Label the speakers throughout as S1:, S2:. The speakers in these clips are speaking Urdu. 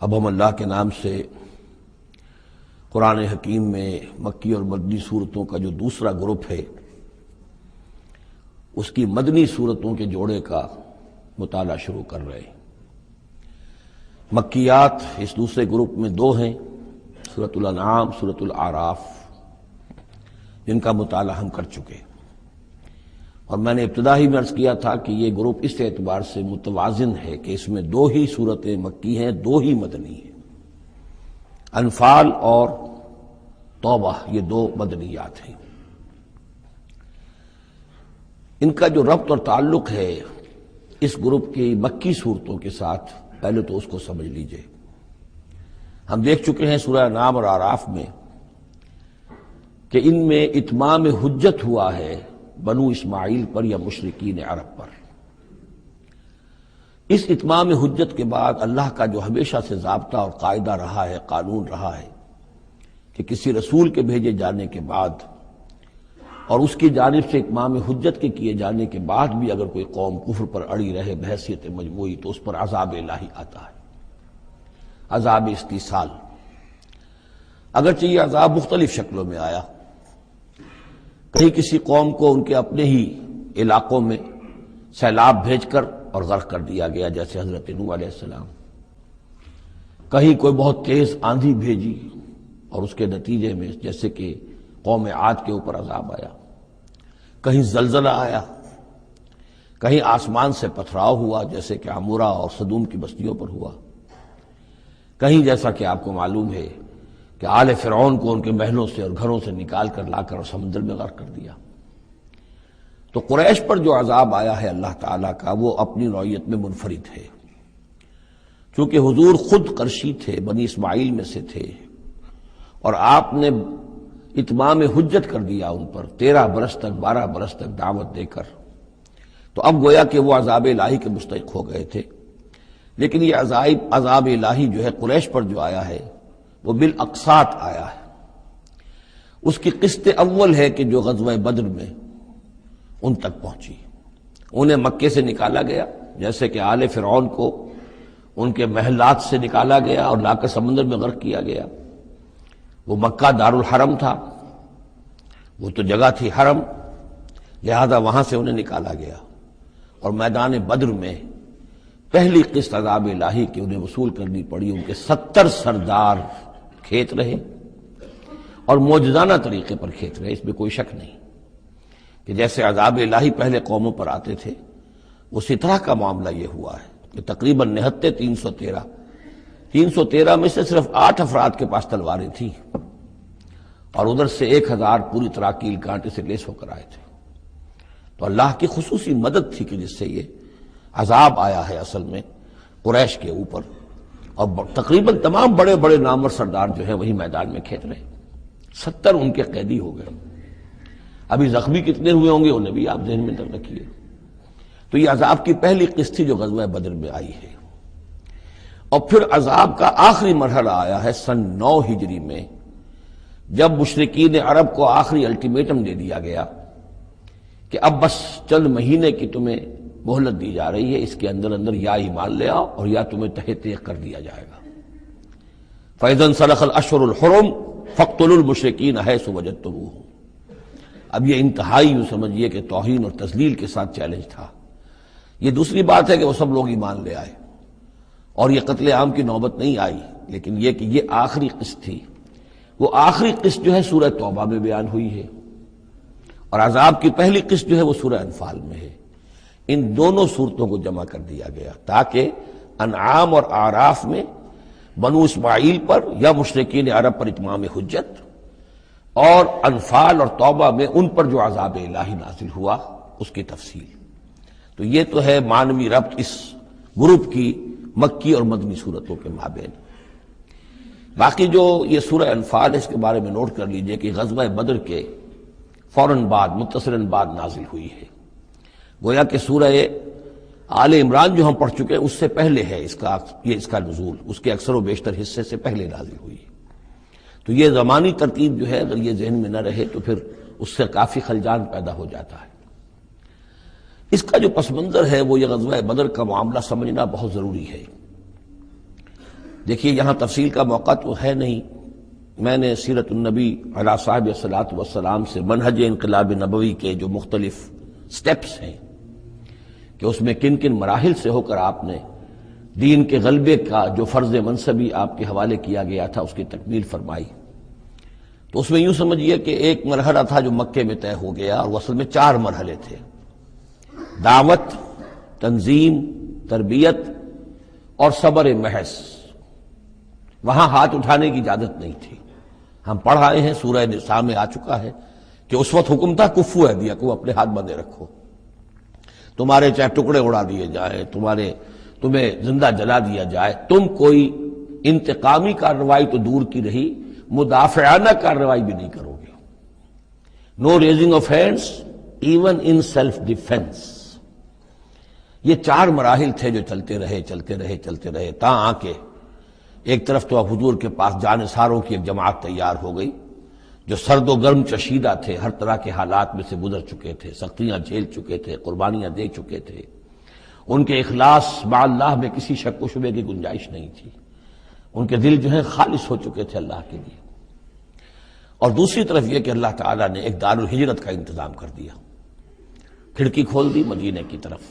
S1: اب ہم اللہ کے نام سے قرآن حکیم میں مکی اور مدنی صورتوں کا جو دوسرا گروپ ہے اس کی مدنی صورتوں کے جوڑے کا مطالعہ شروع کر رہے ہیں۔ مکیات اس دوسرے گروپ میں دو ہیں، سورۃ الانعام، سورۃ الاعراف، جن کا مطالعہ ہم کر چکے ہیں۔ اور میں نے ابتدا ہی میں عرض کیا تھا کہ یہ گروپ اس اعتبار سے متوازن ہے کہ اس میں دو ہی صورتیں مکی ہیں، دو ہی مدنی ہیں۔ انفال اور توبہ یہ دو مدنیات ہیں۔ ان کا جو ربط اور تعلق ہے اس گروپ کی مکی صورتوں کے ساتھ، پہلے تو اس کو سمجھ لیجئے۔ ہم دیکھ چکے ہیں سورہ انعام اور اعراف میں کہ ان میں اتمام حجت ہوا ہے بنو اسماعیل پر یا مشرکین عرب پر۔ اس اتمام حجت کے بعد اللہ کا جو ہمیشہ سے ضابطہ اور قاعدہ رہا ہے، قانون رہا ہے کہ کسی رسول کے بھیجے جانے کے بعد اور اس کی جانب سے اتمام حجت کے کیے جانے کے بعد بھی اگر کوئی قوم کفر پر اڑی رہے بحیثیت مجموعی تو اس پر عذاب الہی آتا ہے، عذاب استیصال۔ اگرچہ یہ عذاب مختلف شکلوں میں آیا، کہیں کسی قوم کو ان کے اپنے ہی علاقوں میں سیلاب بھیج کر اور غرق کر دیا گیا جیسے حضرت نوح علیہ السلام، کہیں کوئی بہت تیز آندھی بھیجی اور اس کے نتیجے میں جیسے کہ قوم عاد کے اوپر عذاب آیا، کہیں زلزلہ آیا، کہیں آسمان سے پتھراؤ ہوا جیسے کہ عمورہ اور صدوم کی بستیوں پر ہوا، کہیں جیسا کہ آپ کو معلوم ہے کہ آل فرعون کو ان کے محلوں سے اور گھروں سے نکال کر لا کر اور سمندر میں غرق کر دیا۔ تو قریش پر جو عذاب آیا ہے اللہ تعالیٰ کا وہ اپنی نوعیت میں منفرد ہے، چونکہ حضور خود قرشی تھے، بنی اسماعیل میں سے تھے، اور آپ نے اتمام حجت کر دیا ان پر 13 برس تک 12 برس تک دعوت دے کر، تو اب گویا کہ وہ عذاب الہی کے مستحق ہو گئے تھے۔ لیکن یہ عذاب الہی جو ہے قریش پر جو آیا ہے وہ بالاقساط آیا ہے۔ اس کی قسط اول ہے کہ جو غزوہ بدر میں ان تک پہنچی، انہیں مکے سے نکالا گیا جیسے کہ آل فرعون کو ان کے محلات سے نکالا گیا اور لا کر سمندر میں غرق کیا گیا۔ وہ مکہ دارالحرم تھا، وہ تو جگہ تھی حرم، لہذا وہاں سے انہیں نکالا گیا، اور میدان بدر میں پہلی قسط عذاب الہی کی انہیں وصول کرنی پڑی۔ ان کے 70 سردار کھیت رہے اور معجزانہ طریقے پر کھیت رہے، اس میں کوئی شک نہیں کہ جیسے عذاب الہی پہلے قوموں پر آتے تھے اسی طرح کا معاملہ یہ ہوا ہے کہ تقریباً نہتے 313 میں سے صرف 8 افراد کے پاس تلواریں تھیں اور ادھر سے 1000 پوری طرح کیل کانٹے سے لیس ہو کر آئے تھے۔ تو اللہ کی خصوصی مدد تھی کہ جس سے یہ عذاب آیا ہے اصل میں قریش کے اوپر، اور تقریباً تمام بڑے بڑے نامور سردار جو ہیں وہی میدان میں کھیت رہے، 70 ان کے قیدی ہو گئے۔ ابھی زخمی کتنے ہوئے ہوں گے انہیں بھی آپ ذہن میں رکھیے۔ تو یہ عذاب کی پہلی قسط تھی جو غزوہ بدر میں آئی ہے، اور پھر عذاب کا آخری مرحلہ آیا ہے سن 9 ہجری میں، جب مشرکین عرب کو آخری الٹیمیٹم دے دیا گیا کہ اب بس چند مہینے کی تمہیں مہلت دی جا رہی ہے، اس کے اندر اندر یا ایمان لے آؤ اور یا تمہیں تہہ تیغ کر دیا جائے گا۔ فَإِذَا انسَلَخَ الْأَشْهُرُ الْحُرُمُ فَاقْتُلُوا الْمُشْرِكِينَ حَيْثُ وَجَدتُّمُوهُمْ۔ اب یہ انتہائی یوں سمجھیے کہ توہین اور تذلیل کے ساتھ چیلنج تھا۔ یہ دوسری بات ہے کہ وہ سب لوگ ایمان لے آئے اور یہ قتل عام کی نوبت نہیں آئی، لیکن یہ کہ یہ آخری قسط تھی۔ وہ آخری قسط جو ہے سورہ توبہ میں بیان ہوئی ہے، اور عذاب کی پہلی قسط جو ہے وہ سورہ انفال میں ہے۔ ان دونوں صورتوں کو جمع کر دیا گیا تاکہ انعام اور اعراف میں بنو اسماعیل پر یا مشرکین عرب پر اتمام حجت، اور انفال اور توبہ میں ان پر جو عذاب الہی نازل ہوا اس کی تفصیل۔ تو یہ تو ہے معنوی ربط اس گروپ کی مکی اور مدنی صورتوں کے مابین۔ باقی جو یہ سورہ انفال ہے اس کے بارے میں نوٹ کر لیجئے کہ غزوہ بدر کے فوراً بعد متصلاً بعد نازل ہوئی ہے، گویا کہ سورہ آل عمران جو ہم پڑھ چکے ہیں اس سے پہلے ہے اس کا نزول، اس کے اکثر و بیشتر حصے سے پہلے نازل ہوئی ہے۔ تو یہ زمانی ترتیب جو ہے اگر یہ ذہن میں نہ رہے تو پھر اس سے کافی خلجان پیدا ہو جاتا ہے۔ اس کا جو پس منظر ہے وہ یہ غزوہ بدر کا معاملہ سمجھنا بہت ضروری ہے۔ دیکھیے یہاں تفصیل کا موقع تو ہے نہیں، میں نے سیرت النبی علیہ صاحب الصلاۃ والسلام سے منہج انقلاب نبوی کے جو مختلف سٹیپس ہیں کہ اس میں کن کن مراحل سے ہو کر آپ نے دین کے غلبے کا جو فرض منصبی آپ کے حوالے کیا گیا تھا اس کی تکمیل فرمائی. تو اس میں یوں سمجھیے کہ ایک مرحلہ تھا جو مکے میں طے ہو گیا، اور وہ اصل میں 4 مرحلے تھے: دعوت، تنظیم، تربیت اور صبر محض. وہاں ہاتھ اٹھانے کی اجازت نہیں تھی. ہم پڑھ آئے ہیں، سورہ نساء میں آ چکا ہے کہ اس وقت حکم تھا کفو ایدیکم، اپنے ہاتھ بندے رکھو، تمہارے چاہے ٹکڑے اڑا دیے جائیں، تمہیں زندہ جلا دیا جائے، تم کوئی انتقامی کارروائی تو دور کی رہی، مدافعانہ کارروائی بھی نہیں کرو گے. No raising of hands even in self defence. یہ 4 مراحل تھے جو چلتے رہے تا آ کے ایک طرف تو حضور کے پاس جانثاروں کی ایک جماعت تیار ہو گئی جو سرد و گرم چشیدہ تھے، ہر طرح کے حالات میں سے گزر چکے تھے، سختیاں جھیل چکے تھے، قربانیاں دے چکے تھے. ان کے اخلاص مع اللہ میں کسی شک و شبے کی گنجائش نہیں تھی. ان کے دل جو ہیں خالص ہو چکے تھے اللہ کے لیے. اور دوسری طرف یہ کہ اللہ تعالیٰ نے ایک دار الہجرت کا انتظام کر دیا، کھڑکی کھول دی مدینے کی طرف،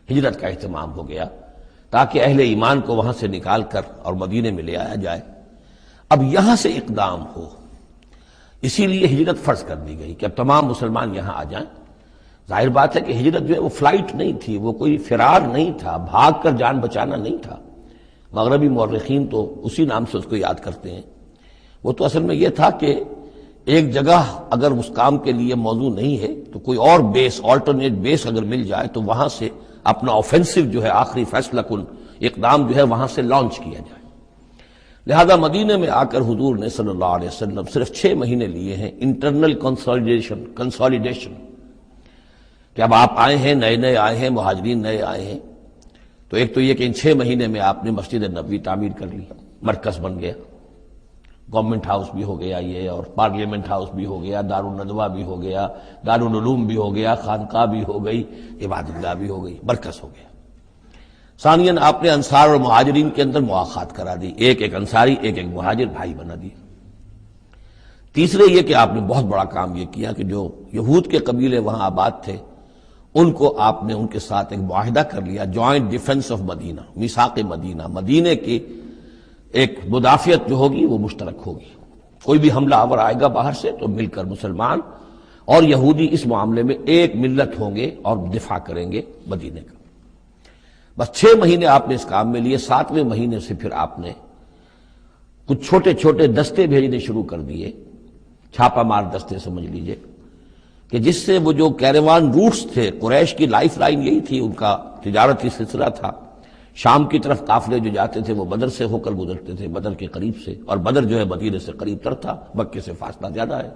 S1: ہجرت کا اہتمام ہو گیا تاکہ اہل ایمان کو وہاں سے نکال کر اور مدینے میں لے آیا جائے. اب یہاں سے اقدام ہو، اسی لیے ہجرت فرض کر دی گئی کہ اب تمام مسلمان یہاں آ جائیں. ظاہر بات ہے کہ ہجرت جو ہے وہ فلائٹ نہیں تھی، وہ کوئی فرار نہیں تھا، بھاگ کر جان بچانا نہیں تھا. مغربی مورخین تو اسی نام سے اس کو یاد کرتے ہیں. وہ تو اصل میں یہ تھا کہ ایک جگہ اگر اس کام کے لیے موضوع نہیں ہے تو کوئی اور بیس، آلٹرنیٹ بیس اگر مل جائے تو وہاں سے اپنا آفینسو جو ہے، آخری فیصلہ کن اقدام جو ہے وہاں سے لانچ کیا جائے. لہذا مدینے میں آ کر حضور نے صلی اللہ علیہ وسلم صرف 6 مہینے لیے ہیں انٹرنل کنسالیڈیشن کہ اب آپ آئے ہیں، نئے آئے ہیں، مہاجرین نئے آئے ہیں. تو ایک تو یہ کہ ان 6 مہینے میں آپ نے مسجد نبوی تعمیر کر لی، مرکز بن گیا، گورنمنٹ ہاؤس بھی ہو گیا یہ، اور پارلیمنٹ ہاؤس بھی ہو گیا، دارالندوہ بھی ہو گیا، دارالعلوم بھی ہو گیا، خانقاہ بھی ہو گئی، عبادت گاہ بھی ہو گئی، مرکز ہو گیا. ثانیاً آپ نے انصار اور مہاجرین کے اندر مواخات کرا دی، ایک انصاری ایک مہاجر بھائی بنا دی. تیسرے یہ کہ آپ نے بہت بڑا کام یہ کیا کہ جو یہود کے قبیلے وہاں آباد تھے ان کو آپ نے ان کے ساتھ ایک معاہدہ کر لیا، جوائنٹ ڈیفنس آف مدینہ، میثاق مدینہ، مدینے کی ایک مدافعت جو ہوگی وہ مشترک ہوگی. کوئی بھی حملہ آور آئے گا باہر سے تو مل کر مسلمان اور یہودی اس معاملے میں ایک ملت ہوں گے اور دفاع کریں گے مدینے کا. بس 6 مہینے آپ نے اس کام میں لیے. 7ویں مہینے سے پھر آپ نے کچھ چھوٹے چھوٹے دستے بھیجنے شروع کر دیے، چھاپا مار دستے سمجھ لیجئے، کہ جس سے وہ جو کیروان روٹس تھے، قریش کی لائف لائن یہی تھی، ان کا تجارتی سلسلہ تھا. شام کی طرف قافلے جو جاتے تھے وہ بدر سے ہو کر گزرتے تھے، بدر کے قریب سے، اور بدر جو ہے مدینے سے قریب تر تھا، مکے سے فاصلہ زیادہ ہے.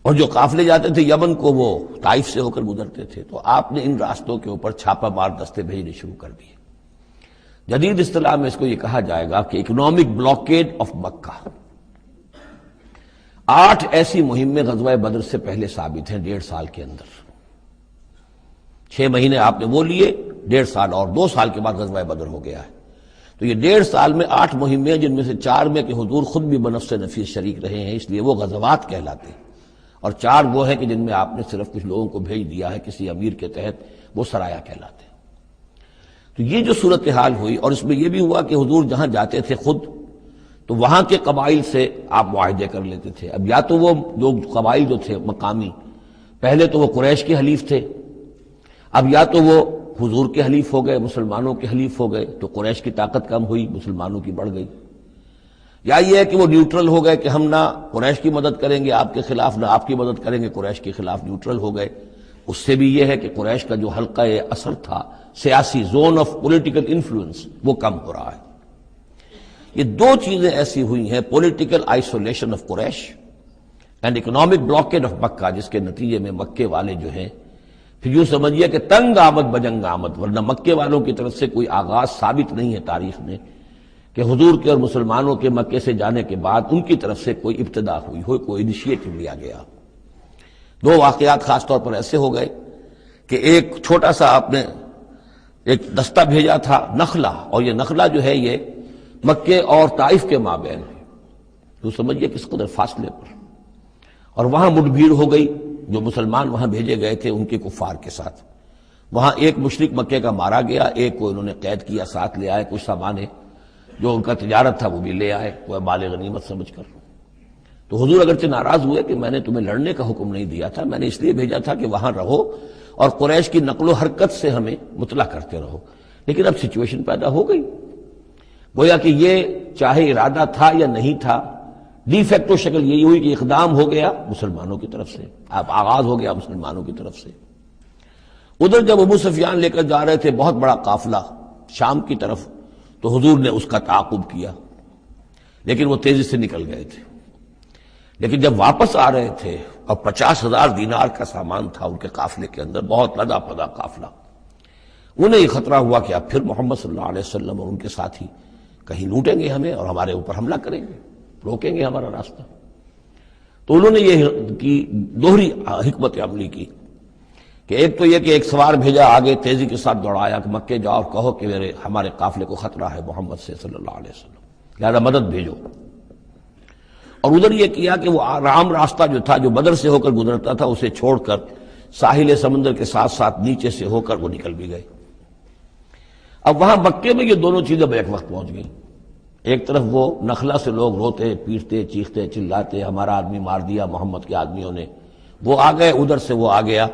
S1: اور جو قافلے جاتے تھے یمن کو وہ طائف سے ہو کر گزرتے تھے. تو آپ نے ان راستوں کے اوپر چھاپا مار دستے بھیجنے شروع کر دیے. جدید اصطلاح میں اس کو یہ کہا جائے گا کہ اکنامک بلاکیڈ آف مکہ. 8 ایسی مہمیں غزوہ بدر سے پہلے ثابت ہیں 1.5 سال کے اندر. 6 مہینے آپ نے وہ لیے، 1.5 سال اور 2 سال کے بعد غزوہ بدر ہو گیا ہے. تو یہ 1.5 سال میں 8 مہمیں، جن میں سے 4 میں کہ حضور خود بھی بنفس نفیس شریک رہے ہیں، اس لیے وہ غزوات کہلاتے ہیں، اور 4 وہ ہیں کہ جن میں آپ نے صرف کچھ لوگوں کو بھیج دیا ہے کسی امیر کے تحت، وہ سرایا کہلاتے ہیں. تو یہ جو صورتحال ہوئی، اور اس میں یہ بھی ہوا کہ حضور جہاں جاتے تھے خود تو وہاں کے قبائل سے آپ معاہدے کر لیتے تھے. اب یا تو وہ لوگ قبائل جو تھے مقامی، پہلے تو وہ قریش کے حلیف تھے، اب یا تو وہ حضور کے حلیف ہو گئے، مسلمانوں کے حلیف ہو گئے، تو قریش کی طاقت کم ہوئی، مسلمانوں کی بڑھ گئی. یا یہ ہے کہ وہ نیوٹرل ہو گئے کہ ہم نہ قریش کی مدد کریں گے آپ کے خلاف، نہ آپ کی مدد کریں گے قریش کے خلاف، نیوٹرل ہو گئے. اس سے بھی یہ ہے کہ قریش کا جو حلقہ اثر تھا، سیاسی زون آف پولیٹیکل انفلوئنس، وہ کم ہو رہا ہے. یہ 2 چیزیں ایسی ہوئی ہیں، political isolation of Quraysh and economic blockade of Mecca, جس کے نتیجے میں مکے والے جو ہیں پھر یوں سمجھیے کہ تنگ آمد بجنگ آمد. ورنہ مکے والوں کی طرف سے کوئی آغاز ثابت نہیں ہے تاریخ میں کہ حضور کے اور مسلمانوں کے مکے سے جانے کے بعد ان کی طرف سے کوئی ابتدا ہوئی ہو، کوئی انیشیٹو لیا گیا. 2 واقعات خاص طور پر ایسے ہو گئے کہ ایک چھوٹا سا آپ نے ایک دستہ بھیجا تھا نخلا، اور یہ نخلا جو ہے یہ مکے اور طائف کے مابین ہے، تو سمجھیے کس قدر فاصلے پر، اور وہاں مٹ بھیڑ ہو گئی۔ جو مسلمان وہاں بھیجے گئے تھے ان کے کفار کے ساتھ، وہاں ایک مشرک مکے کا مارا گیا، ایک کو انہوں نے قید کیا، ساتھ لے آئے، کچھ سامان جو ان کا تجارت تھا وہ بھی لے آئے، وہ مال غنیمت سمجھ کر۔ تو حضور اگرچہ ناراض ہوئے کہ میں نے تمہیں لڑنے کا حکم نہیں دیا تھا، میں نے اس لیے بھیجا تھا کہ وہاں رہو اور قریش کی نقل و حرکت سے ہمیں مطلع کرتے رہو، لیکن اب سچویشن پیدا ہو گئی، گویا کہ یہ چاہے ارادہ تھا یا نہیں تھا، ڈی فیکٹو شکل یہی ہوئی کہ اقدام ہو گیا مسلمانوں کی طرف سے، اب آغاز ہو گیا مسلمانوں کی طرف سے۔ ادھر جب ابو سفیان لے کر جا رہے تھے بہت بڑا قافلہ شام کی طرف، تو حضور نے اس کا تعاقب کیا، لیکن وہ تیزی سے نکل گئے تھے۔ لیکن جب واپس آ رہے تھے اور 50,000 دینار کا سامان تھا ان کے قافلے کے اندر، بہت لدا پدا قافلہ، انہیں یہ خطرہ ہوا کہ اب پھر محمد صلی اللہ علیہ وسلم اور ان کے ساتھی کہیں لوٹیں گے ہمیں اور ہمارے اوپر حملہ کریں گے، روکیں گے ہمارا راستہ۔ تو انہوں نے یہ کی دوہری حکمت عملی کی کہ ایک تو یہ کہ ایک سوار بھیجا آگے تیزی کے ساتھ دوڑایا کہ مکے جاؤ اور کہو کہ ہمارے قافلے کو خطرہ ہے محمد سے صلی اللہ علیہ وسلم، لہذا مدد بھیجو۔ اور ادھر یہ کیا کہ وہ عام راستہ جو تھا جو بدر سے ہو کر گزرتا تھا اسے چھوڑ کر ساحل سمندر کے ساتھ ساتھ نیچے سے ہو کر وہ نکل بھی گئے۔ اب وہاں مکے میں یہ دونوں چیزیں بیک وقت پہنچ گئیں، ایک طرف وہ نخلا سے لوگ روتے پیٹتے چیختے چلاتے ہمارا آدمی مار دیا محمد کے آدمیوں نے، وہ آ گئے، ادھر سے وہ آ گیا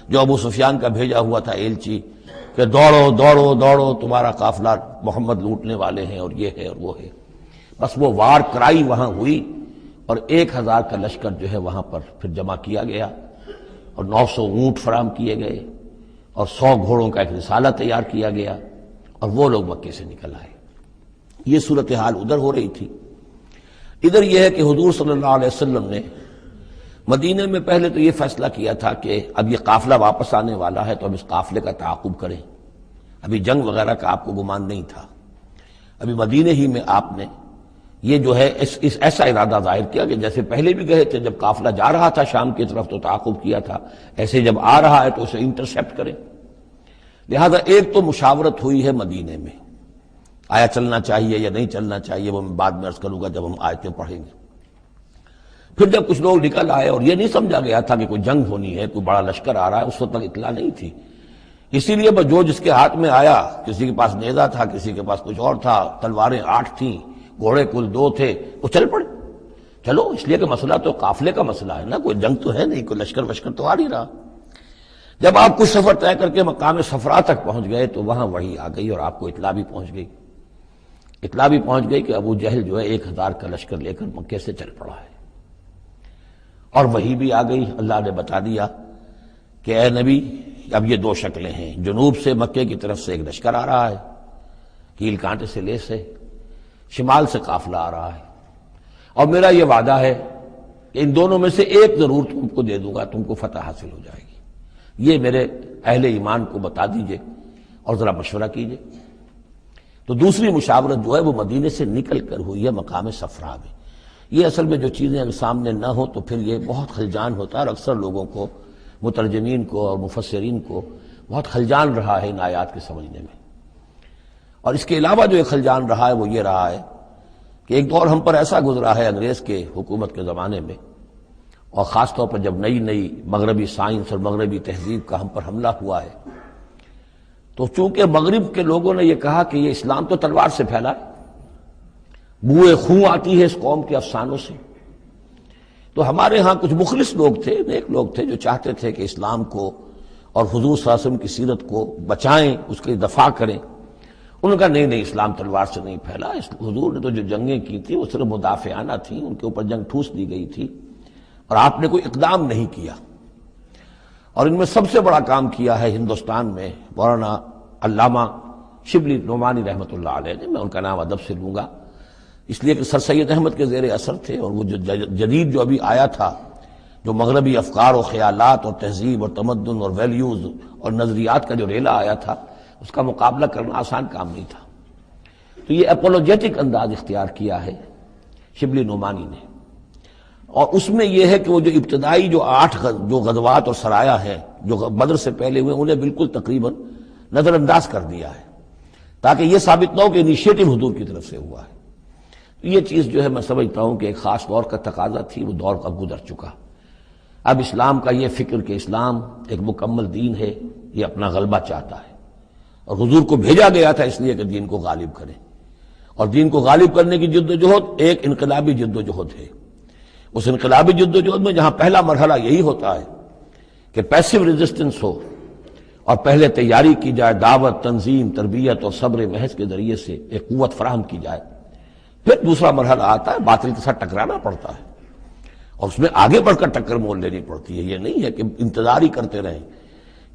S1: جو ابو سفیان کا بھیجا ہوا تھا ایلچی کہ دوڑو دوڑو دوڑو تمہارا قافلہ محمد لوٹنے والے ہیں اور یہ ہے اور وہ ہے۔ بس وہ وار کرائی وہاں ہوئی اور 1,000 کا لشکر جو ہے وہاں پر پھر جمع کیا گیا اور 900 اونٹ فراہم کیے گئے اور 100 گھوڑوں کا ایک رسالہ تیار کیا گیا اور وہ لوگ مکے سے نکل آئے۔ یہ صورتحال ادھر ہو رہی تھی۔ ادھر یہ ہے کہ حضور صلی اللہ علیہ وسلم نے مدینے میں پہلے تو یہ فیصلہ کیا تھا کہ اب یہ قافلہ واپس آنے والا ہے تو اب اس قافلے کا تعاقب کریں، ابھی جنگ وغیرہ کا آپ کو گمان نہیں تھا، ابھی مدینے ہی میں آپ نے یہ جو ہے اس ایسا ارادہ ظاہر کیا کہ جیسے پہلے بھی گئے تھے، جب قافلہ جا رہا تھا شام کی طرف تو تعاقب کیا تھا، ایسے جب آ رہا ہے تو اسے انٹرسیپٹ کریں۔ لہذا ایک تو مشاورت ہوئی ہے مدینے میں، آیا چلنا چاہیے یا نہیں چلنا چاہیے، وہ میں بعد میں عرض کروں گا جب ہم آیتیں پڑھیں گے۔ پھر جب کچھ لوگ نکل آئے اور یہ نہیں سمجھا گیا تھا کہ کوئی جنگ ہونی ہے، کوئی بڑا لشکر آ رہا ہے، اس وقت تک اطلاع نہیں تھی، اسی لیے بس جو جس کے ہاتھ میں آیا، کسی کے پاس نیزہ تھا، کسی کے پاس کچھ اور تھا، تلواریں 8 تھیں، گھوڑے کل 2 تھے، وہ چل پڑے۔ چلو اس لیے کہ مسئلہ تو قافلے کا مسئلہ ہے نا، کوئی جنگ تو ہے نہیں، کوئی لشکر وشکر تو آ نہیں رہا۔ جب آپ کچھ سفر طے کر کے مقام صفرا تک پہنچ گئے تو وہاں وحی آ گئی اور آپ کو اطلاع بھی پہنچ گئی، اطلاع بھی پہنچ گئی کہ ابو جہل جو ہے 1,000 کا لشکر لے کر مکے سے چل پڑا ہے، اور وحی بھی آ گئی، اللہ نے بتا دیا کہ اے نبی اب یہ 2 شکلیں ہیں، جنوب سے مکے کی طرف سے ایک لشکر آ رہا ہے کیل کانٹے سے لیس ہے، شمال سے قافلہ آ رہا ہے، اور میرا یہ وعدہ ہے کہ ان دونوں میں سے ایک ضرور تم کو دے دوں گا، تم کو فتح حاصل ہو جائے گی، یہ میرے اہل ایمان کو بتا دیجئے اور ذرا مشورہ کیجئے۔ تو دوسری مشاورت جو ہے وہ مدینے سے نکل کر ہوئی ہے مقام صفرا میں۔ یہ اصل میں جو چیزیں اگر سامنے نہ ہوں تو پھر یہ بہت خلجان ہوتا ہے، اور اکثر لوگوں کو، مترجمین کو اور مفسرین کو بہت خلجان رہا ہے ان آیات کے سمجھنے میں۔ اور اس کے علاوہ جو ایک خلجان رہا ہے وہ یہ رہا ہے کہ ایک دور ہم پر ایسا گزرا ہے انگریز کے حکومت کے زمانے میں، اور خاص طور پر جب نئی نئی مغربی سائنس اور مغربی تہذیب کا ہم پر حملہ ہوا ہے، تو چونکہ مغرب کے لوگوں نے یہ کہا کہ یہ اسلام تو تلوار سے پھیلا ہے، بوئے خون آتی ہے اس قوم کے افسانوں سے، تو ہمارے ہاں کچھ مخلص لوگ تھے، نیک لوگ تھے جو چاہتے تھے کہ اسلام کو اور حضور صلی اللہ علیہ وسلم کی سیرت کو بچائیں، اس کی دفاع کریں۔ انہوں نے کہا نہیں اسلام تلوار سے نہیں پھیلا، حضور نے تو جو جنگیں کی تھی وہ صرف مدافعانہ تھیں، ان کے اوپر جنگ ٹھوس دی گئی تھی اور آپ نے کوئی اقدام نہیں کیا۔ اور ان میں سب سے بڑا کام کیا ہے ہندوستان میں مولانا علامہ شبلی نعمانی رحمۃ اللہ علیہ نے، میں ان کا نام ادب سے لوں گا اس لیے کہ سر سید احمد کے زیر اثر تھے، اور وہ جو جدید جو ابھی آیا تھا، جو مغربی افکار و خیالات اور تہذیب اور تمدن اور ویلیوز اور نظریات کا جو ریلا آیا تھا، اس کا مقابلہ کرنا آسان کام نہیں تھا۔ تو یہ اپولوجیٹک انداز اختیار کیا ہے شبلی نعمانی نے، اور اس میں یہ ہے کہ وہ جو ابتدائی جو 8 جو غزوات اور سرایا ہیں جو بدر سے پہلے ہوئے، انہیں بالکل تقریباً نظر انداز کر دیا ہے، تاکہ یہ ثابت نہ ہو کہ انیشیٹو حضور کی طرف سے ہوا ہے۔ یہ چیز جو ہے میں سمجھتا ہوں کہ ایک خاص دور کا تقاضا تھی، وہ دور اب گزر چکا۔ اب اسلام کا یہ فکر کہ اسلام ایک مکمل دین ہے، یہ اپنا غلبہ چاہتا ہے، اور حضور کو بھیجا گیا تھا اس لیے کہ دین کو غالب کرے، اور دین کو غالب کرنے کی جد و جہد ایک انقلابی جد و جہد ہے۔ اس انقلابی جد و جہد میں جہاں پہلا مرحلہ یہی ہوتا ہے کہ پیسو ریزسٹنس ہو، اور پہلے تیاری کی جائے، دعوت، تنظیم، تربیت اور صبر محض کے ذریعے سے ایک قوت فراہم کی جائے، پھر دوسرا مرحلہ آتا ہے باطل کے ساتھ ٹکرانا پڑتا ہے، اور اس میں آگے بڑھ کر ٹکر مول لینی پڑتی ہے۔ یہ نہیں ہے کہ انتظار ہی کرتے رہیں،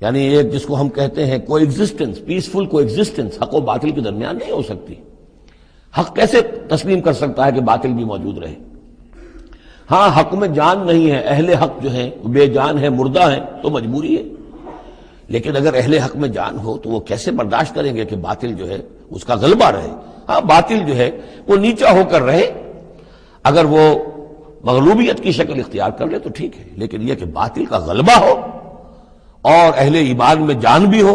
S1: یعنی ایک جس کو ہم کہتے ہیں کو ایگزسٹنس، پیسفل کو ایگزسٹنس، حق و باطل کے درمیان نہیں ہو سکتی۔ حق کیسے تسلیم کر سکتا ہے کہ باطل بھی موجود رہے؟ ہاں، حق میں جان نہیں ہے، اہل حق جو ہیں بے جان ہے، مردہ ہیں، تو مجبوری ہے، لیکن اگر اہل حق میں جان ہو تو وہ کیسے برداشت کریں گے کہ باطل جو ہے اس کا غلبہ رہے؟ ہاں، باطل جو ہے وہ نیچا ہو کر رہے، اگر وہ مغلوبیت کی شکل اختیار کر لے تو ٹھیک ہے، لیکن یہ کہ باطل کا غلبہ ہو اور اہل ایمان میں جان بھی ہو،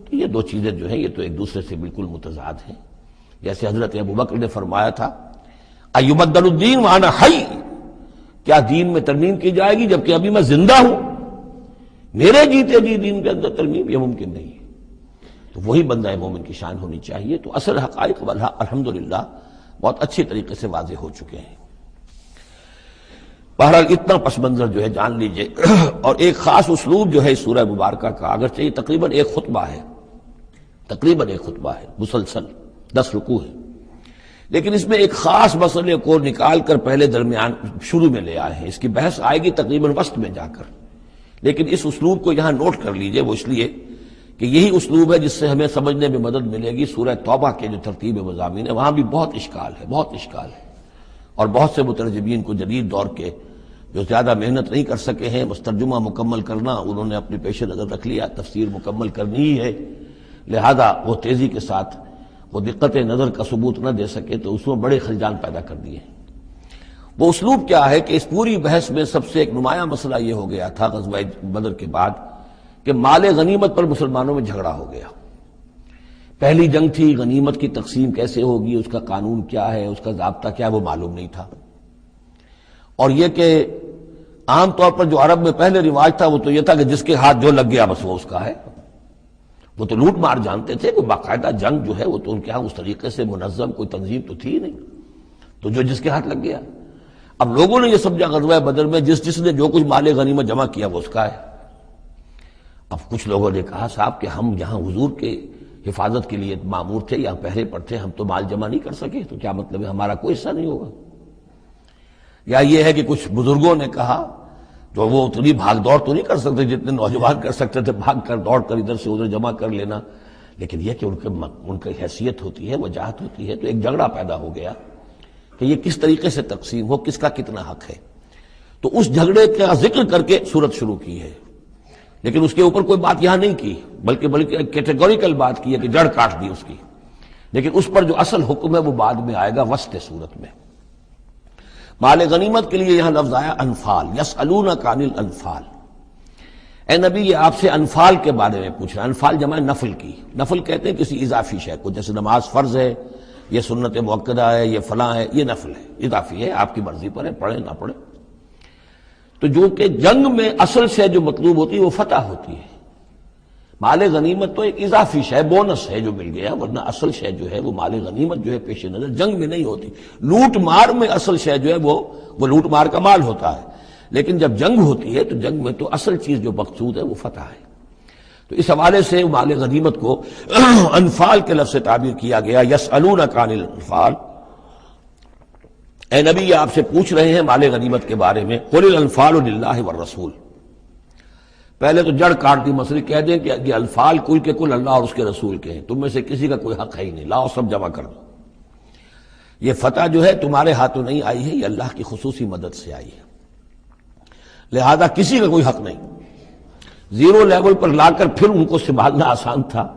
S1: تو یہ دو چیزیں جو ہیں یہ تو ایک دوسرے سے بالکل متضاد ہیں۔ جیسے حضرت ابوبکر نے فرمایا تھا ایبدل الدین وانا حی، کیا دین میں ترمیم کی جائے گی جبکہ ابھی میں زندہ ہوں؟ میرے جیتے جی دین کے اندر ترمیم، یہ ممکن نہیں ہے۔ تو وہی بندہ مومن کی شان ہونی چاہیے۔ تو اصل حقائق والحق الحمدللہ بہت اچھی طریقے سے واضح ہو چکے ہیں۔ بہرحال اتنا پس منظر جو ہے جان لیجئے، اور ایک خاص اسلوب جو ہے اس سورہ مبارکہ کا، اگرچہ یہ تقریباً ایک خطبہ ہے مسلسل 10 رکوع ہے، لیکن اس میں ایک خاص مسئلے کو نکال کر پہلے درمیان شروع میں لے آئے ہیں۔ اس کی بحث آئے گی تقریباً وسط میں جا کر، لیکن اس اسلوب کو یہاں نوٹ کر لیجئے، وہ اس لیے کہ یہی اسلوب ہے جس سے ہمیں سمجھنے میں مدد ملے گی سورہ توبہ کے جو ترتیب مضامین ہے، وہاں بھی بہت اشکال ہے، اور بہت سے مترجمین کو جدید دور کے جو زیادہ محنت نہیں کر سکے ہیں، بس ترجمہ مکمل کرنا انہوں نے اپنے پیش نظر رکھ لیا، تفسیر مکمل کرنی ہی ہے، لہذا وہ تیزی کے ساتھ وہ دقت نظر کا ثبوت نہ دے سکے تو اس میں بڑے خلجان پیدا کر دیے۔ وہ اسلوب کیا ہے کہ اس پوری بحث میں سب سے ایک نمایاں مسئلہ یہ ہو گیا تھا غزوہ بدر کے بعد کہ مال غنیمت پر مسلمانوں میں جھگڑا ہو گیا۔ پہلی جنگ تھی، غنیمت کی تقسیم کیسے ہوگی، اس کا قانون کیا ہے، اس کا ضابطہ کیا ہے، وہ معلوم نہیں تھا۔ اور یہ کہ عام طور پر جو عرب میں پہلے رواج تھا وہ تو یہ تھا کہ جس کے ہاتھ جو لگ گیا بس وہ اس کا ہے۔ وہ تو لوٹ مار جانتے تھے، کوئی باقاعدہ جنگ جو ہے وہ تو ان کے ہاں اس طریقے سے منظم کوئی تنظیم تو تھی ہی نہیں، تو جو جس کے ہاتھ لگ گیا۔ اب لوگوں نے یہ سمجھا غزوہ بدر میں جس نے جو کچھ مال غنیمت جمع کیا وہ اس کا ہے۔ اب کچھ لوگوں نے کہا صاحب کہ ہم یہاں حضور کے حفاظت کے لیے مامور تھے، یہاں پہرے پر تھے، ہم تو مال جمع نہیں کر سکے، تو کیا مطلب ہے ہمارا کوئی حصہ نہیں ہوگا؟ یا یہ ہے کہ کچھ بزرگوں نے کہا جو وہ اتنی بھاگ دوڑ تو نہیں کر سکتے جتنے نوجوان کر سکتے تھے، بھاگ کر دوڑ کر ادھر سے ادھر جمع کر لینا، لیکن یہ کہ ان کی حیثیت ہوتی ہے، وجاہت ہوتی ہے، تو ایک جھگڑا پیدا ہو گیا کہ یہ کس طریقے سے تقسیم ہو، کس کا کتنا حق ہے۔ تو اس جھگڑے کا ذکر کر کے سورت شروع کی ہے، لیکن اس کے اوپر کوئی بات یہاں نہیں کی، بلکہ کیٹیگوریکل بات کی ہے کہ جڑ کاٹ دی اس کی، لیکن اس پر جو اصل حکم ہے وہ بعد میں آئے گا وسط سورت میں۔ مال غنیمت کے لیے یہاں لفظ آیا انفال، یسألونک عن الانفال۔ اے نبی یہ آپ سے انفال کے بارے میں پوچھ رہا ہے۔ انفال جمع نفل کی، نفل کہتے ہیں کسی اضافی شے کو، جیسے نماز فرض ہے، یہ سنت مؤکدہ ہے، یہ فلاں ہے، یہ نفل ہے، اضافی ہے، آپ کی مرضی پر ہے، پڑھیں نہ پڑھیں۔ تو جو کہ جنگ میں اصل شے جو مطلوب ہوتی ہے وہ فتح ہوتی ہے، مال غنیمت تو ایک اضافی شے، بونس ہے جو مل گیا، ورنہ اصل شے جو ہے وہ مال غنیمت جو ہے پیش نظر جنگ میں نہیں ہوتی۔ لوٹ مار میں اصل شے جو ہے وہ لوٹ مار کا مال ہوتا ہے، لیکن جب جنگ ہوتی ہے تو جنگ میں تو اصل چیز جو مقصود ہے وہ فتح ہے۔ تو اس حوالے سے مال غنیمت کو انفال کے لفظ سے تعبیر کیا گیا، یسألونک عن الانفال۔ اے نبی یہ آپ سے پوچھ رہے ہیں مال غنیمت کے بارے میں، قل الانفال للہ والرسول۔ پہلے تو جڑ کاٹ دی مسئلے، کہہ دیں کہ یہ انفال کل کے کل اللہ اور اس کے رسول کے ہیں، تم میں سے کسی کا کوئی حق ہے ہی نہیں، لاؤ سب جمع کر دو۔ یہ فتح جو ہے تمہارے ہاتھوں نہیں آئی ہے، یہ اللہ کی خصوصی مدد سے آئی ہے، لہذا کسی کا کوئی حق نہیں۔ زیرو لیول پر لا کر پھر ان کو سنبھالنا آسان تھا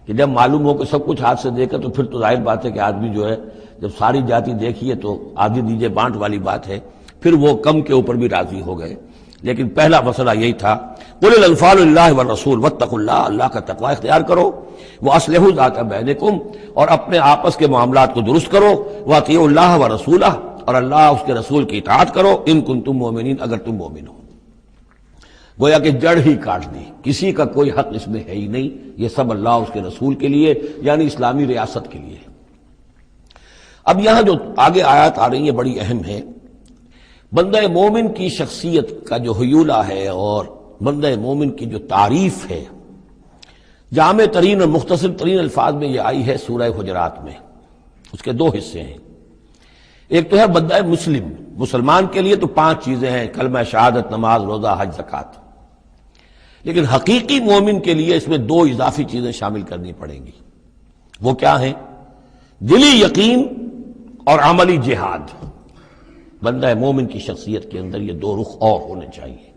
S1: کہ جب معلوم ہو کہ سب کچھ ہاتھ سے دے کر، تو پھر تو ظاہر بات ہے کہ آدمی جو ہے جب ساری جاتی دیکھیے تو آدھی دیجیے بانٹ والی بات ہے، پھر وہ کم کے اوپر بھی راضی ہو گئے۔ لیکن پہلا مسئلہ یہی تھا، قل الانفال للہ والرسول واتقوا اللہ، اللہ کا تقوی اختیار کرو، واصلحوا ذات بینکم، اور اپنے آپس کے معاملات کو درست کرو، واطیعوا اللہ ورسولہ، اور اللہ اس کے رسول کی اطاعت کرو، ان کنتم مؤمنین، اگر تم مومن ہو۔ گویا کہ جڑ ہی کاٹ دی، کسی کا کوئی حق اس میں ہے ہی نہیں، یہ سب اللہ اس کے رسول کے لیے، یعنی اسلامی ریاست کے لیے۔ اب یہاں جو آگے آیات آ رہی ہیں بڑی اہم ہے۔ بندہ مومن کی شخصیت کا جو حیولہ ہے اور بندہ مومن کی جو تعریف ہے، جامع ترین اور مختصر ترین الفاظ میں یہ آئی ہے سورہ حجرات میں۔ اس کے دو حصے ہیں، ایک تو ہے بندہ مسلم، مسلمان کے لیے تو 5 چیزیں ہیں، کلمہ شہادت، نماز، روزہ، حج، زکوٰۃ، لیکن حقیقی مومن کے لیے اس میں 2 اضافی چیزیں شامل کرنی پڑیں گی۔ وہ کیا ہیں؟ دلی یقین اور عملی جہاد۔ بندہ مومن کی شخصیت کے اندر یہ 2 رخ اور ہونے چاہیے۔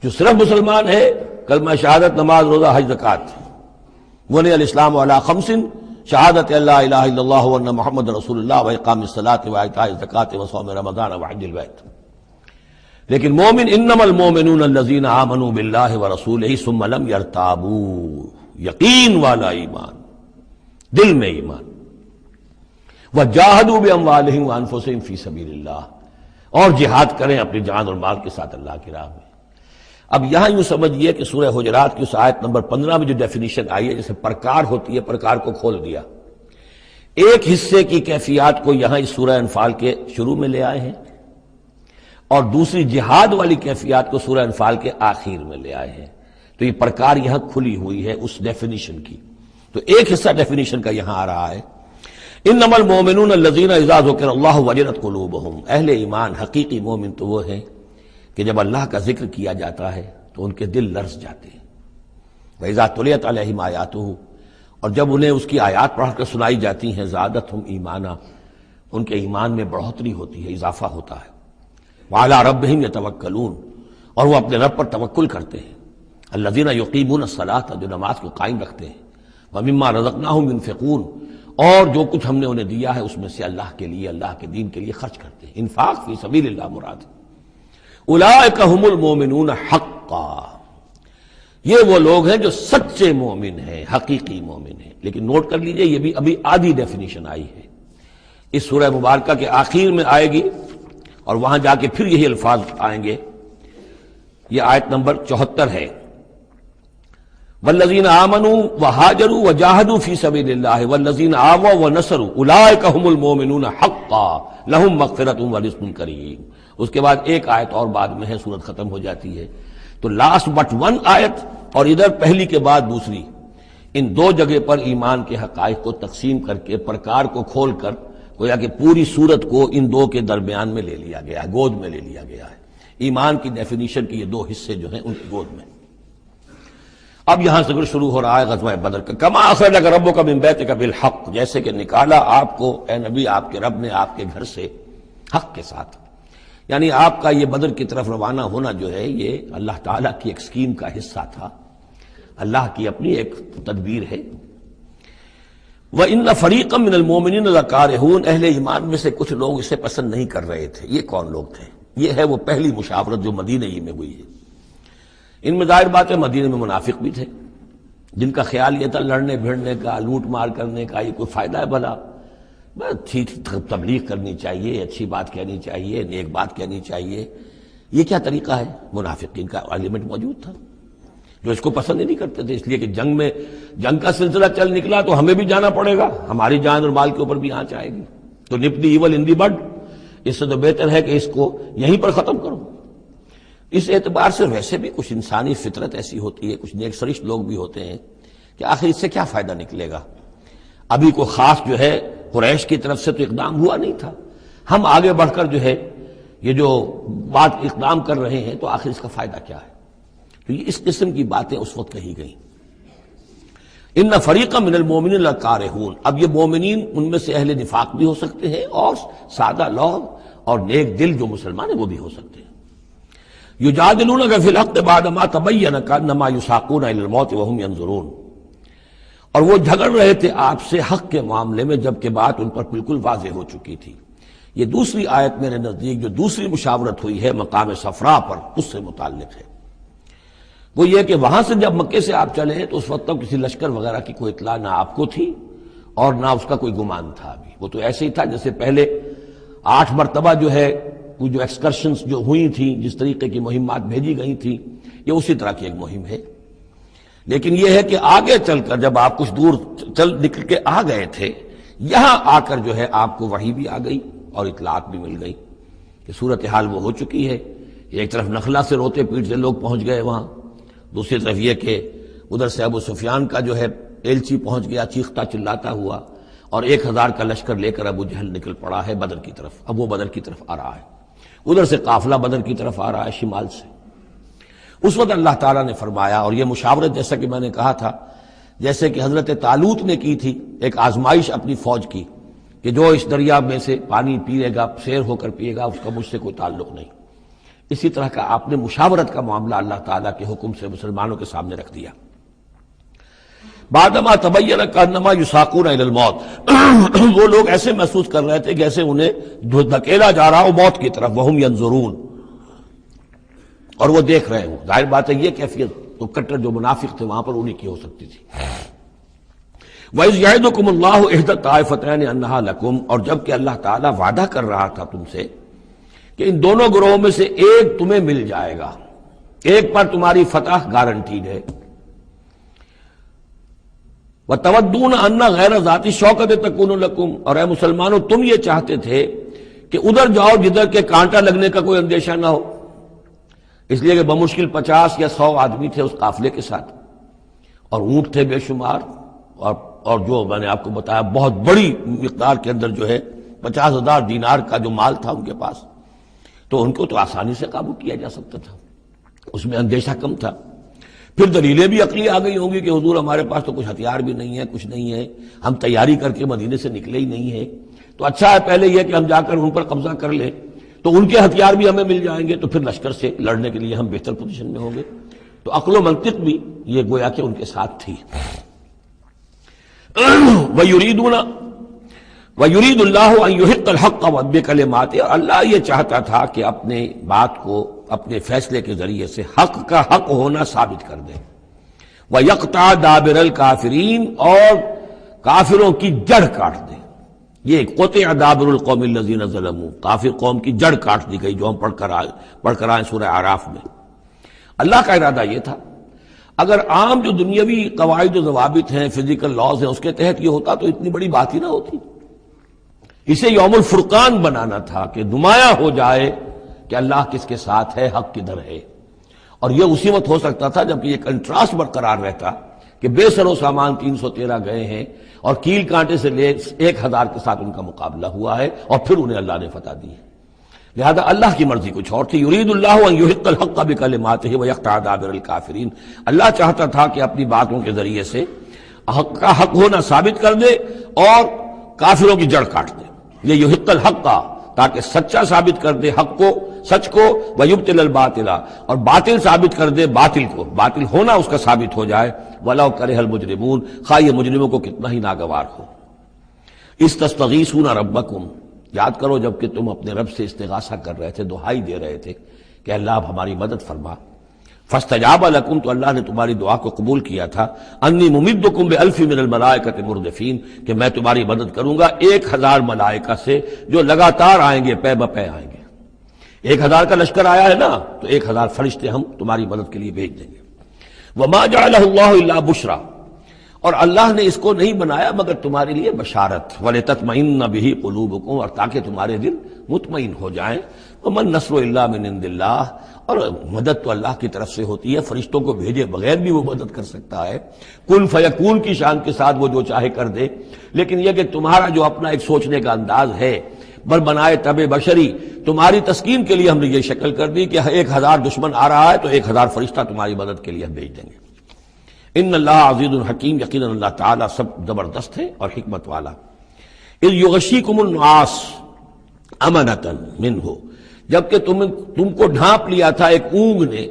S1: جو صرف مسلمان ہے، کلمہ شہادت، نماز، روزہ، حج، زکوٰۃ، بنی الاسلام علی 5، شہادت اللہ الہ الا اللہ وان محمد رسول اللہ واقام الصلاۃ وایتاء الزکوٰۃ وصوم رمضان وحج البیت۔ لیکن مومن، انما المؤمنون الذین آمنوا باللہ ورسولہ ثم لم یرتابوا، یقین والا ایمان، دل میں ایمان، وجاہدوا باموالہم وانفسہم فی سبیل اللہ، اور جہاد کریں اپنی جان اور مال کے ساتھ اللہ کی راہ میں۔ اب یہاں یوں سمجھیے کہ سورہ حجرات کی اس آیت نمبر 15 میں جو ڈیفینیشن آئی ہے، جیسے پرکار ہوتی ہے، پرکار کو کھول دیا۔ ایک حصے کی کیفیات کو یہاں اس سورہ انفال کے شروع میں لے آئے ہیں، اور دوسری جہاد والی کیفیات کو سورہ انفال کے آخر میں لے آئے ہیں۔ تو یہ پرکار یہاں کھلی ہوئی ہے اس ڈیفینیشن کی۔ تو ایک حصہ ڈیفینیشن کا یہاں آ رہا ہے، انما المؤمنون الذین اذا ذکر اللہ وجلت قلوبہم، اہل ایمان، حقیقی مومن تو وہ ہیں کہ جب اللہ کا ذکر کیا جاتا ہے تو ان کے دل لرز جاتے ہیں۔ وَإِذَا تُلِيَتْ عَلَيْهِمْ آیَاتُهُ، اور جب انہیں اس کی آیات پڑھ کر سنائی جاتی ہیں، زادتہم ایمانا، ان کے ایمان میں بڑھوتری ہوتی ہے، اضافہ ہوتا ہے۔ وَعَلَىٰ رَبِّهِمْ يَتَوَكَّلُونَ، اور وہ اپنے رب پر توکل کرتے ہیں۔ الَّذِينَ يُقِيمُونَ الصَّلَاةَ، جو نماز کو قائم رکھتے ہیں۔ وَمِمَّا رَزَقْنَاهُمْ يُنْفِقُونَ، اور جو کچھ ہم نے انہیں دیا ہے اس میں سے اللہ کے لیے، اللہ کے دین کے لیے خرچ کرتے ہیں۔ انفاق فی سبیل اللہ مراد۔ اولئک ھم المؤمنون حقا، یہ وہ لوگ ہیں جو سچے مومن ہیں، حقیقی مومن ہیں۔ لیکن نوٹ کر لیجئے، یہ بھی ابھی آدھی ڈیفینیشن آئی ہے، اس سورہ مبارکہ کے آخر میں آئے گی، اور وہاں جا کے پھر یہی الفاظ آئیں گے۔ یہ آیت نمبر 74 ہے، والذین آمنوا وہاجروا وجاہدوا فی سبیل اللہ والذین آووا ونصروا اولئک ھم المؤمنون حقا لہم مغفرۃ ورزق کریم۔ اس کے بعد ایک آیت اور بعد میں ہے، سورت ختم ہو جاتی ہے۔ تو لاسٹ بٹ 1 آیت، اور ادھر پہلی کے بعد دوسری، ان 2 جگہ پر ایمان کے حقائق کو تقسیم کر کے، پرکار کو کھول کر، گویا کہ پوری سورت کو ان 2 کے درمیان میں لے لیا گیا ہے، گود میں لے لیا گیا ہے۔ ایمان کی ڈیفینیشن کے یہ 2 حصے جو ہیں ان کی گود میں۔ اب یہاں سے شروع ہو رہا ہے غزوہ بدر کا۔ کما اخرجک ربک من بیتک بالحق، جیسے کہ نکالا آپ کو اے نبی آپ کے رب نے آپ کے گھر سے حق کے ساتھ، یعنی آپ کا یہ بدر کی طرف روانہ ہونا جو ہے یہ اللہ تعالیٰ کی ایک اسکیم کا حصہ تھا، اللہ کی اپنی ایک تدبیر ہے۔ وَإِنَّ فَرِيقًا مِّنَ الْمُؤْمِنِينَ لَكَارِهُونَ، اہل ایمان میں سے کچھ لوگ اسے پسند نہیں کر رہے تھے۔ یہ کون لوگ تھے؟ یہ ہے وہ پہلی مشاورت جو مدینہ ہی میں ہوئی ہے۔ ان میں ظاہر بات ہے مدینہ میں منافق بھی تھے، جن کا خیال یہ تھا لڑنے بھیڑنے کا، لوٹ مار کرنے کا، یہ کوئی فائدہ ہے بھلا؟ اچھی تبلیغ کرنی چاہیے، اچھی بات کہنی چاہیے، نیک بات کہنی چاہیے، یہ کیا طریقہ ہے؟ منافقین کا ایلیمنٹ موجود تھا جو اس کو پسند ہی نہیں کرتے تھے، اس لیے کہ جنگ کا سلسلہ چل نکلا تو ہمیں بھی جانا پڑے گا، ہماری جان اور مال کے اوپر بھی آنچ آئے گی، تو نپ دی ایول ان دی بڈ، اس سے تو بہتر ہے کہ اس کو یہیں پر ختم کرو۔ اس اعتبار سے ویسے بھی کچھ انسانی فطرت ایسی ہوتی ہے، کچھ نیک سرشت لوگ بھی ہوتے ہیں کہ آخر اس سے کیا فائدہ نکلے گا؟ ابھی کوئی خاص جو ہے قریش کی طرف سے تو اقدام ہوا نہیں تھا، ہم آگے بڑھ کر جو ہے یہ جو بات اقدام کر رہے ہیں تو آخر اس کا فائدہ کیا ہے؟ تو یہ اس قسم کی باتیں اس وقت کہی گئیں۔ ان فریقا من المؤمنین لکارہون، اب یہ مومنین ان میں سے اہل نفاق بھی ہو سکتے ہیں اور سادہ لوگ اور نیک دل جو مسلمان ہیں وہ بھی ہو سکتے ہیں۔ یجادلونک فی الحق بعد ما تبین کانما یساقون الی الموت وهم ینظرون، اور وہ جھگڑ رہے تھے آپ سے حق کے معاملے میں جبکہ بات ان پر بالکل واضح ہو چکی تھی۔ یہ دوسری آیت میرے نزدیک جو دوسری مشاورت ہوئی ہے مقام صفرا پر، اس سے متعلق ہے۔ وہ یہ کہ وہاں سے جب مکے سے آپ چلے تو اس وقت تک کسی لشکر وغیرہ کی کوئی اطلاع نہ آپ کو تھی اور نہ اس کا کوئی گمان تھا ابھی۔ وہ تو ایسے ہی تھا جیسے پہلے 8 مرتبہ جو ہے وہ جو ایکسکرشنز جو ہوئی تھیں، جس طریقے کی مہمات بھیجی گئی تھیں، یہ اسی طرح کی ایک مہم ہے۔ لیکن یہ ہے کہ آگے چل کر جب آپ کچھ دور چل نکل کے آ گئے تھے، یہاں آ کر جو ہے آپ کو وحی بھی آ گئی اور اطلاعات بھی مل گئی کہ صورتحال وہ ہو چکی ہے۔ ایک طرف نخلا سے روتے پیٹتے لوگ پہنچ گئے وہاں، دوسری طرف یہ کہ ادھر سے ابو سفیان کا جو ہے ایلچی پہنچ گیا چیختا چلاتا ہوا، اور 1000 کا لشکر لے کر ابو جہل نکل پڑا ہے بدر کی طرف۔ اب وہ بدر کی طرف آ رہا ہے، ادھر سے قافلہ بدر کی طرف آ رہا ہے شمال سے۔ اس وقت اللہ تعالیٰ نے فرمایا، اور یہ مشاورت جیسا کہ میں نے کہا تھا جیسے کہ حضرت طالوت نے کی تھی، ایک آزمائش اپنی فوج کی کہ جو اس دریا میں سے پانی پیے گا، سیر ہو کر پیے گا، اس کا مجھ سے کوئی تعلق نہیں۔ اسی طرح کا آپ نے مشاورت کا معاملہ اللہ تعالیٰ کے حکم سے مسلمانوں کے سامنے رکھ دیا۔ بعدما تبین کانما یساقون الی الموت، وہ لوگ ایسے محسوس کر رہے تھے جیسے انہیں دھکیلا جا رہا ہو موت کی طرف، وہم ینظرون، اور وہ دیکھ رہے ہوں۔ ظاہر بات ہے یہ کیفیت تو کٹر جو منافق تھے وہاں پر انہیں کی ہو سکتی تھی۔ وَإِذْ يَعِدُكُمُ اللَّهُ إِحْدَى الطَّائِفَتَيْنِ أَنَّهَا لَكُمْ، اور جب کہ اللہ تعالیٰ وعدہ کر رہا تھا تم سے کہ ان دونوں گروہوں میں سے ایک تمہیں مل جائے گا، ایک پر تمہاری فتح گارنٹیڈ ہے۔ وَتَوَدُّونَ أَنَّ غَيْرَ ذَاتِ الشَّوْكَةِ تَكُونُ لَكُمْ، اور اے مسلمانوں تم یہ چاہتے تھے کہ ادھر جاؤ جدھر کے کانٹا لگنے کا کوئی اندیشہ نہ ہو، اس لیے کہ بمشکل 50 یا 100 آدمی تھے اس قافلے کے ساتھ، اور اونٹ تھے بے شمار، اور جو میں نے آپ کو بتایا بہت بڑی مقدار کے اندر جو ہے 50,000 دینار کا جو مال تھا ان کے پاس، تو ان کو تو آسانی سے قابو کیا جا سکتا تھا، اس میں اندیشہ کم تھا۔ پھر دلیلیں بھی عقلی آ گئی ہوں گی کہ حضور ہمارے پاس تو کچھ ہتھیار بھی نہیں ہے، کچھ نہیں ہے، ہم تیاری کر کے مدینے سے نکلے ہی نہیں ہیں، تو اچھا ہے پہلے یہ کہ ہم جا کر ان پر قبضہ کر لیں تو ان کے ہتھیار بھی ہمیں مل جائیں گے، تو پھر لشکر سے لڑنے کے لیے ہم بہتر پوزیشن میں ہوں گے۔ تو عقل و منطق بھی یہ گویا کہ ان کے ساتھ تھی۔ وَيُرِيدُ اللَّهُ أَن يُحِقَّ الْحَقَّ بِكَلِمَاتِهِ، اور اللہ یہ چاہتا تھا کہ اپنے بات کو اپنے فیصلے کے ذریعے سے حق کا حق ہونا ثابت کر دے۔ وَيَقْطَعَ دَابِرَ الْكَافِرِينَ، اور کافروں کی جڑ کاٹ دے۔ یہ قطع دابر القوم الذین ظلموا، کافر قوم کی جڑ کاٹ دی گئی، جو ہم پڑھ کر آئے سورہ اعراف میں۔ اللہ کا ارادہ یہ تھا اگر عام جو دنیاوی قواعد و ضوابط ہیں، فزیکل لاز ہیں، اس کے تحت یہ ہوتا تو اتنی بڑی بات ہی نہ ہوتی۔ اسے یوم الفرقان بنانا تھا کہ نمایاں ہو جائے کہ اللہ کس کے ساتھ ہے، حق کدھر ہے۔ اور یہ اسی وقت ہو سکتا تھا جب یہ کنٹراسٹ برقرار رہتا کہ بے سر و سامان 313 گئے ہیں اور کیل کانٹے سے لے 1000 کے ساتھ ان کا مقابلہ ہوا ہے، اور پھر انہیں اللہ نے فتح دی ہے۔ لہذا اللہ کی مرضی کچھ اور تھی۔ یرید اللہ ان یحق الحق بکلماتہ ویقطع دابر الکافرین، اللہ چاہتا تھا کہ اپنی باتوں کے ذریعے سے حق کا حق ہونا ثابت کر دے اور کافروں کی جڑ کاٹ دے۔ یہ یحق الحق کا، تاکہ سچا ثابت کر دے حق کو، سچ کو، ویبطل الباطل، اور باطل ثابت کر دے باطل کو، باطل ہونا اس کا ثابت ہو جائے۔ ولو کرہ المجرمون، خواہ یہ مجرموں کو کتنا ہی ناگوار ہو۔ استستغیثون ربکم، یاد کرو جب کہ تم اپنے رب سے استغاثہ کر رہے تھے، دعائی دے رہے تھے کہ اللہ اب ہماری مدد فرما۔ فاستجاب لکم، تو اللہ نے تمہاری دعا کو قبول کیا تھا۔ انی ممدکم بألف من الملائکۃ مردفین، کہ میں تمہاری مدد کروں گا 1000 ملائکہ سے جو لگاتار آئیں گے، پے بپے آئیں گے۔ 1000 کا لشکر آیا ہے نا، تو 1000 فرشتے ہم تمہاری مدد کے لیے بھیج دیں گے۔ وما جعلہ اللہ الا بشرا، اور اللہ نے اس کو نہیں بنایا مگر تمہارے لیے بشارت، وَلِتَطْمَئِنَّ بِهِ قُلُوبُكُمْ، اور تاکہ تمہارے دل مطمئن ہو جائیں۔ وَمَن نَّصْرُ إِلَّا مِنْ عِندِ اللَّهِ، اور مدد تو اللہ کی طرف سے ہوتی ہے، فرشتوں کو بھیجے بغیر بھی وہ مدد کر سکتا ہے۔ کن فیکون کی شان کے ساتھ وہ جو چاہے کر دے، لیکن یہ کہ تمہارا جو اپنا ایک سوچنے کا انداز ہے بر بنائے طب بشری، تمہاری تسکین کے لیے ہم نے یہ شکل کر دی کہ 1000 دشمن آ رہا ہے تو 1000 فرشتہ تمہاری مدد کے لیے ہم بھیج دیں گے۔ ان اللہ عزیز الحکیم، یقیناً اللہ تعالیٰ سب زبردست ہے اور حکمت والا۔ اذ یغشیکم النعاس امنۃ منہ، جبکہ تم کو ڈھانپ لیا تھا ایک اونگ نے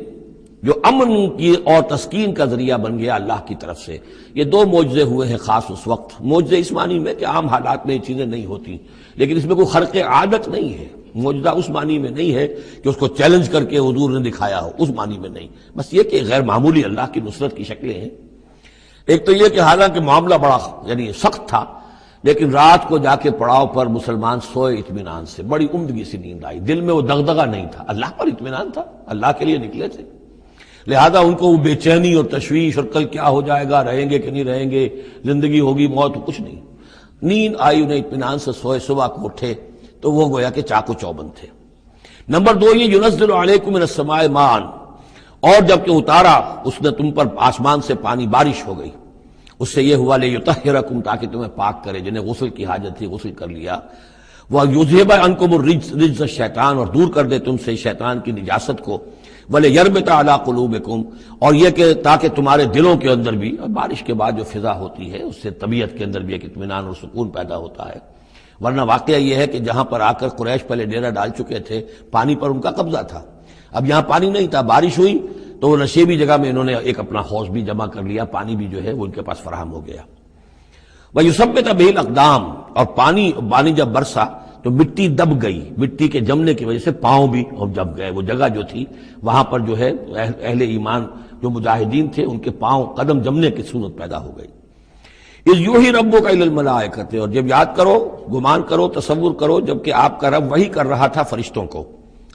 S1: جو امن کی اور تسکین کا ذریعہ بن گیا اللہ کی طرف سے۔ یہ دو معجزے ہوئے ہیں خاص اس وقت، معجزے اس معنی میں کہ عام حالات میں یہ چیزیں نہیں ہوتی، لیکن اس میں کوئی خرق عادت نہیں ہے۔ معجزہ اس معنی میں نہیں ہے کہ اس کو چیلنج کر کے حضور نے دکھایا ہو، اس معنی میں نہیں، بس یہ کہ غیر معمولی اللہ کی نصرت کی شکلیں ہیں۔ ایک تو یہ کہ حالانکہ معاملہ بڑا یعنی سخت تھا، لیکن رات کو جا کے پڑاؤ پر مسلمان سوئے اطمینان سے، بڑی عمدگی سے نیند آئی، دل میں وہ دغدغہ نہیں تھا، اللہ پر اطمینان تھا، اللہ کے لیے نکلے تھے، لہذا ان کو وہ بے چینی اور تشویش اور کل کیا ہو جائے گا، رہیں گے کہ نہیں رہیں گے، زندگی ہوگی موت، کچھ نہیں، نیند آئی انہیں، اطمینان سے سوئے، صبح کو اٹھے تو وہ گویا کہ چاقو چوبند تھے۔ نمبر دو یہ ینزل علیکم من السماء ماء، اور جب کہ اتارا اس نے تم پر آسمان سے پانی، بارش ہو گئی، اس سے یہ ہوا لیطہرکم، تاکہ تمہیں پاک کرے، جنہیں غسل کی حاجت تھی غسل کر لیا، وَیُذْهِبَ عَنْکُمُ الرِّجْسَ الشیطان، اور دور کر دے تم سے شیطان کی نجاست کو، وَلِيَرْبِطَ عَلَىٰ قُلُوبِكُمْ، اور یہ کہ تاکہ تمہارے دلوں کے اندر بھی، اور بارش کے بعد جو فضا ہوتی ہے اس سے طبیعت کے اندر بھی ایک اطمینان اور سکون پیدا ہوتا ہے، ورنہ واقعہ یہ ہے کہ جہاں پر آ کر قریش پہلے ڈیرہ ڈال چکے تھے، پانی پر ان کا قبضہ تھا، اب یہاں پانی نہیں تھا، بارش ہوئی تو وہ نشیبی جگہ میں انہوں نے ایک اپنا حوض بھی جمع کر لیا، پانی بھی جو ہے وہ ان کے پاس فراہم ہو گیا۔ وَيُثَبِّتَ بِهِ الْأَقْدَامَ، اور پانی جب برسا تو مٹی دب گئی، مٹی کے جمنے کی وجہ سے پاؤں بھی دب گئے، وہ جگہ جو تھی وہاں پر جو ہے اہل ایمان جو مجاہدین تھے ان کے پاؤں قدم جمنے کی صورت پیدا ہو گئی۔ اِذْ یُوحِی رَبُّکَ إِلَى الْمَلَائِکَةِ، اور جب یاد کرو، گمان کرو، تصور کرو، جب کہ آپ کا رب وحی کر رہا تھا فرشتوں کو،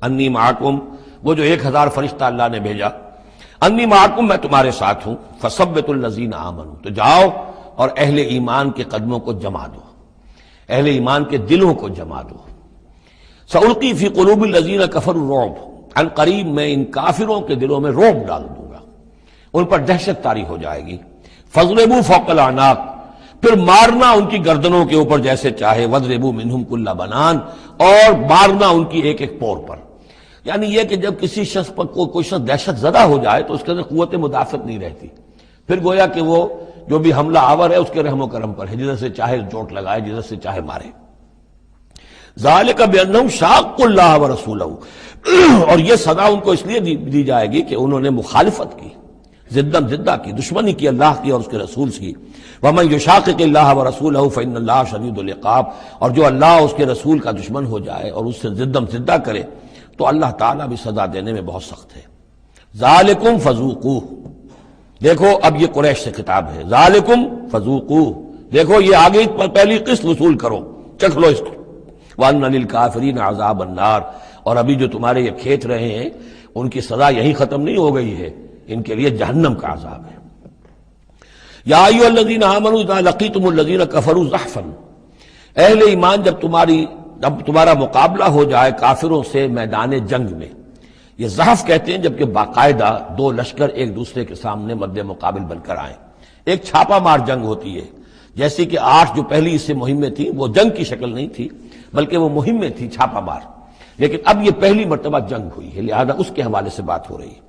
S1: انی معکم، وہ جو 1000 فرشتہ اللہ نے بھیجا، انی معکم، میں تمہارے ساتھ ہوں، فثبتوا الذین آمنوا، تو جاؤ اور اہل ایمان کے قدموں کو جما دو، اہل ایمان کے دلوں کو جما دو۔ سألقی فی قلوب الذین کفروا الرعب، عن قریب میں ان کافروں کے دلوں میں رعب ڈال دوں گا، ان پر دہشت طاری ہو جائے گی۔ فاضربوا فوق الاعناق، پھر مارنا ان کی گردنوں کے اوپر جیسے چاہے، واضربوا منہم کل بنان، اور مارنا ان کی ایک ایک پور پر، یعنی یہ کہ جب کسی شخص پر کوئی شخص دہشت زدہ ہو جائے تو اس کے اندر قوت مدافعت نہیں رہتی، پھر گویا کہ وہ جو بھی حملہ آور ہے اس کے رحم و کرم پر ہے، جدھر سے چاہے چوٹ لگائے، جدھر سے چاہے مارے۔ ذالک بانہم شاقوا اللہ ورسولہ، اور یہ سزا ان کو اس لیے دی جائے گی کہ انہوں نے مخالفت کی، زدہ کی، دشمنی کی اللہ کی اور اس کے رسول کی۔ ومن یشاقق اللہ ورسولہ فإن اللہ شدید العقاب، اور جو اللہ اور اس کے رسول کا دشمن ہو جائے اور اس سے زدہ کرے تو اللہ تعالیٰ بھی سزا دینے میں بہت سخت ہے۔ ذالکم فذوقوہ، دیکھو اب یہ قریش سے خطاب ہے، ذالکم فذوقوہ، دیکھو یہ آگے پہلی قسط وصول کرو، چکھ لو اس کو، وَأَنَّ لِلْكَافِرِينَ عَذَابَ النَّارِ، اور ابھی جو تمہارے یہ کھیت رہے ہیں ان کی سزا یہی ختم نہیں ہو گئی ہے، ان کے لیے جہنم کا عذاب ہے۔ یا ایھا الذین آمنوا اذا لقیتم الذین کفروا زحفا، اہل ایمان جب تمہارا مقابلہ ہو جائے کافروں سے میدان جنگ میں، یہ زحف کہتے ہیں جبکہ باقاعدہ دو لشکر ایک دوسرے کے سامنے مد مقابل بن کر آئیں، ایک چھاپا مار جنگ ہوتی ہے، جیسے کہ 8 جو پہلی اس سے مہمیں تھیں وہ جنگ کی شکل نہیں تھی بلکہ وہ مہمیں تھی چھاپا مار، لیکن اب یہ پہلی مرتبہ جنگ ہوئی ہے، لہذا اس کے حوالے سے بات ہو رہی ہے۔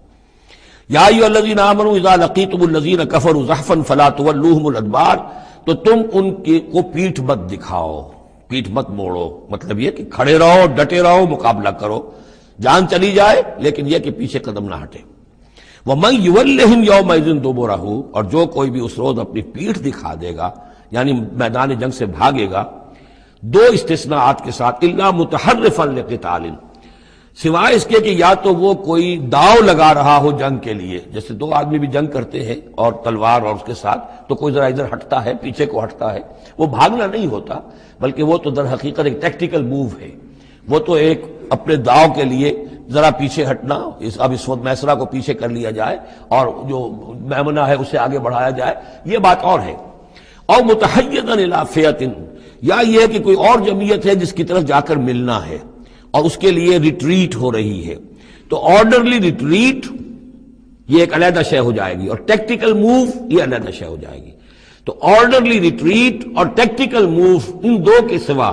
S1: یا ایھا الذین آمنوا اذا لقیتم الذین کفروا زحفا فلا تولوہم الادبار، تو تم ان کو پیٹھ مت دکھاؤ، پیٹھ مت موڑو، مطلب یہ کہ کھڑے رہو، ڈٹے رہو، مقابلہ کرو، جان چلی جائے لیکن یہ کہ پیچھے قدم نہ ہٹے۔ وَمَن يُوَلِّهِمْ يَوْمَئِذٍ دُبُرَهُ، اور جو کوئی بھی اس روز اپنی پیٹھ دکھا دے گا یعنی میدان جنگ سے بھاگے گا، دو استثناءات کے ساتھ، الا متحرفا لقتال، سوائے اس کے کہ یا تو وہ کوئی داؤ لگا رہا ہو جنگ کے لیے، جیسے دو آدمی بھی جنگ کرتے ہیں اور تلوار اور اس کے ساتھ، تو کوئی ذرا ادھر ہٹتا ہے، پیچھے کو ہٹتا ہے، وہ بھاگنا نہیں ہوتا بلکہ وہ تو در حقیقت ایک ٹیکٹیکل موو ہے، وہ تو ایک اپنے داؤ کے لیے ذرا پیچھے ہٹنا، اب اس وقت میسرہ کو پیچھے کر لیا جائے اور جو میمنہ ہے اسے آگے بڑھایا جائے، یہ بات اور ہے۔ اور متحیزا الی فئۃ، یا یہ کہ کوئی اور جمعیت ہے جس کی طرف جا کر ملنا ہے اور اس کے لیے ریٹریٹ ہو رہی ہے، تو آرڈرلی ریٹریٹ یہ ایک علیحدہ شے ہو جائے گی اور ٹیکٹیکل موو یہ علیحدہ شے ہو جائے گی۔ تو آرڈرلی ریٹریٹ اور ٹیکٹیکل موو، ان دو کے سوا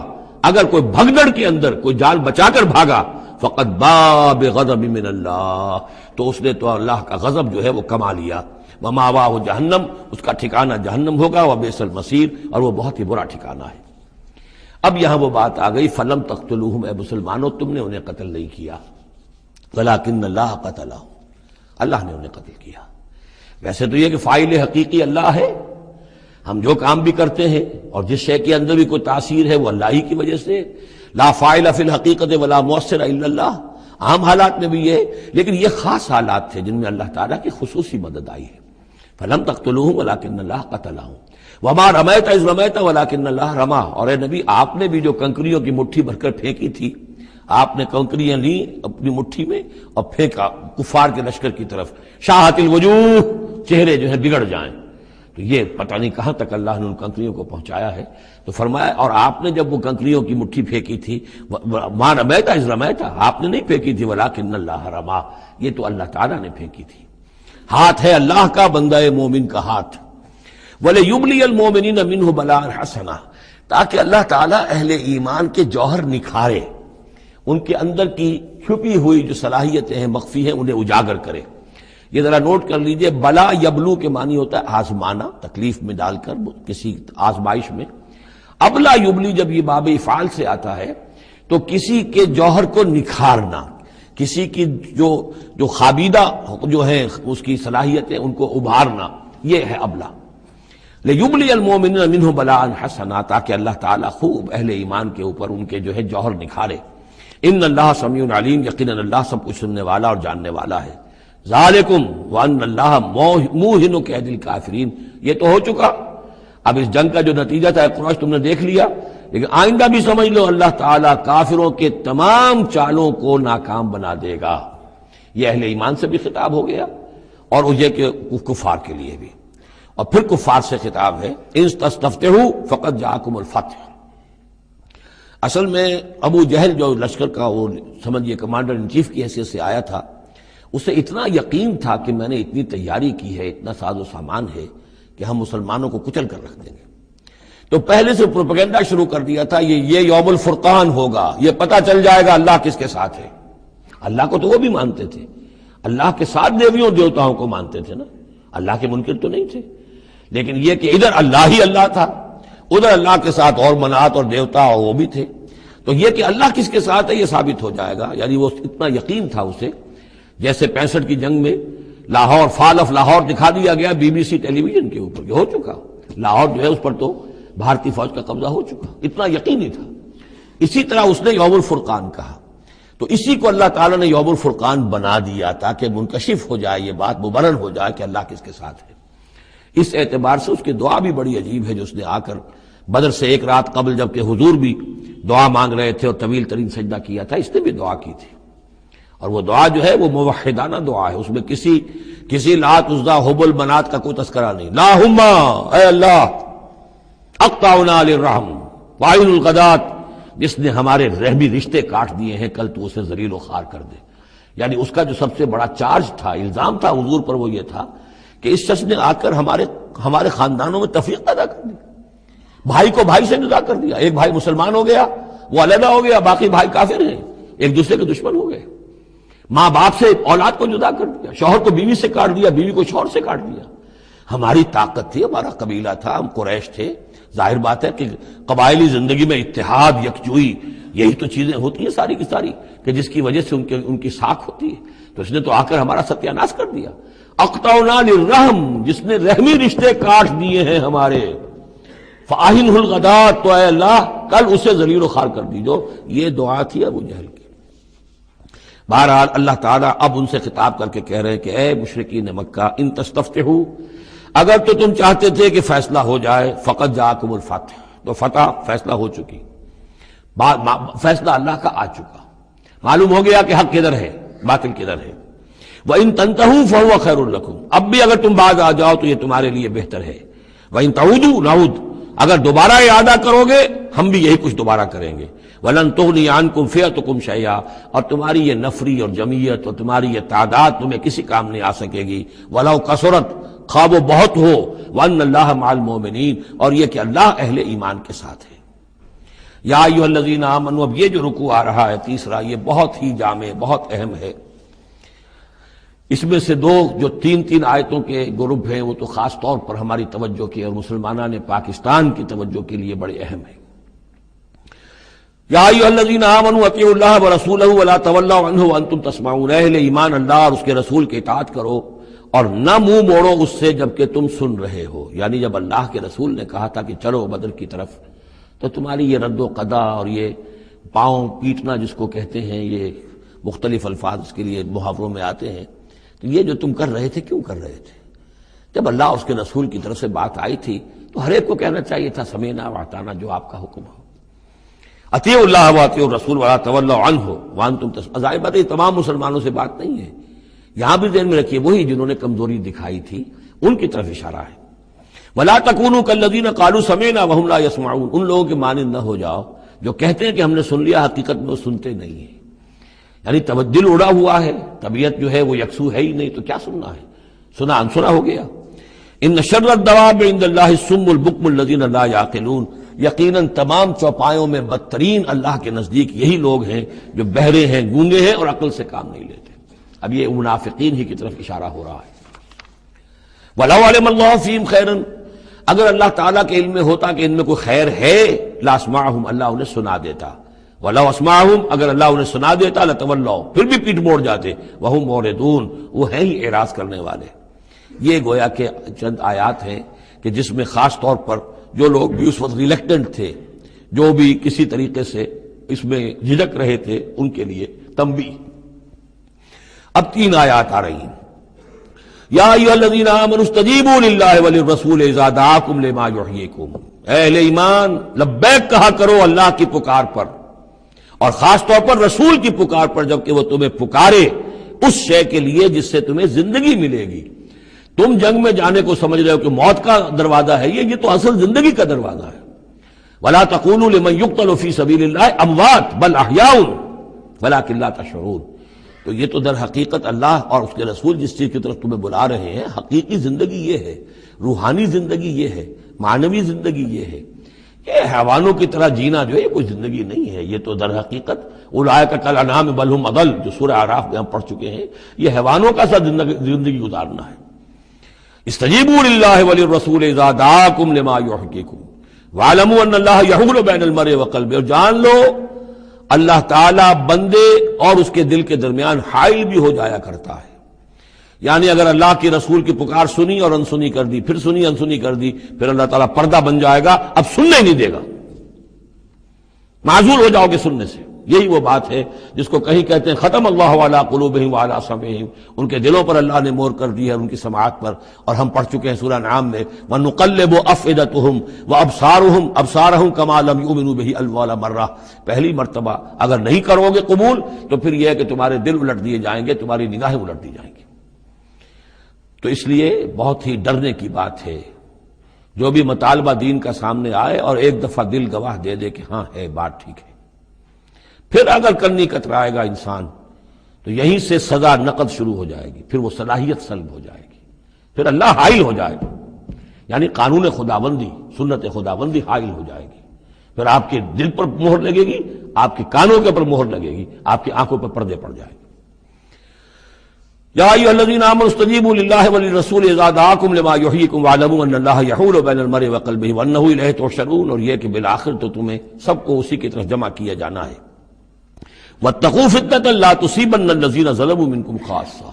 S1: اگر کوئی بھگدڑ کے اندر کوئی جان بچا کر بھاگا، فقط باب غضب من اللہ، تو اس نے تو اللہ کا غضب جو ہے وہ کما لیا۔ ومأواہ جہنم، اس کا ٹھکانہ جہنم ہوگا، وبئس المصیر، اور وہ بہت ہی برا ٹھکانہ ہے۔ اب یہاں وہ بات آ گئی، فلم تقتلوہم، اے مسلمانوں تم نے انہیں قتل نہیں کیا، ولکن اللہ قتلہم، اللہ نے انہیں قتل کیا۔ ویسے تو یہ کہ فاعل حقیقی اللہ ہے، ہم جو کام بھی کرتے ہیں اور جس شے کے اندر بھی کوئی تاثیر ہے وہ اللہ ہی کی وجہ سے، لا فاعل فی الحقیقت ولا مؤثر الا اللہ۔ عام حالات میں بھی یہ، لیکن یہ خاص حالات تھے جن میں اللہ تعالیٰ کی خصوصی مدد آئی ہے۔ فلم تقتلوہم ولکن اللہ قتلہم وما رمیت اذ رمیت ولکن اللہ رما۔ اور اے نبی، آپ نے بھی جو کنکریوں کی مٹھی بھر کر پھینکی تھی، آپ نے کنکریاں لی اپنی مٹھی میں اور پھینکا کفار کے لشکر کی طرف، شاہت الوجوہ، چہرے جو ہے بگڑ جائیں۔ تو یہ پتہ نہیں کہاں تک اللہ نے ان کنکریوں کو پہنچایا ہے۔ تو فرمایا، اور آپ نے جب وہ کنکریوں کی مٹھی پھینکی تھی، ما رمیت اذ رمیت، آپ نے نہیں پھینکی تھی، ولکن اللہ رما، یہ تو اللہ تعالیٰ نے پھینکی تھی۔ ہاتھ ہے اللہ کا، بندہ مومن کا ہاتھ۔ وَلِيُبْلِيَ الْمُؤْمِنِينَ مِنْهُ بَلَاءً حَسَنًا، تاکہ اللہ تعالیٰ اہل ایمان کے جوہر نکھارے، ان کے اندر کی چھپی ہوئی جو صلاحیتیں ہیں، مخفی ہیں، انہیں اجاگر کرے۔ یہ ذرا نوٹ کر لیجئے، بلا یبلو کے معنی ہوتا ہے آزمانا، تکلیف میں ڈال کر کسی آزمائش میں۔ ابلا یبلی جب یہ باب افعال سے آتا ہے تو کسی کے جوہر کو نکھارنا، کسی کی جو خابیدہ جو ہے اس کی صلاحیتیں ان کو ابھارنا، یہ ہے ابلا۔ لیبلی المؤمنین منہ بلاء حسنا، تاکہ اللہ تعالیٰ خوب اہل ایمان کے اوپر ان کے جو ہے جوہر نکھارے۔ ان اللہ سمیع علیم، یقیناً اللہ سب کچھ سننے والا اور جاننے والا ہے۔ ذالکم وان اللہ موہن کید الکافرین، یہ تو ہو چکا، اب اس جنگ کا جو نتیجہ تھا قریش تم نے دیکھ لیا، لیکن آئندہ بھی سمجھ لو اللہ تعالیٰ کافروں کے تمام چالوں کو ناکام بنا دے گا۔ یہ اہل ایمان سے بھی خطاب ہو گیا اور یہ کہ کفار کے لیے بھی، اور پھر کفار سے خطاب ہے، ان تستفتحوا فقد جاءکم الفتح۔ اصل میں ابو جہل جو لشکر کا وہ سمجھیے کمانڈر ان چیف کی حیثیت سے آیا تھا، اسے اتنا یقین تھا کہ میں نے اتنی تیاری کی ہے، اتنا ساز و سامان ہے کہ ہم مسلمانوں کو کچل کر رکھ دیں گے، تو پہلے سے پروپیگنڈا شروع کر دیا تھا، یہ یوم الفرقان ہوگا، یہ پتہ چل جائے گا اللہ کس کے ساتھ ہے۔ اللہ کو تو وہ بھی مانتے تھے، اللہ کے ساتھ دیویوں دیوتاؤں کو مانتے تھے نا، اللہ کے منکر تو نہیں تھے، لیکن یہ کہ ادھر اللہ ہی اللہ تھا، ادھر اللہ کے ساتھ اور منات اور دیوتا اور وہ بھی تھے، تو یہ کہ اللہ کس کے ساتھ ہے یہ ثابت ہو جائے گا۔ یعنی وہ اتنا یقین تھا اسے، جیسے 65 کی جنگ میں لاہور، فال آف لاہور دکھا دیا گیا BBC ٹیلی ویژن کے اوپر، یہ ہو چکا، لاہور جو ہے اس پر تو بھارتی فوج کا قبضہ ہو چکا، اتنا یقینی تھا۔ اسی طرح اس نے یوم الفرقان کہا، تو اسی کو اللہ تعالیٰ نے یوم الفرقان بنا دیا تاکہ منکشف ہو جائے یہ بات، مبرر ہو جائے کہ اللہ کس کے ساتھ ہے۔ اس اعتبار سے اس کی دعا بھی بڑی عجیب ہے، جو اس نے آ کر بدر سے ایک رات قبل جبکہ حضور بھی دعا مانگ رہے تھے اور طویل ترین سجدہ کیا تھا، اس نے بھی دعا کی تھی، اور وہ دعا جو ہے وہ موحدانہ دعا ہے، اس میں کسی لات عزا حبل منات کا کوئی تذکرہ نہیں۔ اللہم، اے اللہ، اقطعنا للرحم وعین الغدات، جس نے ہمارے رحمی رشتے کاٹ دیے ہیں، کل تو اسے ذلیل و خوار کر دے۔ یعنی اس کا جو سب سے بڑا چارج تھا، الزام تھا حضور پر، وہ یہ تھا کہ اس شخص نے آ کر ہمارے خاندانوں میں تفریق پیدا کر دی، بھائی کو بھائی سے جدا کر دیا، ایک بھائی مسلمان ہو گیا وہ علیحدہ ہو گیا، باقی بھائی کافر ہیں، ایک دوسرے کے دشمن ہو گئے، ماں باپ سے اولاد کو جدا کر دیا، شوہر کو بیوی سے کاٹ دیا، بیوی کو شوہر سے کاٹ دیا۔ ہماری طاقت تھی، ہمارا قبیلہ تھا، ہم قریش تھے، ظاہر بات ہے کہ قبائلی زندگی میں اتحاد، یکجوئی، یہی تو چیزیں ہوتی ہیں ساری کی ساری، کہ جس کی وجہ سے ان کی ساکھ ہوتی ہے، تو اس نے تو آ کر ہمارا ستیہ ناش کر دیا۔ اقطعنا للرحم، جس نے رحمی رشتے کاٹ دیے ہیں ہمارے، فاہنہ الغدات، تو اے اللہ کل اسے ذلیل و خوار کر دیجو۔ یہ دعا تھی ابو جہل کی۔ بہرحال اللہ تعالیٰ اب ان سے خطاب کر کے کہہ رہے ہیں کہ اے مشرکین مکہ، ان تستفتحوا، اگر تو تم چاہتے تھے کہ فیصلہ ہو جائے، فقد جاءکم الفتح، تو فتح فیصلہ ہو چکی، فیصلہ اللہ کا آ چکا، معلوم ہو گیا کہ حق کدھر ہے، باطل کدھر ہے۔ وَإِن تَنْتَهُوا فَهُوَ خَيْرٌ لَكُمْ، اب بھی اگر تم باز آ جاؤ تو یہ تمہارے لیے بہتر ہے۔ وَإِن تَعُودُوا نَعُودْ، اگر دوبارہ اعادہ کرو گے ہم بھی یہی کچھ دوبارہ کریں گے۔ وَلَن تُغْنِيَ عَنْكُمْ فِئَتُكُمْ شَيْئًا، اور تمہاری یہ نفری اور جمعیت اور تمہاری یہ تعداد تمہیں کسی کام نہیں آ سکے گی۔ وَلَوْ كَثُرَتْ، خواہ وہ بہت ہو، وَأَنَّ اللَّهَ مَعَ الْمُؤْمِنِينَ، اور یہ کہ اللہ اہل ایمان کے ساتھ ہے۔ یا ایھا الذین آمنوا، اب یہ جو رکوع آ رہا ہے تیسرا، یہ بہت ہی جامع، بہت اہم ہے۔ اس میں سے دو جو تین آیتوں کے گروپ ہیں وہ تو خاص طور پر ہماری توجہ کی اور مسلمانوں نے پاکستان کی توجہ کے لیے بڑے اہم ہیں۔ یا ایھا الذین آمنوا اطیعوا اللہ ورسولہ ولا تولوا عنہ وانتم تسمعون، اہل ایمان اللہ اور اس کے رسول کی اطاعت کرو اور نہ منہ موڑو اس سے جبکہ تم سن رہے ہو۔ یعنی جب اللہ کے رسول نے کہا تھا کہ چلو بدر کی طرف، تو تمہاری یہ رد و قدا اور یہ پاؤں پیٹنا جس کو کہتے ہیں، یہ مختلف الفاظ اس کے لیے محاوروں میں آتے ہیں، تو یہ جو تم کر رہے تھے کیوں کر رہے تھے؟ جب اللہ اس کے رسول کی طرف سے بات آئی تھی تو ہر ایک کو کہنا چاہیے تھا سمینا واطعنا، جو آپ کا حکم ہو۔ اطیعوا اللہ واطیعوا الرسول ولا تولوا عنہ وانتم تسمعون، ظاہر بات ہے تمام مسلمانوں سے بات نہیں ہے، یہاں بھی ذہن میں رکھیے وہی جنہوں نے کمزوری دکھائی تھی ان کی طرف اشارہ ہے۔ ولا تکونوا کالذین قالوا سمعنا وهم لا يسمعون، ان لوگوں کے مانند نہ ہو جاؤ جو کہتے ہیں کہ ہم نے سن لیا، حقیقت میں وہ سنتے نہیں ہیں، یعنی دل اڑا ہوا ہے، طبیعت جو ہے وہ یکسو ہے ہی نہیں، تو کیا سننا ہے، سنا انسنا ہو گیا۔ ان شر الدواب عند اللہ الصم البکم الذین لا یعقلون، یقیناً تمام چوپایوں میں بدترین اللہ کے نزدیک یہی لوگ ہیں جو بہرے ہیں، گونگے ہیں اور عقل سے کام نہیں لیتے۔ اب یہ منافقین ہی کی طرف اشارہ ہو رہا ہے۔ وَلَوْ عَلِمَ اللَّهُ فِيهِمْ خَيْرًا، اگر اللہ تعالیٰ کے علم میں ہوتا کہ ان میں کوئی خیر ہے، لَأَسْمَعَهُمْ، اللہ انہیں سنا دیتا۔ وَلَوْ أَسْمَعَهُمْ، اگر اللہ انہیں سنا دیتا، لَتَوَلَّوْا، پھر بھی پیٹ موڑ جاتے، وَهُمْ مُعْرِضُونَ، وہ ہیں ہی اعراض کرنے والے۔ یہ گویا کہ چند آیات ہیں کہ جس میں خاص طور پر جو لوگ بھی اس وقت ریلیکٹنٹ تھے، جو بھی کسی طریقے سے اس میں جھجک رہے تھے، ان کے لیے تنبیہ۔ اب 3 آیات آ رہی ہیں۔ یا ایھا الذین آمنوا استجیبوا للہ وللرسول اذا دعاکم لما یحییکم، اہل ایمان لبیک کہا کرو اللہ کی پکار پر، اور خاص طور پر رسول کی پکار پر جبکہ وہ تمہیں پکارے اس شے کے لیے جس سے تمہیں زندگی ملے گی۔ تم جنگ میں جانے کو سمجھ رہے ہو کہ موت کا دروازہ ہے، یہ تو اصل زندگی کا دروازہ ہے۔ ولا تقولوا لمن يقتل في سبيل الله اموات بل احياء ولكن لا تشعرون، تو یہ تو در حقیقت اللہ اور اس کے رسول جس چیز کی طرف تمہیں بلا رہے ہیں، حقیقی زندگی یہ ہے، روحانی زندگی یہ ہے، معنوی زندگی یہ ہے۔ یہ حیوانوں کی طرح جینا جو ہے یہ کوئی زندگی نہیں ہے، یہ تو در حقیقت اولئک کالانعام بل هم اضل، جو سورہ اعراف میں ہم پڑھ چکے ہیں، یہ حیوانوں کا سا زندگی گزارنا ہے۔ استجیبوا للہ وللرسول اذا دعاکم لما یحییکم واعلموا ان اللہ یحول بین المرء وقلبہ، اور جان لو اللہ تعالیٰ بندے اور اس کے دل کے درمیان حائل بھی ہو جایا کرتا ہے۔ یعنی اگر اللہ کے رسول کی پکار سنی اور انسنی کر دی، پھر سنی انسنی کر دی، پھر اللہ تعالیٰ پردہ بن جائے گا، اب سننے نہیں دے گا، معذور ہو جاؤ گے سننے سے۔ یہی وہ بات ہے جس کو کہیں کہتے ہیں ختم اللہ علی قلوبہم وعلی سمعہم، ان کے دلوں پر اللہ نے مہر کر دی ہے، ان کی سماعت پر، اور ہم پڑھ چکے ہیں سورہ انعام میں وَنُقَلِّبُ أَفْئِدَتَهُمْ وَأَبْصَارَهُمْ كَمَا لَمْ يُؤْمِنُوا بِهِ أَوَّلَ مَرَّةٍ، پہلی مرتبہ اگر نہیں کرو گے قبول تو پھر یہ ہے کہ تمہارے دل الٹ دیے جائیں گے، تمہاری نگاہیں الٹ دی جائیں گی۔ تو اس لیے بہت ہی ڈرنے کی بات ہے جو بھی مطالبہ دین کا سامنے آئے اور ایک دفعہ دل گواہ دے دے کہ ہاں ہے بات ٹھیک ہے، پھر اگر کرنی کترائے گا انسان تو یہیں سے سزا نقد شروع ہو جائے گی، پھر وہ صلاحیت سلب ہو جائے گی، پھر اللہ حائل ہو جائے گا، یعنی قانون خداوندی، سنت خداوندی حائل ہو جائے گی، پھر آپ کے دل پر مہر لگے گی، آپ کے کانوں کے پر مہر لگے گی، آپ کی آنکھوں پر پردے پڑ جائے گے۔ یا ایھا الذین آمنوا استجیبوا للہ وللرسول اذا دعاکم لما یحییکم واعلموا ان اللہ یحول بین المرء وقلبہ وانہ الیہ تحشرون، اور یہ کہ بالآخر تو تمہیں سب کو اسی کی طرف جمع کیا جانا ہے۔ واتقوا فتنة لا تصيبن الذين ظلموا منكم خاصة،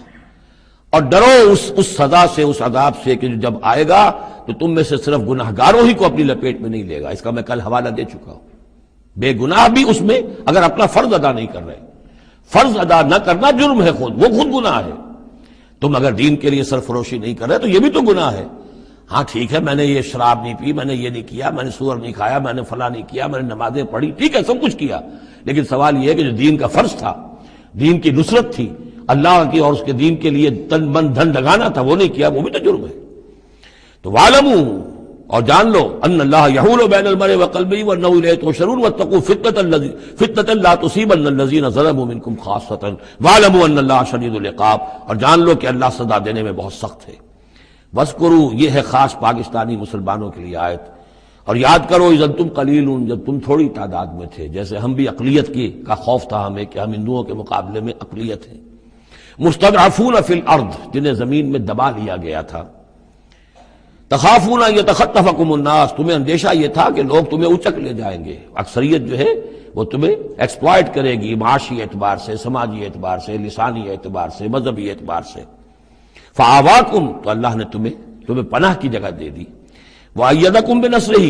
S1: اور ڈرو اس سزا سے، اس عذاب سے کہ جب آئے گا تو تم میں سے صرف گناہگاروں ہی کو اپنی لپیٹ میں نہیں لے گا۔ اس کا میں کل حوالہ دے چکا ہوں، بے گناہ بھی اس میں اگر اپنا فرض ادا نہیں کر رہے، فرض ادا نہ کرنا جرم ہے، وہ خود گناہ ہے۔ تم اگر دین کے لیے سرفروشی نہیں کر رہے تو یہ بھی تو گناہ ہے۔ ہاں ٹھیک ہے، میں نے یہ شراب نہیں پی، میں نے یہ نہیں کیا، میں نے سور نہیں کھایا، میں نے فلاں نہیں کیا، میں نے نمازیں پڑھی، ٹھیک ہے سب کچھ کیا، لیکن سوال یہ ہے کہ جو دین کا فرض تھا، دین کی نصرت تھی، اللہ کی اور اس کے دین کے لیے تن من دھن لگانا تھا، وہ نہیں کیا، وہ بھی تو جرم ہے۔ تو وَاعْلَمُوا، اور جان لو، ان اللہ یحول بین المرء وقلبہ وانہ الیہ تحشرون واتقوا فتنة لا تصیبن الذین ظلموا منکم خاصۃ واعلموا ان اللہ شدید العقاب، اور جان لو کہ اللہ سزا دینے میں بہت سخت ہے۔ وَاذْكُرُوا، یہ ہے خاص پاکستانی مسلمانوں کے لیے آیت، اور یاد کرو اذ انتم قلیلون، جب تم تھوڑی تعداد میں تھے، جیسے ہم بھی اقلیت کا خوف تھا ہمیں کہ ہم ہندوؤں کے مقابلے میں اقلیت ہیں، مستضعفون فی الارض، جنہیں زمین میں دبا لیا گیا تھا، تخافون ان یتخطفکم الناس، تمہیں اندیشہ یہ تھا کہ لوگ تمہیں اچک لے جائیں گے، اکثریت جو ہے وہ تمہیں ایکسپلائٹ کرے گی معاشی اعتبار سے، سماجی اعتبار سے، لسانی اعتبار سے، مذہبی اعتبار سے۔ فآواکم، تو اللہ نے تمہیں پناہ کی جگہ دے دی۔ وأیدکم بنصرہ،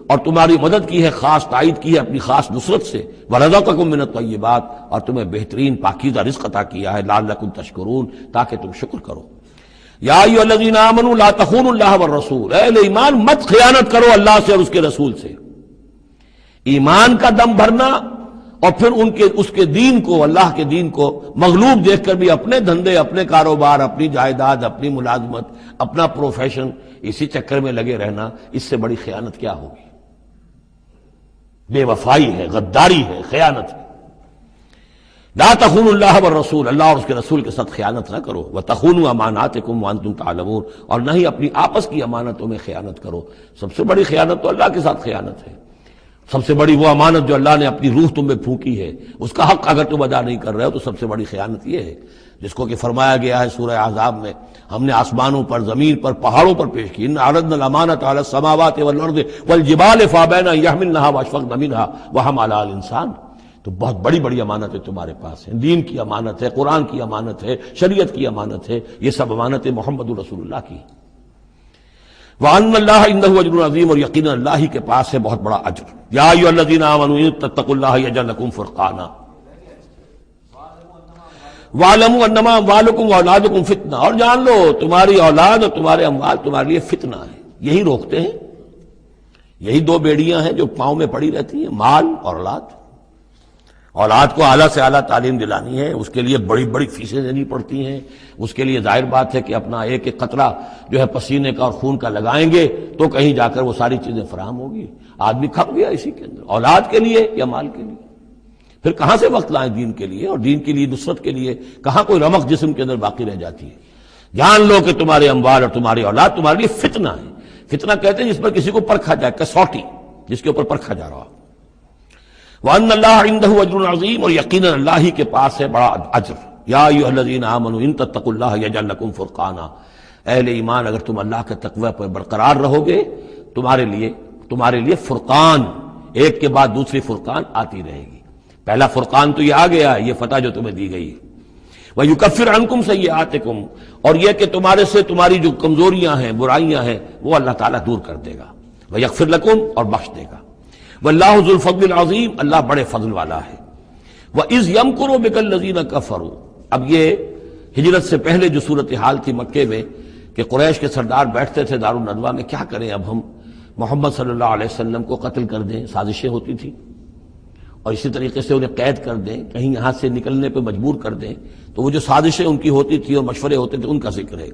S1: اور تمہاری مدد کی ہے، خاص تائید کی ہے اپنی خاص نصرت سے۔ ورزقکم من الطیبات، اور تمہیں بہترین پاکیزہ رزق عطا کیا ہے، لعلکم تشکرون، تاکہ تم شکر کرو۔ یا ایھا الذین آمنوا لا تخونوا اللہ والرسول، اے ایمان مت خیانت کرو اللہ سے اور اس کے رسول سے۔ ایمان کا دم بھرنا اور پھر اس کے دین کو، اللہ کے دین کو مغلوب دیکھ کر بھی اپنے دھندے، اپنے کاروبار، اپنی جائیداد، اپنی ملازمت، اپنا پروفیشن، اسی چکر میں لگے رہنا، اس سے بڑی خیانت کیا ہوگی؟ بے وفائی ہے، غداری ہے، خیانت ہے۔ لا تخونوا اللہ والرسول، اللہ اور اس کے رسول کے ساتھ خیانت نہ کرو۔ وتخونوا اماناتکم وانتم تعلمون، اور نہ ہی اپنی آپس کی امانتوں میں خیانت کرو۔ سب سے بڑی خیانت تو اللہ کے ساتھ خیانت ہے۔ سب سے بڑی وہ امانت جو اللہ نے اپنی روح تم میں پھونکی ہے، اس کا حق اگر تم ادا نہیں کر رہے ہو تو سب سے بڑی خیانت یہ ہے، جس کو کہ فرمایا گیا ہے سورہ احزاب میں، ہم نے آسمانوں پر، زمین پر، پہاڑوں پر پیش کی۔ اِنَّا عَرَضْنَا الْأَمَانَةَ عَلَى السَّمَاوَاتِ وَالْأَرْضِ وَالْجِبَالِ فَأَبَيْنَ أَن يَحْمِلْنَهَا وَأَشْفَقْنَ مِنْهَا وَحَمَلَهَا الْإِنسَانُ۔ تو بہت بڑی بڑی امانتیں تمہارے پاس ہیں، دین کی امانت ہے، قرآن کی امانت ہے، شریعت کی امانت ہے، یہ سب امانتیں محمد رسول اللہ کی۔ وَأَنَّ اللَّهَ عِندَهُ أَجْرٌ عَظِيمٌ، اور یقیناً اللہ ہی کے پاس ہے بہت بڑا اجر۔ یا ایھا الذین آمنوا ان تتقوا اللہ یجعل لکم فرقانا وَاعْلَمُوا أَنَّمَا أَمْوَالُكُمْ وَأَوْلَادُكُمْ فِتْنَةٌ، اور جان لو تمہاری اولاد اور تمہارے اموال تمہارے لیے فتنہ ہے۔ یہی روکتے ہیں، یہی دو بیڑیاں ہیں جو پاؤں میں پڑی رہتی ہیں، مال اور اولاد۔ اولاد کو اعلیٰ سے اعلیٰ تعلیم دلانی ہے، اس کے لیے بڑی بڑی فیسیں دینی پڑتی ہیں، اس کے لیے ظاہر بات ہے کہ اپنا ایک ایک قطرہ جو ہے پسینے کا اور خون کا لگائیں گے تو کہیں جا کر وہ ساری چیزیں فراہم ہوگی۔ آدمی کھپ گیا اسی کے اندر، اولاد کے لیے یا مال کے لیے۔ پھر کہاں سے وقت لائیں دین کے لیے اور دین کے لیے نصرت کے لیے؟ کہاں کوئی رمق جسم کے اندر باقی رہ جاتی ہے؟ جان لو کہ تمہارے اموال اور تمہاری اولاد تمہارے لیے فتنہ ہے۔ فتنہ کہتے ہیں جس پر کسی کو پرکھا جائے، کسوٹی جس کے اوپر پرکھا جا رہا۔ وَأَنَّ اللَّهَ عِندَهُ أَجْرٌ عَظِيمٌ، اور یقیناً اللہ ہی کے پاس ہے بڑا اجر۔ یا ایھا الذین آمنوا ان تتقوا اللہ یجعل لکم فرقانا، اہل ایمان اگر تم اللہ کے تقوی پر برقرار رہو گے، تمہارے لیے فرقان، ایک کے بعد دوسری فرقان آتی رہے گی۔ پہلا فرقان تو یہ آ گیا، یہ فتح جو تمہیں دی گئی۔ وَيُكَفِّرْ عَنْكُمْ سَيِّئَاتِكُمْ، اور یہ کہ تمہارے سے تمہاری جو کمزوریاں ہیں، برائیاں ہیں، وہ اللہ تعالیٰ دور کر دے گا۔ وَيَغْفِرْ لَكُمْ، اور بخش دے گا۔ وَاللَّهُ ذُو الْفَضْلِ الْعَظِيمِ، اللہ بڑے فضل والا ہے۔ وَإِذْ يَمْكُرُ بِكَ الَّذِينَ كَفَرُوا، اب یہ ہجرت سے پہلے جو صورتحال تھی مکے میں کہ قریش کے سردار بیٹھتے تھے دارالندوہ میں، کیا کریں اب ہم محمد صلی اللہ علیہ وسلم کو قتل کر دیں، سازشیں ہوتی تھیں، اور اسی طریقے سے انہیں قید کر دیں، کہیں یہاں سے نکلنے پہ مجبور کر دیں، تو وہ جو سازشیں ان کی ہوتی تھی اور مشورے ہوتے تھے ان کا ذکر ہے۔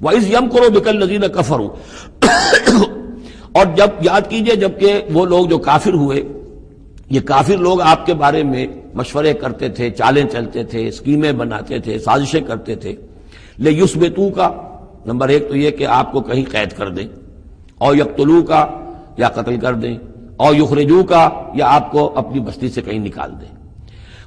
S1: وَإِذْ يَمْكُرُ بِكَ الَّذِينَ كَفَرُوا، اور جب یاد کیجئے جبکہ وہ لوگ جو کافر ہوئے، یہ کافر لوگ آپ کے بارے میں مشورے کرتے تھے، چالیں چلتے تھے، اسکیمیں بناتے تھے، سازشیں کرتے تھے۔ لِيُثْبِتُوكَ، نمبر ایک تو یہ کہ آپ کو کہیں قید کر دیں، اور يَقْتُلُوكَ، یا قتل کر دیں، اور يُخْرِجُوكَ، یا آپ کو اپنی بستی سے کہیں نکال دیں۔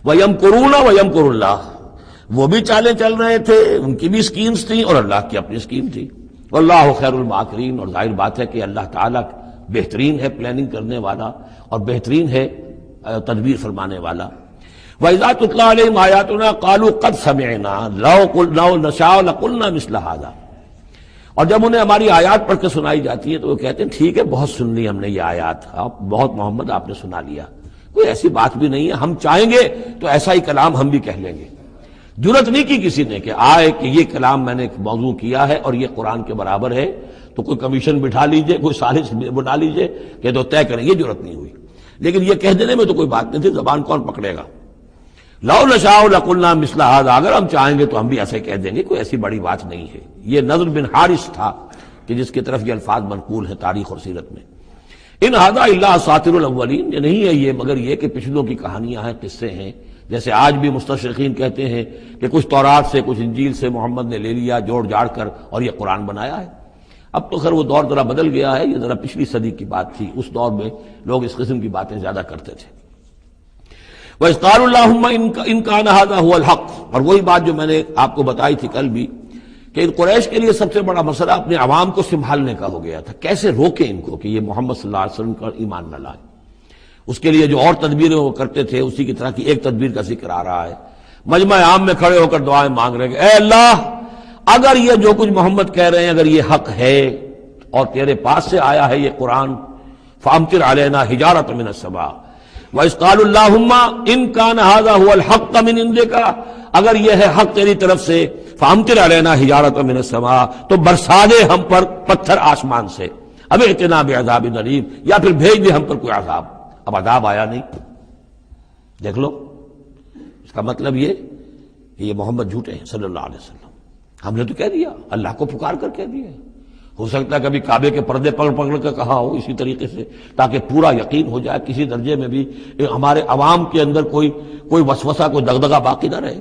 S1: وَيَمْكُرُونَ وَيَمْكُرُ اللَّهُ، وہ بھی چالیں چل رہے تھے، ان کی بھی اسکیمز تھیں اور اللہ کی اپنی اسکیم تھی۔ واللہ خیر الماکرین، اور ظاہر بات ہے کہ اللہ تعالیٰ بہترین ہے پلاننگ کرنے والا اور بہترین ہے تدبیر فرمانے والا۔ وَإِذَا تُتْلَىٰ عَلَيْهِمْ آيَاتُنَا قَالُوا قَدْ سَمِعْنَا لَوْ نَشَاءُ لَقُلْنَا مِثْلَ هَٰذَا، اور جب انہیں ہماری آیات پڑھ کے سنائی جاتی ہے تو وہ کہتے ہیں ٹھیک ہے، بہت سن لی ہم نے یہ آیات، بہت محمد آپ نے سنا لیا، کوئی ایسی بات بھی نہیں ہے، ہم چاہیں گے تو ایسا ہی کلام ہم بھی کہہ لیں گے۔ جرت نہیں کی کسی نے کہ آئے کہ یہ کلام میں نے موضوع کیا ہے اور یہ قرآن کے برابر ہے، تو کوئی کمیشن بٹھا لیجئے، کوئی سازش بنا لیجئے کہ تو طے کریں، یہ جرت نہیں ہوئی۔ لیکن یہ کہہ دینے میں تو کوئی بات نہیں تھی، زبان کون پکڑے گا؟ لو نشاء لقلنا مثل هذا، اگر ہم چاہیں گے تو ہم بھی ایسے کہہ دیں گے، کوئی ایسی بڑی بات نہیں ہے۔ یہ نضر بن حارث تھا کہ جس کی طرف یہ الفاظ منقول ہیں تاریخ اور سیرت میں۔ ان هذا الا اساطیر الاولین، یہ نہیں ہے یہ مگر یہ کہ پچھلوں کی کہانیاں ہیں، قصے ہیں، جیسے آج بھی مستشرقین کہتے ہیں کہ کچھ تورات سے کچھ انجیل سے محمد نے لے لیا جوڑ جاڑ کر اور یہ قرآن بنایا ہے۔ اب تو خیر وہ دور ذرا بدل گیا ہے، یہ ذرا پچھلی صدی کی بات تھی، اس دور میں لوگ اس قسم کی باتیں زیادہ کرتے تھے۔ وَإِذْ قَالُوا اللَّهُمَّ إِن كَانَ هَذَا هُوَ الْحَقُّ، اور وہی بات جو میں نے آپ کو بتائی تھی کل بھی کہ ان قریش کے لیے سب سے بڑا مسئلہ اپنے عوام کو سنبھالنے کا ہو گیا تھا، کیسے روکیں ان کو کہ یہ محمد صلی اللہ علیہ وسلم کا ایمان نہ لائیں۔ اس کے لیے جو اور تدبیریں وہ کرتے تھے اسی کی طرح کی ایک تدبیر کا ذکر آ رہا ہے۔ مجمع عام میں کھڑے ہو کر دعائیں مانگ رہے ہیں کہ اے اللہ، اگر یہ جو کچھ محمد کہہ رہے ہیں اگر یہ حق ہے اور تیرے پاس سے آیا ہے یہ قرآن، فامطر علینا حجارۃ من السماء وَإِذْ قَالُوا اللَّهُمَّ إِنْ كَانَ هَذَا هُوَ الْحَقَّ مِنْ عِنْدِكَ، اگر یہ ہے حق تیری طرف سے، فامطر علینا حجارۃ من السماء، تو برسا دے ہم پر پتھر آسمان سے، اب ائتنا بعذاب علیم، یا پھر بھیج دے ہم پر کوئی عذاب۔ اب عذاب آیا نہیں، دیکھ لو، اس کا مطلب یہ کہ یہ محمد جھوٹے ہیں صلی اللہ علیہ وسلم۔ ہم نے تو کہہ دیا، اللہ کو پکار کر کہہ دیا، ہو سکتا ہے کبھی کعبے کے پردے پکڑ پکڑ کر کہا ہو اسی طریقے سے، تاکہ پورا یقین ہو جائے، کسی درجے میں بھی ہمارے عوام کے اندر کوئی وسوسہ، کوئی دغدغہ باقی نہ رہے۔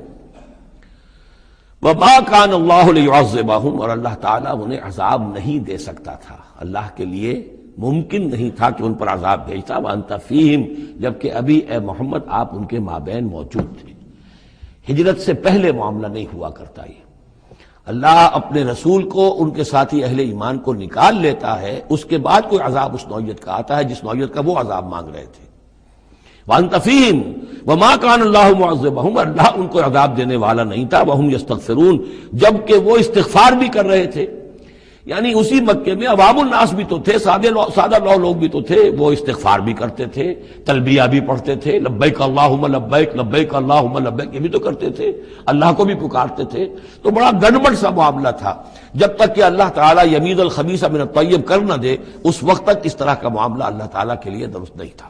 S1: وَمَا كَانَ اللَّهُ لِيُعَذِّبَهُمْ، اور اللہ تعالیٰ انہیں عذاب نہیں دے سکتا تھا، اللہ کے لیے ممکن نہیں تھا کہ ان پر عذاب بھیجتا، وَأَنْتَ فِيهِمْ، جبکہ ابھی اے محمد آپ ان کے مابین موجود تھے۔ ہجرت سے پہلے معاملہ نہیں ہوا کرتا یہ، اللہ اپنے رسول کو ان کے ساتھی اہل ایمان کو نکال لیتا ہے، اس کے بعد کوئی عذاب اس نوعیت کا آتا ہے جس نوعیت کا وہ عذاب مانگ رہے تھے۔ وَأَنْتَ فِيهِمْ وَمَا كَانَ اللَّهُ مُعَذِّبَهُمْ، اللہ ان کو عذاب دینے والا نہیں تھا، وَهُمْ يَسْتَغْفِرُونَ، جبکہ وہ استغفار بھی کر رہے تھے۔ یعنی اسی مکے میں عوام الناس بھی تو تھے، سادہ لوگ بھی تو تھے، وہ استغفار بھی کرتے تھے، تلبیہ بھی پڑھتے تھے، لبیک اللہم لبیک لبیک اللہم لبیک، یہ بھی تو کرتے تھے، اللہ کو بھی پکارتے تھے۔ تو بڑا گڑبڑ سا معاملہ تھا، جب تک کہ اللہ تعالیٰ یمیز الخبیث من الطیب کر نہ دے اس وقت تک اس طرح کا معاملہ اللہ تعالیٰ کے لیے درست نہیں تھا۔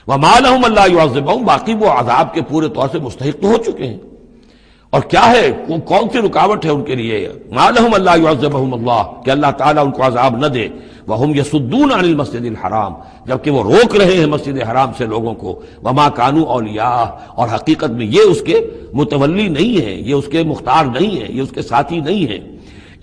S1: وَمَا لَهُمْ أَلَّا يُعَذِّبَهُمْ، باقی وہ عذاب کے پورے طور سے مستحق تو ہو چکے ہیں، اور کیا ہے، کون سی رکاوٹ ہے ان کے لیے؟ مَا لَهُمْ أَلَّا يُعَذِّبَهُمُ اللَّهُ، کہ اللہ تعالیٰ ان کو عذاب نہ دے، وَهُمْ يَصُدُّونَ عَنِ الْمَسْجِدِ الْحَرَامِ، جبکہ وہ روک رہے ہیں مسجد حرام سے لوگوں کو، وَمَا كَانُوا أَوْلِيَاءَهُ، اور حقیقت میں یہ اس کے متولی نہیں ہیں، یہ اس کے مختار نہیں ہیں، یہ اس کے ساتھی نہیں ہیں۔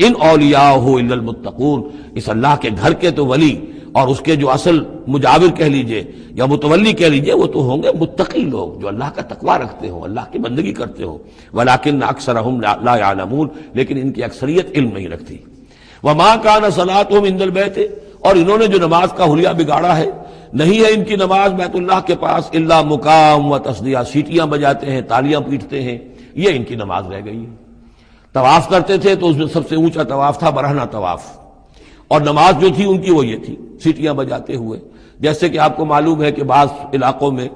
S1: ان اولیاءہ الا المتقون، اس اللہ کے گھر کے تو ولی اور اس کے جو اصل مجاور کہہ لیجئے یا متولی کہہ لیجئے، وہ تو ہوں گے متقی لوگ جو اللہ کا تقوی رکھتے ہوں، اللہ کی بندگی کرتے ہوں۔ ولکن اکثرهم لا يعلمون، لیکن ان کی اکثریت علم نہیں رکھتی۔ وما كان صلاتهم عند البيت، اور انہوں نے جو نماز کا حلیہ بگاڑا ہے، نہیں ہے ان کی نماز بیت اللہ کے پاس الا مقام و تصدیہ، سیٹیاں بجاتے ہیں، تالیاں پیٹتے ہیں، یہ ان کی نماز رہ گئی ہے۔ طواف کرتے تھے تو اس میں سب سے اونچا طواف تھا برہنہ طواف، اور نماز جو تھی ان کی وہ یہ تھی، سیٹیاں بجاتے ہوئے۔ جیسے کہ آپ کو معلوم ہے کہ بعض علاقوں میں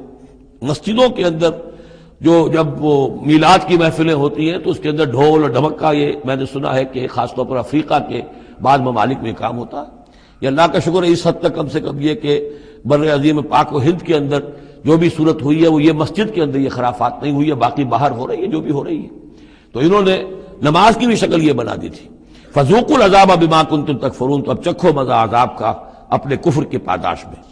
S1: مسجدوں کے اندر جب وہ میلاد کی محفلیں ہوتی ہیں تو اس کے اندر ڈھول اور ڈھمکا، یہ میں نے سنا ہے کہ خاص طور پر افریقہ کے بعض ممالک میں کام ہوتا ہے۔ یہ اللہ کا شکر ہے اس حد تک کم سے کم یہ کہ بر عظیم پاک و ہند کے اندر جو بھی صورت ہوئی ہے وہ یہ مسجد کے اندر یہ خرافات نہیں ہوئی ہے، باقی باہر ہو رہی ہے جو بھی ہو رہی ہے۔ تو انہوں نے نماز کی بھی شکل یہ بنا دی تھی، فذوقوا العذاب بما کنتم تکفرون، تو اب چکھو مزہ عذاب کا اپنے کفر کے پاداش میں۔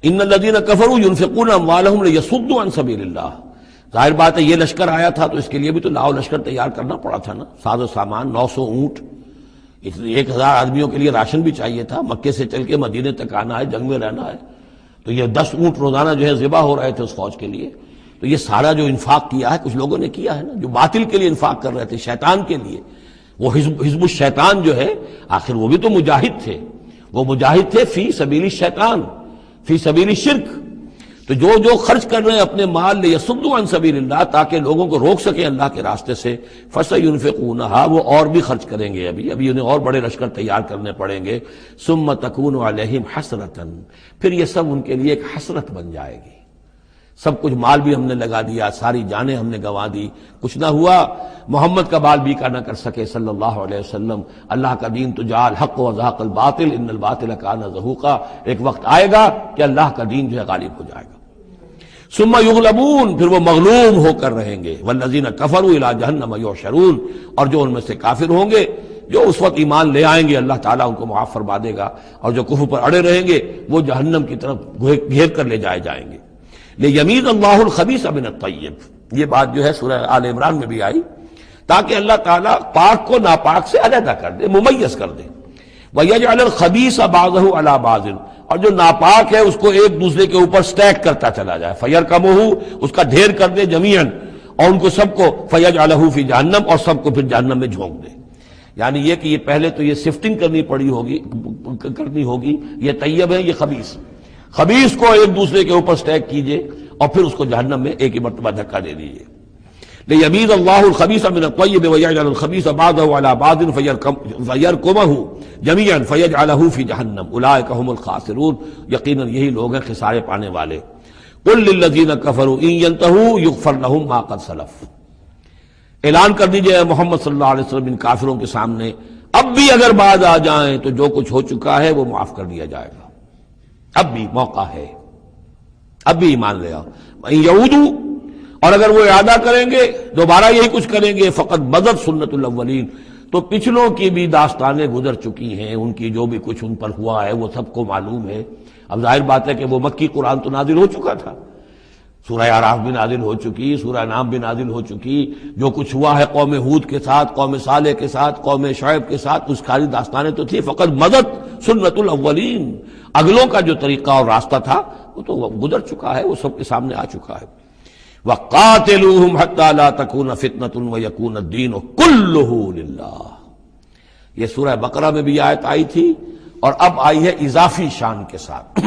S1: ان الذین کفروا ينفقون اموالهم لیصدوا عن سبیل اللہ، ظاہر بات ہے یہ لشکر آیا تھا تو اس کے لیے بھی تو لاؤ لشکر تیار کرنا پڑا تھا نا، ساز و سامان، 900 اونٹ، 1000 آدمیوں کے لیے راشن بھی چاہیے تھا، مکے سے چل کے مدینے تک آنا ہے، جنگ میں رہنا ہے، تو یہ 10 اونٹ روزانہ جو ہے ذبح ہو رہے تھے اس فوج کے لیے۔ تو یہ سارا جو انفاق کیا ہے کچھ لوگوں نے کیا ہے نا، جو باطل کے لیے انفاق کر رہے تھے، شیطان کے لیے، وہ حزب الشیطان جو ہے، آخر وہ بھی تو مجاہد تھے، وہ مجاہد تھے فی سبیل الشیطان، فی سبیل الشرک۔ تو جو خرچ کر رہے ہیں اپنے مال لیصدوا عن سبیل اللہ، تاکہ لوگوں کو روک سکیں اللہ کے راستے سے، فسینفقونھا، وہ اور بھی خرچ کریں گے، ابھی انہیں اور بڑے لشکر تیار کرنے پڑیں گے، ثم تکون علیہم حسرۃ، پھر یہ سب ان کے لیے ایک حسرت بن جائے گی۔ سب کچھ مال بھی ہم نے لگا دیا، ساری جانیں ہم نے گنوا دی، کچھ نہ ہوا، محمد کا بال بیکا نہ کر سکے صلی اللہ علیہ وسلم، اللہ کا دین تو جا الحق وزهق الباطل ان الباطل کان زہوقا، ایک وقت آئے گا کہ اللہ کا دین جو ہے غالب ہو جائے گا۔ ثم یغلبون، پھر وہ مغلوب ہو کر رہیں گے، والذین کفروا الی جہنم یحشرون، اور جو ان میں سے کافر ہوں گے، جو اس وقت ایمان لے آئیں گے اللہ تعالیٰ ان کو معاف فرما دے گا، اور جو کفر پر اڑے رہیں گے وہ جہنم کی طرف گھیر کر لے جائے جائیں گے۔ لیمیز اللہ الخبیث من الطیب، یہ بات جو ہے سورہ آل عمران میں بھی آئی، تاکہ اللہ تعالیٰ پاک کو ناپاک سے علیحدہ کر دے، ممیز کر دے۔ وَيَجْعَلَ الْخَبِيثَ بَعْضَهُ عَلَى بَعْضٍ، اور جو ناپاک ہے اس کو ایک دوسرے کے اوپر سٹیک کرتا چلا جائے، فَيَرْكَمُهُ، اس کا ڈھیر کر دے، جمیعاً، اور ان کو سب کو فیجعلہ فی جہنم، اور سب کو پھر جہنم میں جھونک دے. یعنی یہ کہ یہ پہلے تو یہ سفٹنگ کرنی ہوگی، یہ طیب ہے، یہ خبیث. خبیث کو ایک دوسرے کے اوپر سٹیک کیجئے اور پھر اس کو جہنم میں ایک ہی مرتبہ دھکا دے دیجئے. لیمیز اللہ الخبیث من الطیب ویجعل الخبیث بعضہ علی بعض فیرکمہ جمیعا فیجعلہ فی جہنم اولئک هم الخاسرون. یقیناً یہی لوگ ہیں خسارے پانے والے. قل للذین کفروا ان ینتہوا یغفر لهم ما قد سلف. اعلان کر دیجئے محمد صلی اللہ علیہ وسلم ان کافروں کے سامنے، اب بھی اگر باز آ جائیں تو جو کچھ ہو چکا ہے وہ معاف کر دیا جائے گا. اب بھی موقع ہے، اب بھی ایمان لے آؤ. یعودو، اور اگر وہ اعادہ کریں گے، دوبارہ یہی کچھ کریں گے، فقط بدت سنت الاولین، تو پچھلوں کی بھی داستانیں گزر چکی ہیں، ان کی جو بھی کچھ ان پر ہوا ہے وہ سب کو معلوم ہے. اب ظاہر بات ہے کہ وہ مکی قرآن تو نازل ہو چکا تھا، سورہ اعراف بھی نازل ہو چکی، سورہ نام بھی نازل ہو چکی. جو کچھ ہوا ہے قوم ہود کے ساتھ، قوم صالح کے ساتھ، قوم شعیب کے ساتھ، اس ساری داستانیں تو تھی. فقط مدد سنت الاولین، اگلوں کا جو طریقہ اور راستہ تھا وہ تو گزر چکا ہے، وہ سب کے سامنے آ چکا ہے. وَقَاتِلُوهُمْ حَتَّى لَا تَكُونَ فِتْنَةٌ وَيَكُونَ الدِّينُ كُلُّهُ لِلَّهِ. یہ سورہ بقرہ میں بھی آیت آئی تھی اور اب آئی ہے اضافی شان کے ساتھ.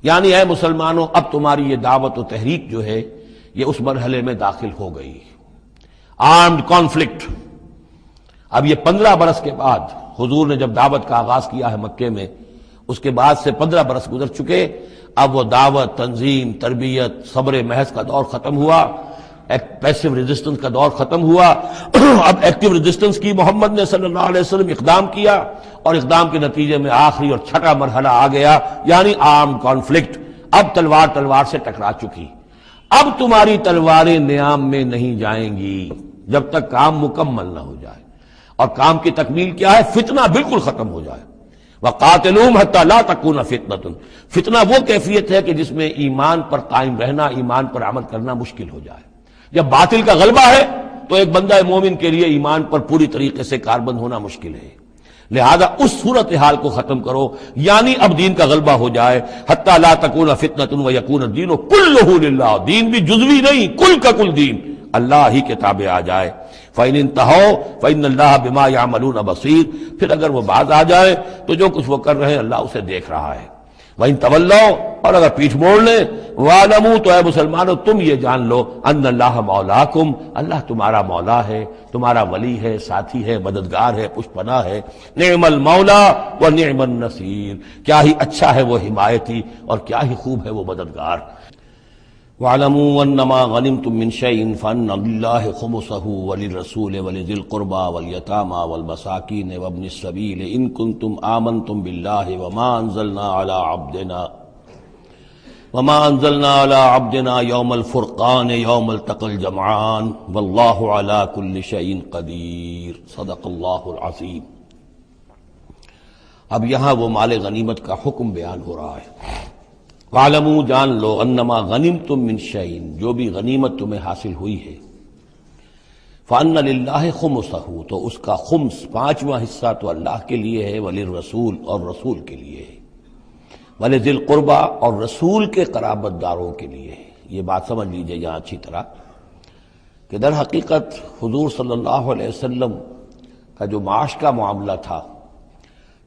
S1: یعنی اے مسلمانوں، اب تمہاری یہ دعوت و تحریک جو ہے یہ اس مرحلے میں داخل ہو گئی، آرمڈ کانفلکٹ. اب یہ 15 برس کے بعد حضور نے جب دعوت کا آغاز کیا ہے مکے میں، اس کے بعد سے 15 برس گزر چکے. اب وہ دعوت، تنظیم، تربیت، صبر محض کا دور ختم ہوا، پیسو ریزسٹنس کا دور ختم ہوا. اب ایکٹیو ریزسٹنس کی محمد نے صلی اللہ علیہ وسلم اقدام کیا، اور اقدام کے نتیجے میں آخری اور چھٹا مرحلہ آ گیا، یعنی آرم کانفلکٹ. اب تلوار سے ٹکرا چکی. اب تمہاری تلواریں نیام میں نہیں جائیں گی جب تک کام مکمل نہ ہو جائے. اور کام کی تکمیل کیا ہے؟ فتنہ بالکل ختم ہو جائے. وَقَاتِلُوهُمْ حَتَّى لَا تَكُونَ فِتْنَةٌ. فتنہ وہ کیفیت ہے کہ جس میں ایمان پر قائم رہنا، ایمان پر عمل کرنا مشکل ہو جائے. جب باطل کا غلبہ ہے تو ایک بندہ مومن کے لیے ایمان پر پوری طریقے سے کاربند ہونا مشکل ہے. لہذا اس صورتحال کو ختم کرو، یعنی اب دین کا غلبہ ہو جائے. حَتَّى لَا تَكُونَ فِتْنَةٌ وَيَكُونَ الدِّينُ كُلُّهُ لِلَّهِ. دین بھی جزوی نہیں، کل کا کل دین اللہ ہی کے تابع آ جائے. فَإِنِ انْتَهَوْا فَإِنَّ اللَّهَ بِمَا يَعْمَلُونَ بَصِيرٌ. پھر اگر وہ باز آ جائے تو جو کچھ وہ کر رہے ہیں اللہ اسے دیکھ رہا ہے. وَإِن تَوَلَّوْا، اور اگر پیٹھ موڑ لیں، وَاعْلَمُوا، تو اے مسلمانوں تم یہ جان لو، أَنَّ اللَّهَ مَوْلَاكُمْ، اللہ تمہارا مولا ہے، تمہارا ولی ہے، ساتھی ہے، مددگار ہے، پشت پناہ ہے. نعم المولا ونعم النصیر. کیا ہی اچھا ہے وہ حمایتی اور کیا ہی خوب ہے وہ مددگار. وَاعْلَمُوا أَنَّمَا غَنِمْتُم مِّن شَيْءٍ فَأَنَّ لِلَّهِ خُمُسَهُ وَلِلرَّسُولِ وَلِذِي الْقُرْبَى وَالْيَتَامَى وَالْمَسَاكِينِ وَابْنِ السَّبِيلِ إِن كُنتُمْ آمَنتُم بِاللَّهِ وَمَا أَنزَلْنَا عَلَىٰ عَبْدِنَا يَوْمَ الْفُرْقَانِ يَوْمَ الْتَقَى الْجَمْعَانِ وَاللَّهُ عَلَىٰ كُلِّ شَيْءٍ قَدِيرٌ. صدق اللہ العظیم. اب یہاں وہ مال غنیمت کا حکم بیان ہو رہا ہے. وَاعْلَمُوا، جان لو، انما غنمتم من شیء، جو بھی غنیمت تمہیں حاصل ہوئی ہے، فَأَنَّ لِلَّهِ خُمُسَهُ، تو اس کا خمس، 5واں حصہ تو اللہ کے لیے ہے، وَلِلرَّسُولِ، اور رسول کے لیے ہے، وَلِذِي الْقُرْبَى، اور رسول کے قرابت داروں کے لیے ہے. یہ بات سمجھ لیجئے یہاں اچھی طرح کہ در حقیقت حضور صلی اللہ علیہ وسلم کا جو معاش کا معاملہ تھا،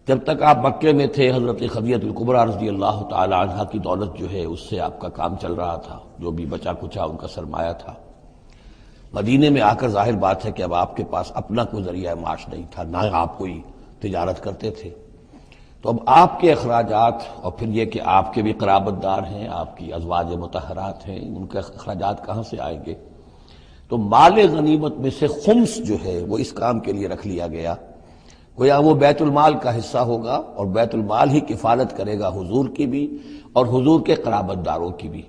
S1: جب تک آپ مکے میں تھے، حضرت خدیجہ الکبریٰ رضی اللہ تعالی عنہا کی دولت جو ہے اس سے آپ کا کام چل رہا تھا، جو بھی بچا کچا ان کا سرمایہ تھا. مدینے میں آ کر ظاہر بات ہے کہ اب آپ کے پاس اپنا کوئی ذریعہ معاش نہیں تھا، نہ آپ کوئی تجارت کرتے تھے. تو اب آپ کے اخراجات، اور پھر یہ کہ آپ کے بھی قرابت دار ہیں، آپ کی ازواج مطہرات ہیں، ان کے اخراجات کہاں سے آئیں گے؟ تو مال غنیمت میں سے خمس جو ہے وہ اس کام کے لیے رکھ لیا گیا. گویا وہ بیت المال کا حصہ ہوگا، اور بیت المال ہی کفالت کرے گا حضور کی بھی اور حضور کے قرابت داروں کی بھی.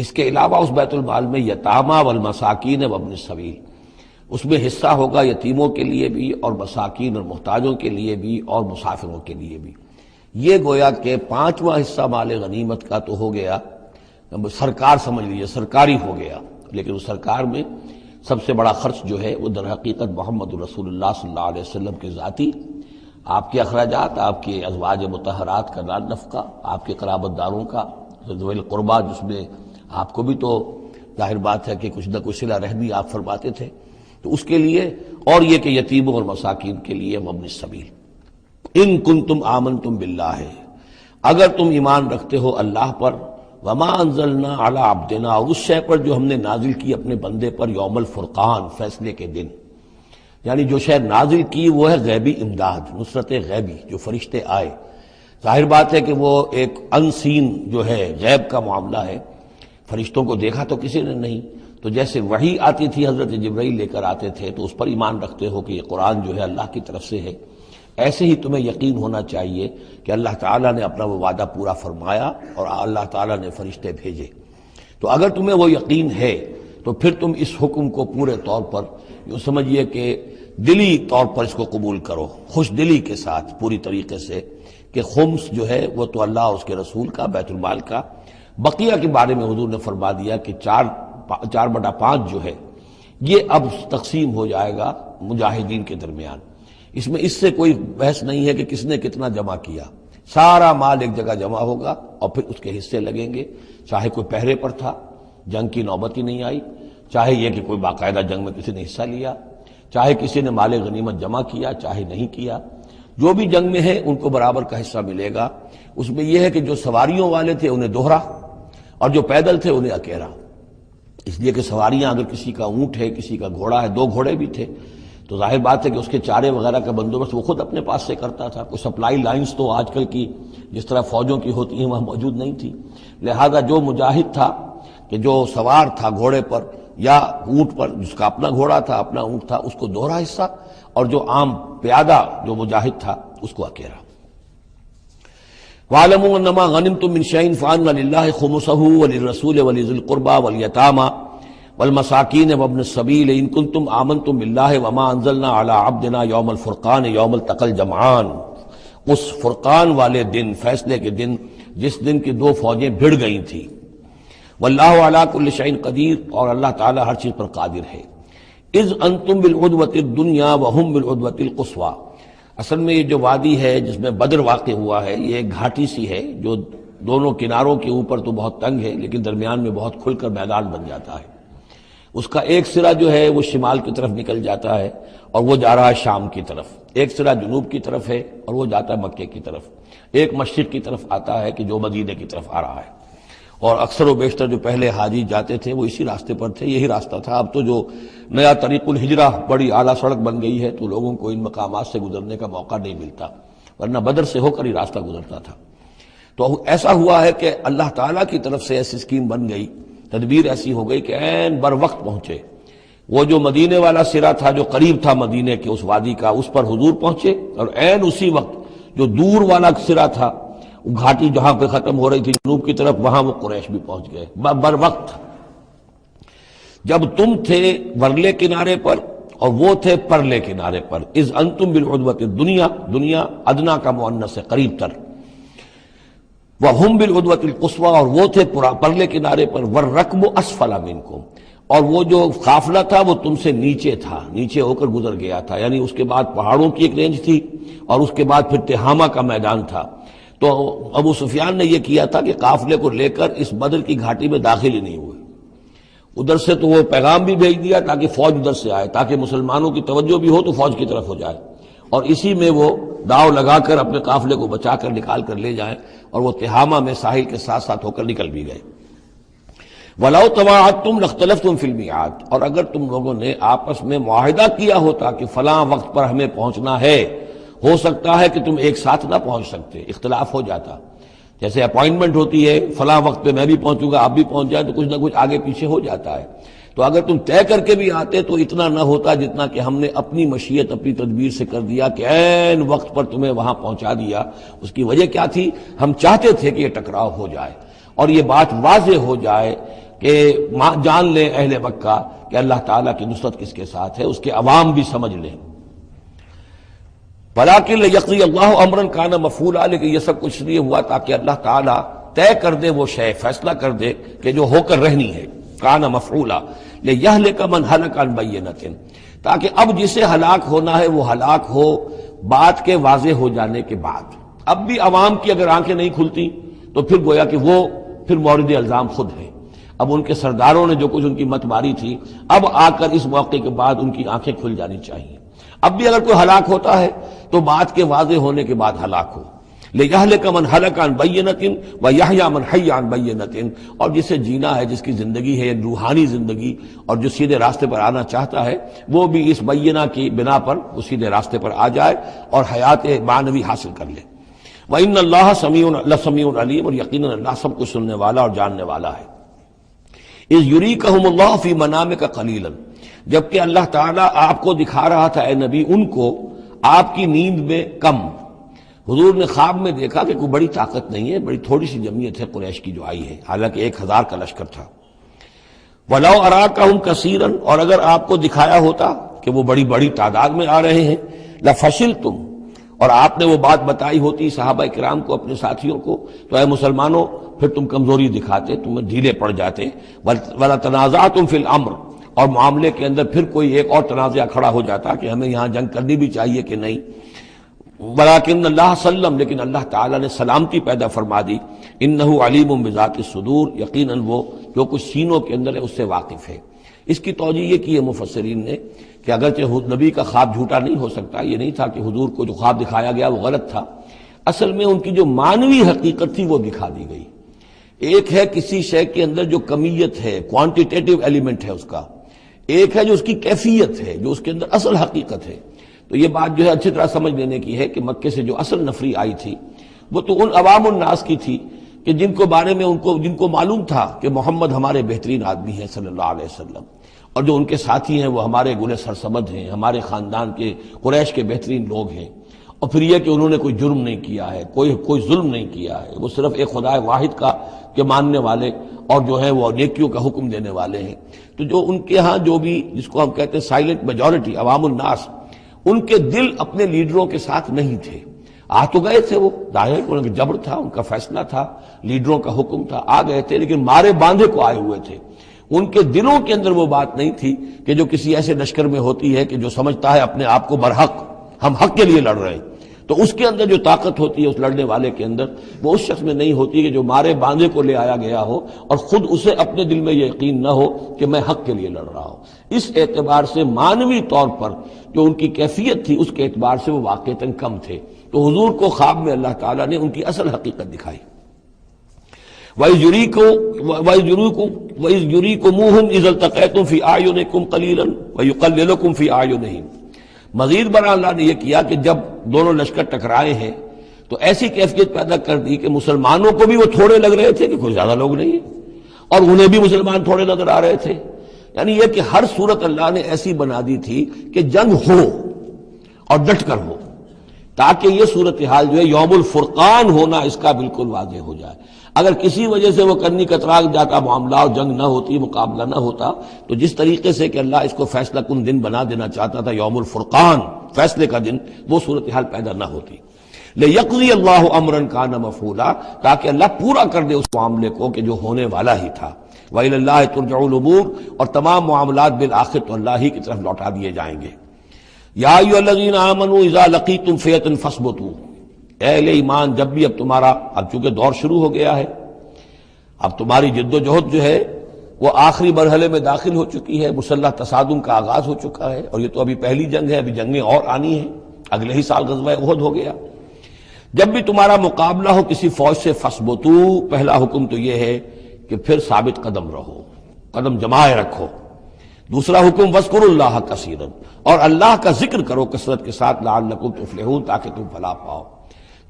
S1: اس کے علاوہ اس بیت المال میں یتامى والمساکین وابن السبیل، اس میں حصہ ہوگا یتیموں کے لیے بھی اور مساکین اور محتاجوں کے لیے بھی اور مسافروں کے لیے بھی. یہ گویا کہ 5واں حصہ مال غنیمت کا تو ہو گیا، سرکار سمجھ لیجیے، سرکاری ہو گیا. لیکن اس سرکار میں سب سے بڑا خرچ جو ہے وہ در حقیقت محمد رسول اللہ صلی اللہ علیہ وسلم کے ذاتی، آپ کے اخراجات، آپ کے ازواج مطہرات کا نفقہ، آپ کے قرابت داروں کا ذوی القربیٰ، جس میں آپ کو بھی تو ظاہر بات ہے کہ کچھ نہ کچھ صلہ رحمی آپ فرماتے تھے، تو اس کے لیے، اور یہ کہ یتیموں اور مساکین کے لیے وابن السبیل۔ ان کنتم آمنتم باللہ، اگر تم ایمان رکھتے ہو اللہ پر، وما انزلنا علی عبدنا، اور اس شے پر جو ہم نے نازل کی اپنے بندے پر، یوم الفرقان، فیصلے کے دن، یعنی جو شے نازل کی وہ ہے غیبی امداد، نصرت غیبی، جو فرشتے آئے۔ ظاہر بات ہے کہ وہ ایک انسین جو ہے، غیب کا معاملہ ہے، فرشتوں کو دیکھا تو کسی نے نہیں، تو جیسے وحی آتی تھی حضرت جبرائیل لے کر آتے تھے تو اس پر ایمان رکھتے ہو کہ یہ قرآن جو ہے اللہ کی طرف سے ہے، ایسے ہی تمہیں یقین ہونا چاہیے کہ اللہ تعالیٰ نے اپنا وہ وعدہ پورا فرمایا اور اللہ تعالیٰ نے فرشتے بھیجے۔ تو اگر تمہیں وہ یقین ہے تو پھر تم اس حکم کو پورے طور پر یوں سمجھیے کہ دلی طور پر اس کو قبول کرو، خوش دلی کے ساتھ، پوری طریقے سے، کہ خمس جو ہے وہ تو اللہ اور اس کے رسول کا، بیت المال کا۔ بقیہ کے بارے میں حضور نے فرما دیا کہ 4/5 جو ہے یہ اب تقسیم ہو جائے گا مجاہدین کے درمیان۔ اس میں اس سے کوئی بحث نہیں ہے کہ کس نے کتنا جمع کیا، سارا مال ایک جگہ جمع ہوگا اور پھر اس کے حصے لگیں گے، چاہے کوئی پہرے پر تھا، جنگ کی نوبت ہی نہیں آئی، چاہے یہ کہ کوئی باقاعدہ جنگ میں کسی نے حصہ لیا، چاہے کسی نے مال غنیمت جمع کیا، چاہے نہیں کیا، جو بھی جنگ میں ہے ان کو برابر کا حصہ ملے گا۔ اس میں یہ ہے کہ جو سواریوں والے تھے انہیں دوہرا، اور جو پیدل تھے انہیں اکیلا، اس لیے کہ سواریاں اگر کسی کا اونٹ ہے، کسی کا گھوڑا ہے، 2 گھوڑے بھی تھے، تو ظاہر بات ہے کہ اس کے چارے وغیرہ کا بندوبست وہ خود اپنے پاس سے کرتا تھا، کوئی سپلائی لائنز تو آج کل کی جس طرح فوجوں کی ہوتی ہیں وہاں موجود نہیں تھی، لہذا جو مجاہد تھا کہ جو سوار تھا گھوڑے پر یا اونٹ پر، جس کا اپنا گھوڑا تھا، اپنا اونٹ تھا، اس کو دوہرا حصہ، اور جو عام پیادہ جو مجاہد تھا اس کو اکیلا۔ وَاعْلَمُوا أَنَّمَا غَنِمْتُم مِّن شَيْءٍ فَأَنَّ لِلَّهِ خُمُسَهُ وَلِلرَّسُولِ وَلِذِي الْقُرْبَىٰ وَالْيَتَامَىٰ وَالْمَسَاكِينِ وَابْنِ السَّبِيلِ إِن كُنتُمْ آمَنتُم بِاللَّهِ وَمَا أَنزَلْنَا عَلَىٰ عَبْدِنَا يَوْمَ الْفُرْقَانِ يَوْمَ الْتَقَى الْجَمْعَانِ، اس فرقان والے دن، فیصلے کے دن، جس دن کی 2 فوجیں بھڑ گئی تھیں۔ وَاللَّهُ عَلَىٰ كُلِّ شَيْءٍ قَدِيرٌ، اور اللہ تعالیٰ ہر چیز پر قادر ہے۔ اذ انتم بالعدوۃ الدنیا وهم بالعدوۃ القصویٰ، اصل میں یہ جو وادی ہے جس میں بدر واقع ہوا ہے، یہ ایک گھاٹی سی ہے جو دونوں کناروں کے اوپر تو بہت تنگ ہے لیکن درمیان میں بہت کھل کر میدان بن جاتا ہے۔ اس کا ایک سرا جو ہے وہ شمال کی طرف نکل جاتا ہے اور وہ جا رہا ہے شام کی طرف، ایک سرا جنوب کی طرف ہے اور وہ جاتا ہے مکے کی طرف، ایک مشرق کی طرف آتا ہے کہ جو مدینے کی طرف آ رہا ہے، اور اکثر و بیشتر جو پہلے حاجی جاتے تھے وہ اسی راستے پر تھے، یہی راستہ تھا۔ اب تو جو نیا طریق الہجرہ بڑی اعلیٰ سڑک بن گئی ہے تو لوگوں کو ان مقامات سے گزرنے کا موقع نہیں ملتا، ورنہ بدر سے ہو کر ہی راستہ گزرتا تھا۔ تو ایسا ہوا ہے کہ اللہ تعالیٰ کی طرف سے ایسی اسکیم بن گئی، تدبیر ایسی ہو گئی کہ عین بر وقت پہنچے، وہ جو مدینے والا سرا تھا جو قریب تھا مدینے کے اس وادی کا، اس پر حضور پہنچے، اور عین اسی وقت جو دور والا سرا تھا، گھاٹی جہاں پہ ختم ہو رہی تھی جنوب کی طرف، وہاں وہ قریش بھی پہنچ گئے بر وقت۔ جب تم تھے ورلے کنارے پر اور وہ تھے پرلے کنارے پر، اذ انتم بالعدوۃ الدنیا، دنیا ادنا کا مؤنث ہے، قریب تر، وہم بالعدوۃ القصویٰ، اور وہ تھے پرلے کنارے پر، والرکب اسفل منکم، اور وہ جو قافلہ تھا وہ تم سے نیچے تھا، نیچے ہو کر گزر گیا تھا، یعنی اس کے بعد پہاڑوں کی ایک رینج تھی اور اس کے بعد پھر تہامہ کا میدان تھا۔ تو ابو سفیان نے یہ کیا تھا کہ قافلے کو لے کر اس بدر کی گھاٹی میں داخل ہی نہیں ہوئے، ادھر سے تو وہ پیغام بھی بھیج دیا تاکہ فوج ادھر سے آئے، تاکہ مسلمانوں کی توجہ بھی ہو تو فوج کی طرف ہو جائے، اور اسی میں وہ داؤ لگا کر اپنے قافلے کو بچا کر نکال کر لے جائیں، اور وہ تہامہ میں ساحل کے ساتھ ساتھ ہو کر نکل بھی گئے۔ وَلَوْ تَوَاعَدتُّمْ لَاخْتَلَفْتُمْ فِي الْمِيعَادِ، اور اگر تم لوگوں نے آپس میں معاہدہ کیا ہوتا کہ فلاں وقت پر ہمیں پہنچنا ہے، ہو سکتا ہے کہ تم ایک ساتھ نہ پہنچ سکتے، اختلاف ہو جاتا، جیسے اپوائنٹمنٹ ہوتی ہے فلاں وقت پہ میں بھی پہنچوں گا آپ بھی پہنچ جائیں تو کچھ نہ کچھ آگے پیچھے ہو جاتا ہے، تو اگر تم طے کر کے بھی آتے تو اتنا نہ ہوتا جتنا کہ ہم نے اپنی مشیت اپنی تدبیر سے کر دیا کہ عین وقت پر تمہیں وہاں پہنچا دیا۔ اس کی وجہ کیا تھی؟ ہم چاہتے تھے کہ یہ ٹکراؤ ہو جائے اور یہ بات واضح ہو جائے کہ جان لیں اہل مکہ کہ اللہ تعالیٰ کی نصرت کس کے ساتھ ہے، اس کے عوام بھی سمجھ لیں۔ وَلَٰكِن لِيَقْضِيَ اللَّهُ أَمْرًا كَانَ مَفْعُولًا، لیکن یہ سب کچھ لیے ہوا تاکہ اللہ تعالیٰ طے کر دے وہ شے، فیصلہ کر دے کہ جو ہو کر رہنی ہے، كَانَ مَفْعُولًا لِيَهْلِكَ مَنْ هَلَكَ عَنْ بَيِّنَةٍ، تاکہ اب جسے ہلاک ہونا ہے وہ ہلاک ہو بات کے واضح ہو جانے کے بعد۔ اب بھی عوام کی اگر آنکھیں نہیں کھلتی تو پھر گویا کہ وہ پھر مورد الزام خود ہے۔ اب ان کے سرداروں نے جو کچھ ان کی مت ماری تھی، اب آ کر اس موقع کے بعد ان کی آنکھیں کھل جانی چاہیے۔ اب بھی اگر کوئی ہلاک ہوتا ہے تو بات کے واضح ہونے کے بعد ہلاک ہو۔ لِيَهْلِكَ مَنْ هَلَكَ عَنْ بَيِّنَةٍ وَيَحْيَىٰ مَنْ حَيَّ عَنْ بَيِّنَةٍ، اور جسے جینا ہے، جس کی زندگی ہے روحانی زندگی، اور جو سیدھے راستے پر آنا چاہتا ہے وہ بھی اس بینہ کی بنا پر وہ سیدھے راستے پر آ جائے اور حیات معنوی حاصل کر لے۔ وَإِنَّ اللَّهَ سَمِيعٌ عَلِيمٌ، اور یقیناً اللہ سب کچھ سننے والا اور جاننے والا ہے۔ اِذْ يُرِيكَهُمُ اللَّهُ فِي مَنَامِكَ قَلِيلًا، جبکہ اللہ تعالیٰ آپ کو دکھا رہا تھا اے نبی ان کو آپ کی نیند میں کم۔ حضور نے خواب میں دیکھا کہ کوئی بڑی طاقت نہیں ہے، بڑی تھوڑی سی جمعیت ہے قریش کی جو آئی ہے، حالانکہ 1000 کا لشکر تھا۔ وَلَوْ أَرَاكَهُمْ كَثِيرًا، اور اگر آپ کو دکھایا ہوتا کہ وہ بڑی بڑی تعداد میں آ رہے ہیں، لَفَشِلْتُمْ، اور آپ نے وہ بات بتائی ہوتی صحابہ کرام کو، اپنے ساتھیوں کو، تو اے مسلمانوں پھر تم کمزوری دکھاتے، تم ڈھیلے پڑ جاتے۔ وَلَتَنَازَعْتُمْ فِي الْأَمْرِ، اور معاملے کے اندر پھر کوئی ایک اور تنازع کھڑا ہو جاتا کہ ہمیں یہاں جنگ کرنی بھی چاہیے کہ نہیں۔ ولیکن اللہ سلم، لیکن اللہ تعالیٰ نے سلامتی پیدا فرما دی۔ انہ علیم بذات الصدور، یقیناً وہ جو کچھ سینوں کے اندر ہے اس سے واقف ہے۔ اس کی توجیہ یہ کی ہے مفسرین نے کہ اگرچہ نبی کا خواب جھوٹا نہیں ہو سکتا، یہ نہیں تھا کہ حضور کو جو خواب دکھایا گیا وہ غلط تھا، اصل میں ان کی جو معنوی حقیقت تھی وہ دکھا دی گئی۔ ایک ہے کسی شے کے اندر جو کمیت ہے، کوانٹیٹیو ایلیمنٹ ہے اس کا، ایک ہے جو اس کی کیفیت ہے، جو اس کے اندر اصل حقیقت ہے۔ تو یہ بات جو ہے اچھی طرح سمجھ لینے کی ہے کہ مکے سے جو اصل نفری آئی تھی وہ تو ان عوام الناس کی تھی کہ جن کو بارے میں جن کو معلوم تھا کہ محمد ہمارے بہترین آدمی ہیں صلی اللہ علیہ وسلم، اور جو ان کے ساتھی ہیں وہ ہمارے گلے سرسبد ہیں، ہمارے خاندان کے قریش کے بہترین لوگ ہیں، اور پھر یہ کہ انہوں نے کوئی جرم نہیں کیا ہے، کوئی ظلم نہیں کیا ہے، وہ صرف ایک خدا واحد کا کے ماننے والے اور جو ہے وہ نیکیوں کا حکم دینے والے ہیں۔ تو جو ان کے ہاں جو بھی جس کو ہم کہتے ہیں سائلنٹ میجورٹی، عوام الناس، ان کے دل اپنے لیڈروں کے ساتھ نہیں تھے۔ آ تو گئے تھے، وہ ظاہر ان کا جبر تھا، ان کا فیصلہ تھا، لیڈروں کا حکم تھا، آ گئے تھے، لیکن مارے باندھے کو آئے ہوئے تھے۔ ان کے دلوں کے اندر وہ بات نہیں تھی کہ جو کسی ایسے لشکر میں ہوتی ہے کہ جو سمجھتا ہے اپنے آپ کو برحق، ہم حق کے لیے لڑ رہے ہیں، تو اس کے اندر جو طاقت ہوتی ہے اس لڑنے والے کے اندر، وہ اس شخص میں نہیں ہوتی کہ جو مارے باندھے کو لے آیا گیا ہو اور خود اسے اپنے دل میں یہ یقین نہ ہو کہ میں حق کے لیے لڑ رہا ہوں۔ اس اعتبار سے معنوی طور پر جو ان کی کیفیت تھی اس کے اعتبار سے وہ واقعتاً کم تھے۔ تو حضور کو خواب میں اللہ تعالیٰ نے ان کی اصل حقیقت دکھائی۔ وَإِذْ يُرِيكُمُوهُمْ إِذْ الْتَقَيْتُمْ فِي أَعْيُنِكُمْ قَلِيلًا وَيُقَلِّلُكُمْ فِي أَعْيُنِهِمْ، مزید برآں اللہ نے یہ کیا کہ جب دونوں لشکر ٹکرائے ہیں تو ایسی کیفیت پیدا کر دی کہ مسلمانوں کو بھی وہ تھوڑے لگ رہے تھے کہ کوئی زیادہ لوگ نہیں ہیں، اور انہیں بھی مسلمان تھوڑے نظر آ رہے تھے۔ یعنی یہ کہ ہر صورت اللہ نے ایسی بنا دی تھی کہ جنگ ہو اور ڈٹ کر ہو، تاکہ یہ صورتحال جو ہے یوم الفرقان ہونا اس کا بالکل واضح ہو جائے۔ اگر کسی وجہ سے وہ کرنی کترا جاتا معاملہ اور جنگ نہ ہوتی، مقابلہ نہ ہوتا، تو جس طریقے سے کہ اللہ اس کو فیصلہ کن دن بنا دینا چاہتا تھا، یوم الفرقان، فیصلے کا دن، وہ صورتحال پیدا نہ ہوتی۔ لِيَقْضِيَ اللَّهُ أَمْرًا كَانَ مَفْعُولًا، تاکہ اللہ پورا کر دے اس معاملے کو کہ جو ہونے والا ہی تھا۔ وَإِلَى اللَّهِ تُرْجَعُ الْأُمُورُ، اور تمام معاملات بالآخر تو اللہ ہی کی طرف لوٹا دیے جائیں گے۔ یا ایھا الذین آمنوا اذا لقیتم فئۃ فاثبتوا، اے اہل ایمان جب بھی اب تمہارا، اب چونکہ دور شروع ہو گیا ہے، اب تمہاری جد و جہد جو ہے وہ آخری مرحلے میں داخل ہو چکی ہے، مسلح تصادم کا آغاز ہو چکا ہے، اور یہ تو ابھی پہلی جنگ ہے، ابھی جنگیں اور آنی ہیں، اگلے ہی سال غزوہ احد ہو گیا۔ جب بھی تمہارا مقابلہ ہو کسی فوج سے فاثبتوا، پہلا حکم تو یہ ہے کہ پھر ثابت قدم رہو، قدم جمائے رکھو۔ دوسرا حکم وَاذْكُرُوا اللَّهَ كَثِيرًا، اور اللہ کا ذکر کرو کثرت کے ساتھ، لعلکم تفلحون، تاکہ تم فلاح پاؤ۔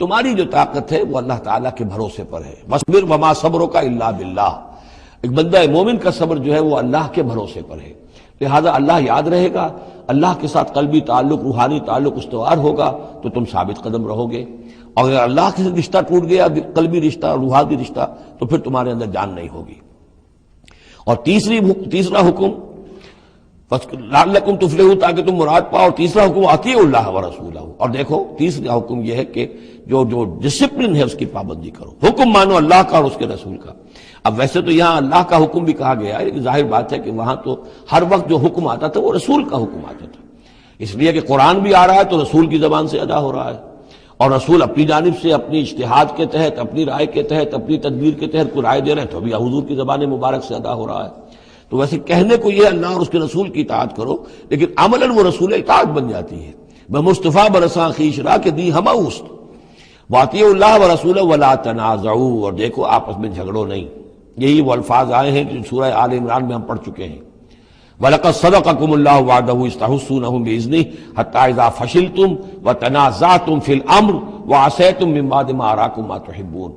S1: تمہاری جو طاقت ہے وہ اللہ تعالیٰ کے بھروسے پر ہے۔ وَاصْبِرْ وَمَا صَبْرُكَ إِلَّا بِاللَّهِ، ایک بندہ مومن کا صبر جو ہے وہ اللہ کے بھروسے پر ہے، لہذا اللہ یاد رہے گا، اللہ کے ساتھ قلبی تعلق، روحانی تعلق استوار ہوگا تو تم ثابت قدم رہو گے، اور اگر اللہ کے ساتھ رشتہ ٹوٹ گیا، قلبی رشتہ، روحانی رشتہ، تو پھر تمہارے اندر جان نہیں ہوگی۔ اور تیسرا حکم لعلکم تفلحون، تاکہ تم مراد پاؤ، اور تیسرا حکم اطیعوا اللہ ورسولہ، اور دیکھو تیسرا حکم یہ ہے کہ جو ڈسپلن ہے اس کی پابندی کرو، حکم مانو اللہ کا اور اس کے رسول کا۔ اب ویسے تو یہاں اللہ کا حکم بھی کہا گیا ہے، لیکن ظاہر بات ہے کہ وہاں تو ہر وقت جو حکم آتا تھا وہ رسول کا حکم آتا تھا، اس لیے کہ قرآن بھی آ رہا ہے تو رسول کی زبان سے ادا ہو رہا ہے، اور رسول اپنی جانب سے اپنی اجتہاد کے تحت، اپنی رائے کے تحت، اپنی تدبیر کے تحت کوئی رائے دے رہے ہیں تو ابھی حضور کی زبان مبارک سے ادا ہو رہا ہے. تو ویسے کہنے کو یہ اللہ اور اس کے رسول کی اطاعت کرو، لیکن عملاً وہ رسول اطاعت بن جاتی ہے. بمصطفیٰ برساں خیش را کے دی ہما اوست واطیعوا اللہ و رسولہ ولا تنازعوا، اور دیکھو آپس میں جھگڑو نہیں. یہی وہ الفاظ آئے ہیں جو سورہ آل عمران میں ہم پڑھ چکے ہیں. وَلَقَدْ صَدَقَكُمُ اللَّهُ وَعْدَهُ إِذْ تَحُسُّونَهُمْ بِإِذْنِهِ حَتَّى إِذَا فَشِلْتُمْ وَتَنَازَعْتُمْ فِي الْأَمْرِ وَعَصَيْتُمْ مِن بَعْدِ مَا أَرَاكُمْ مَا تُحِبُّونَ.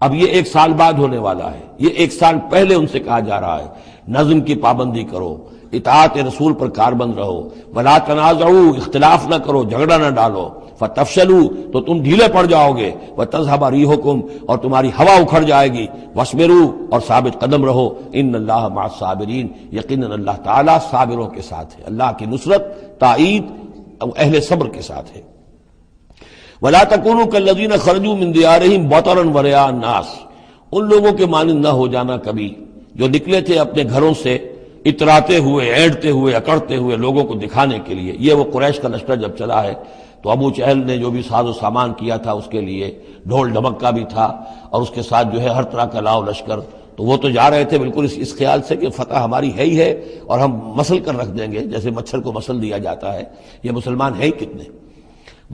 S1: اب یہ 1 سال بعد ہونے والا ہے. یہ 1 سال پہلے ان سے کہا جا رہا ہے نظم کی پابندی کرو، اطاعت رسول پر کاربند رہو. وَلَا تَنَازَعُوا، اختلاف نہ کرو، جھگڑا نہ ڈالو. فَتَفْشَلُوا، تو تم ڈھیلے پڑ جاؤ گے. وَتَذْهَبَ رِيحُكُمْ، اور تمہاری ہوا اکھڑ جائے گی. وَاصْبِرُوا، اور ثابت قدم رہو. إِنَّ اللَّهَ مَعَ الصَّابِرِينَ، یقیناً اللہ تعالیٰ صابروں کے ساتھ ہے. اللہ کی نصرت، تائید اہل صبر کے ساتھ ہے. وَلَا تَكُونُوا كَالَّذِينَ خَرَجُوا مِن دِيَارِهِمْ بَطَرًا وَرِئَاءَ النَّاسِ، ان لوگوں کے مانند نہ ہو جانا کبھی جو نکلے تھے اپنے گھروں سے اتراتے ہوئے، اینٹتے ہوئے، اکڑتے ہوئے لوگوں کو دکھانے کے لیے. یہ وہ قریش کا لشکر جب چلا ہے تو ابو جہل نے جو بھی ساز و سامان کیا تھا اس کے لیے ڈھول ڈھمکا بھی تھا، اور اس کے ساتھ جو ہے ہر طرح کا لاؤ لشکر. تو وہ تو جا رہے تھے بالکل اس خیال سے کہ فتح ہماری ہے ہی ہے اور ہم مسل کر رکھ دیں گے، جیسے مچھر کو مسل دیا جاتا ہے. یہ مسلمان ہیں کتنے،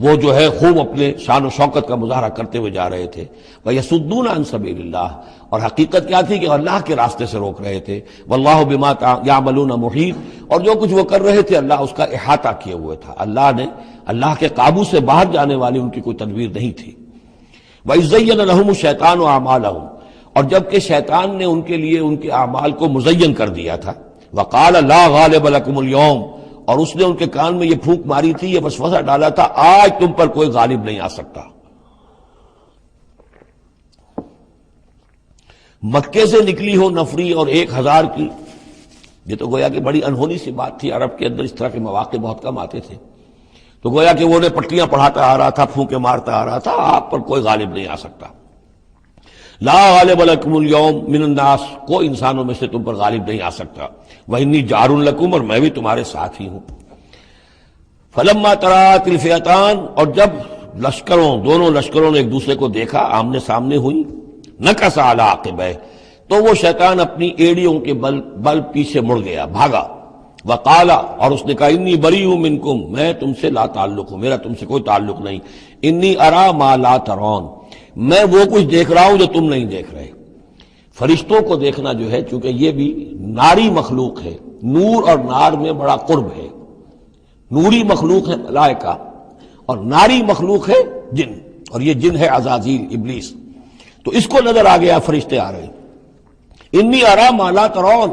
S1: وہ جو ہے خوب اپنے شان و شوکت کا مظاہرہ کرتے ہوئے جا رہے تھے. وَيَصُدُّونَ عَن سَبِيلِ اللَّهِ، اور حقیقت کیا تھی کہ اللہ کے راستے سے روک رہے تھے. وَاللَّهُ بِمَا يَعْمَلُونَ مُحِيطٌ، اور جو کچھ وہ کر رہے تھے اللہ اس کا احاطہ کیے ہوئے تھا. اللہ کے قابو سے باہر جانے والی ان کی کوئی تدبیر نہیں تھی. وَإِذْ زَيَّنَ لَهُمُ الشَّيْطَانُ أَعْمَالَهُمْ، اور جب کہ شیطان نے ان کے لیے ان کے اعمال کو مزین کر دیا تھا. وَقَالَ لَا غَالِبَ لَكُمُ الْيَوْمَ، اور اس نے ان کے کان میں یہ پھونک ماری تھی، یہ وسوسہ ڈالا تھا، آج تم پر کوئی غالب نہیں آ سکتا. مکے سے نکلی ہو نفری اور 1000 کی، یہ تو گویا کہ بڑی انہونی سی بات تھی. عرب کے اندر اس طرح کے مواقع بہت کم آتے تھے. تو گویا کہ وہ انہیں پٹیاں پڑھاتا آ رہا تھا، پھونکے مارتا آ رہا تھا، آپ پر کوئی غالب نہیں آ سکتا. لا غالب لکم اليوم من الناس، کوئی انسانوں میں سے تم پر غالب نہیں آ سکتا. وانی جار لکم، اور میں بھی تمہارے ساتھ ہی ہوں. فلما تراءت الفئتان، اور جب دونوں لشکروں نے ایک دوسرے کو دیکھا، آمنے سامنے ہوئی. نکص علی عقبیہ، تو وہ شیطان اپنی ایڑیوں کے بل پیچھے مڑ گیا، بھاگا. وقال، اور اس نے کہا انی بریء منکم، میں تم سے لا تعلق ہوں، میرا تم سے کوئی تعلق نہیں. انی ارا ما لا ترون، میں وہ کچھ دیکھ رہا ہوں جو تم نہیں دیکھ رہے. فرشتوں کو دیکھنا جو ہے، چونکہ یہ بھی ناری مخلوق ہے، نور اور نار میں بڑا قرب ہے. نوری مخلوق ہے ملائکہ، اور ناری مخلوق ہے جن، اور یہ جن ہے عزازیل، ابلیس. تو اس کو نظر آ گیا فرشتے آ رہے. انی ارا ما لا ترون،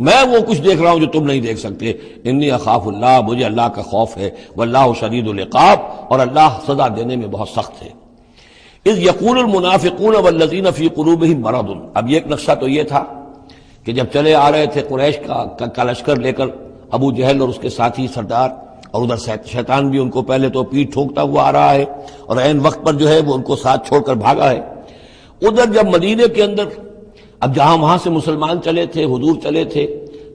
S1: میں وہ کچھ دیکھ رہا ہوں جو تم نہیں دیکھ سکتے. انی اخاف اللہ، مجھے اللہ کا خوف ہے. واللہ شدید العقاب، اور اللہ سزا دینے میں بہت سخت ہے. اذ یقول المنافقون والذین فی قلوبہم مرض، اب یہ ایک نقشہ تو یہ تھا کہ جب چلے آ رہے تھے قریش کا لشکر لے کر ابو جہل اور اس کے ساتھی سردار، اور ادھر شیطان بھی ان کو پہلے تو پیٹھ ٹھوکتا ہوا آ رہا ہے، اور عین وقت پر جو ہے وہ ان کو ساتھ چھوڑ کر بھاگا ہے. ادھر جب مدینے کے اندر اب جہاں وہاں سے مسلمان چلے تھے، حضور چلے تھے،